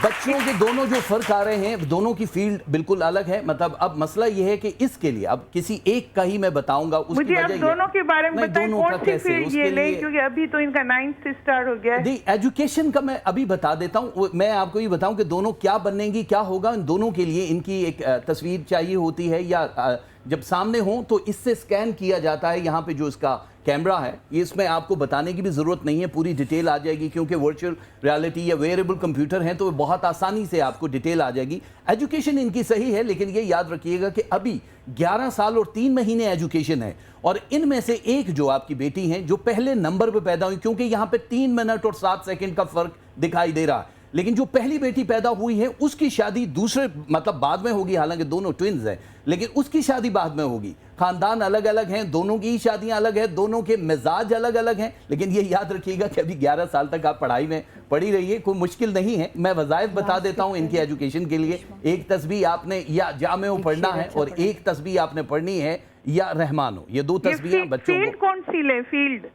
बच्चों के दोनों जो फर्क आ रहे हैं, दोनों की फील्ड बिल्कुल अलग है। मतलब अब मसला ये है कि इसके लिए अब किसी एक का ही मैं बताऊंगा, मुझे अब दोनों के बारे में बताएं कौन सी फील्ड ये लें, क्योंकि अभी तो इनका 9th से स्टार्ट हो गया है। एजुकेशन का मैं अभी बता देता हूँ। मैं आपको ये बताऊं कि दोनों क्या बनेंगी, क्या होगा। इन दोनों के लिए इनकी एक तस्वीर चाहिए होती है, या जब सामने हो तो इससे स्कैन किया जाता है यहाँ पे जो इसका कैमरा है, इसमें आपको बताने की भी ज़रूरत नहीं है, पूरी डिटेल आ जाएगी क्योंकि वर्चुअल रियलिटी या वेयरेबल कंप्यूटर हैं तो बहुत आसानी से आपको डिटेल आ जाएगी। एजुकेशन इनकी सही है, लेकिन ये याद रखिएगा कि अभी 11 साल और 3 महीने एजुकेशन है और इनमें से एक जो आपकी बेटी हैं जो पहले नंबर पे पैदा हुई, क्योंकि यहाँ पे 3 मिनट और 7 सेकंड का फ़र्क दिखाई दे रहा है, लेकिन जो पहली बेटी पैदा हुई है उसकी शादी दूसरे मतलब बाद में होगी, हालांकि दोनों ट्विन्स हैं, लेकिन उसकी शादी बाद में होगी। खानदान अलग अलग हैं, दोनों की शादियां अलग हैं, दोनों के मिजाज अलग अलग हैं, लेकिन ये याद रखिएगा कि अभी 11 साल तक आप पढ़ाई में पढ़ी रहिए, कोई मुश्किल नहीं है। मैं वज़ाइफ बता देता हूँ इनकी एजुकेशन के लिए। एक तस्बीह आपने या जामे पढ़ना है और एक तस्बीह आपने पढ़नी है या रहमानो, ये 2 तस्बीह बच्चों को। कौन सी ले? फील्ड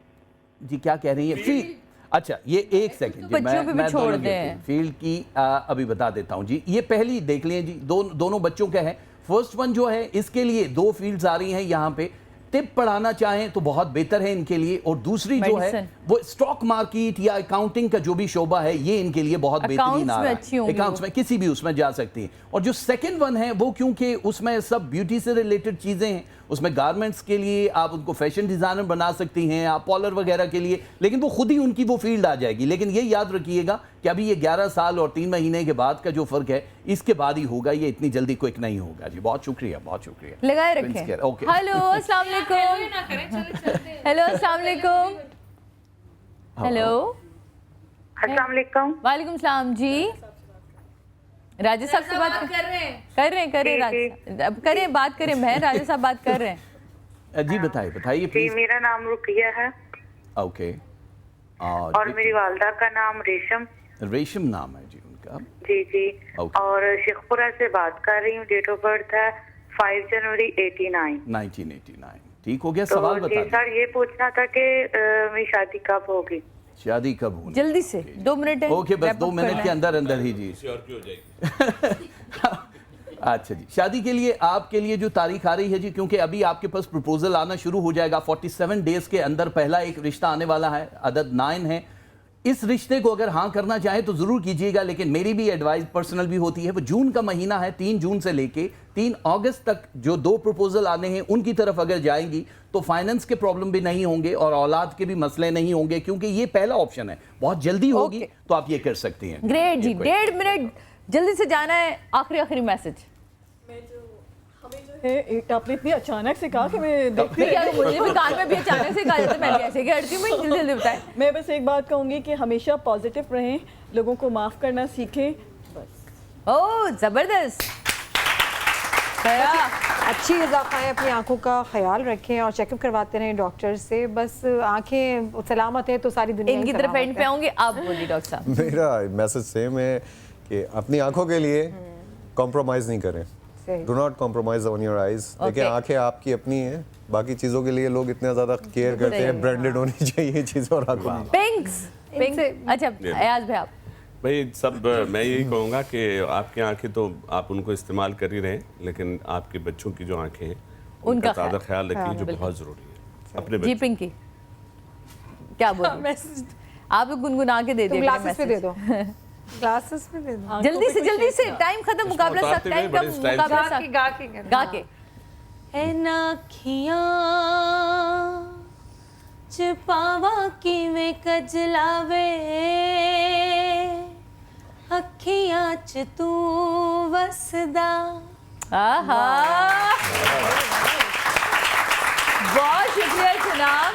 जी क्या कह रही है? फील्ड। अच्छा ये एक सेकंड जी, मैं छोड़ दें फील्ड की अभी बता देता हूं जी। ये पहली देख लें जी, दोनों बच्चों का है। फर्स्ट वन जो है इसके लिए 2 फील्ड्स आ रही हैं यहाँ पे। टिप पढ़ाना चाहें तो बहुत बेहतर है इनके लिए, और दूसरी जो है वो स्टॉक मार्केट या अकाउंटिंग का जो भी शोबा है ये इनके लिए बहुत बेहतरीन आ रहा है। अकाउंट्स में किसी भी उसमें जा सकती है। और जो सेकंड वन है वो क्योंकि उसमें सब ब्यूटी से रिलेटेड चीज़ें हैं, उसमें गारमेंट्स के लिए आप उनको फैशन डिज़ाइनर बना सकती हैं, आप पॉलर वगैरह के लिए, लेकिन वो खुद ही उनकी वो फील्ड आ जाएगी। लेकिन ये याद रखिएगा कि अभी ये 11 साल और 3 महीने के बाद का जो फ़र्क है इसके बाद ही होगा, ये इतनी जल्दी क्विक नहीं होगा जी। बहुत शुक्रिया, बहुत शुक्रिया। लगाए रखें। ओके, हेलो अस्सलाम वालेकुम। हेलो अस्सलाम वालेकुम। हेलो अस्सलाम वालेकुम। वालेकुम सलाम जी। राजा साहब से बात कर रहे हैं करें बात करें। मैं राजा साहब बात कर रहे हैं जी। बताइए प्लीज। मेरा नाम रुकिया है। ओके। और मेरी वालदा का नाम रेशम नाम है जी उनका। जी। और शेखपुरा से बात कर रही हूँ। डेट ऑफ बर्थ है 5 जनवरी 1989। ठीक हो गया। सवाल बता जी सर, ये पूछना था कि मेरी शादी कब होगी? शादी कब होगी? जल्दी से 2 मिनट है। ओके, बस 2 मिनट के अंदर ही जी। अच्छा जी, शादी के लिए आपके लिए जो तारीख आ रही है जी, क्योंकि अभी आपके पास प्रपोजल आना शुरू हो जाएगा। 47 डेज के अंदर पहला एक रिश्ता आने वाला है, अदद 9 है। इस रिश्ते को अगर हाँ करना चाहे तो ज़रूर कीजिएगा, लेकिन मेरी भी एडवाइस पर्सनल भी होती है। वो जून का महीना है, 3 जून से लेके 3 अगस्त तक जो 2 प्रपोजल आने हैं उनकी तरफ अगर जाएंगी तो फाइनेंस के प्रॉब्लम भी नहीं होंगे और औलाद के भी मसले नहीं होंगे, क्योंकि ये पहला ऑप्शन है। बहुत जल्दी होगी तो आप ये कर सकती हैं। ग्रेट जी। 1.5 मिनट जल्दी से जाना है। आखिरी मैसेज। आपने इतनी अचानक से कहा कि मैं देखती मुझे भी कान में भी अचानक से कहा जाता है, मैं भी ऐसे करती हूँ। मैं जल्दी बताएं। मैं बस एक बात कहूँगी कि हमेशा पॉजिटिव रहें, लोगों को माफ़ करना सीखें बस। ओह ज़बरदस्त। अच्छी ग़िज़ा खाएं, अपनी आंखों का ख्याल रखें और चेकअप करवाते रहें डॉक्टर से। बस आंखें सलामत है तो सारी दुनिया इनकी तरफ एंड पे आऊँगी। आप बोलिए डॉक्टर साहब। मेरा मैसेज सेम है कि अपनी आंखों के लिए कॉम्प्रोमाइज़ नहीं करें। Do not compromise on your eyes. देखिए आंखें आपकी अपनी हैं, बाकी चीज़ों के लिए लोग इतना ज़्यादा केयर करते हैं, ब्रांडेड होनी चाहिए चीज़ और आंखों में। पिंक्स। अच्छा अयाज भाई, आप भाई सब मैं यही कहूँगा कि आपकी आंखें तो आप उनको इस्तेमाल कर ही रहे, लेकिन आपके बच्चों की जो आंखें हैं उनका ज़्यादा ख्याल रखिए, जो बहुत ज़रूरी है अपने जी। पिंकी क्या बोल? आप गुनगुना के दे दिए। ग्लासेस पे दे दो। ग्लासेस में दे दो जल्दी से टाइम खत्म। मुकाबला सब टाइम का मुकाबला गा के है ना खियां च पावा किवें कजलावे अखियां च तू वसदा। आहा बहुत शुक्रिया जनाब।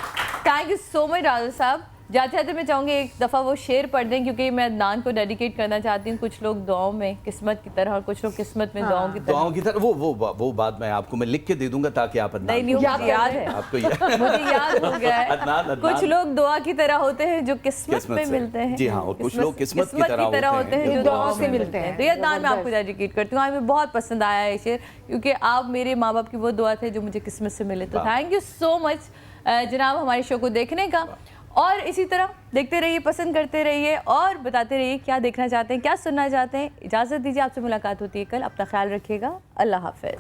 थैंक यू सो मच राजा साहब। जाते जाते मैं चाहूँगी एक दफ़ा वो शेर पढ़ दें, क्योंकि मैं अदनान को डेडिकेट करना चाहती हूँ। कुछ लोग दुआओं में किस्मत की तरह और कुछ लोग किस्मत में दुआओं की तरह। वो बात मैं आपको मैं लिख के दे दूंगा ताकि आप नहीं याद है आपको मुझे याद हो गया है। कुछ लोग दुआ की तरह होते हैं जो किस्मत में मिलते हैं। जी हाँ, और कुछ लोग किस्मत की तरह होते हैं जो दुआ से मिलते हैं। तो ये अदनान मैं आपको डेडिकेट करती हूँ। हमें बहुत पसंद आया है शेर, क्योंकि आप मेरे माँ बाप की वो दुआ थे जो मुझे किस्मत से मिले। तो थैंक यू सो मच जनाब हमारे शो को देखने का, और इसी तरह देखते रहिए, पसंद करते रहिए और बताते रहिए क्या देखना चाहते हैं, क्या सुनना चाहते हैं। इजाज़त दीजिए, आपसे मुलाकात होती है कल। अपना ख्याल रखिएगा। अल्लाह हाफ़िज़।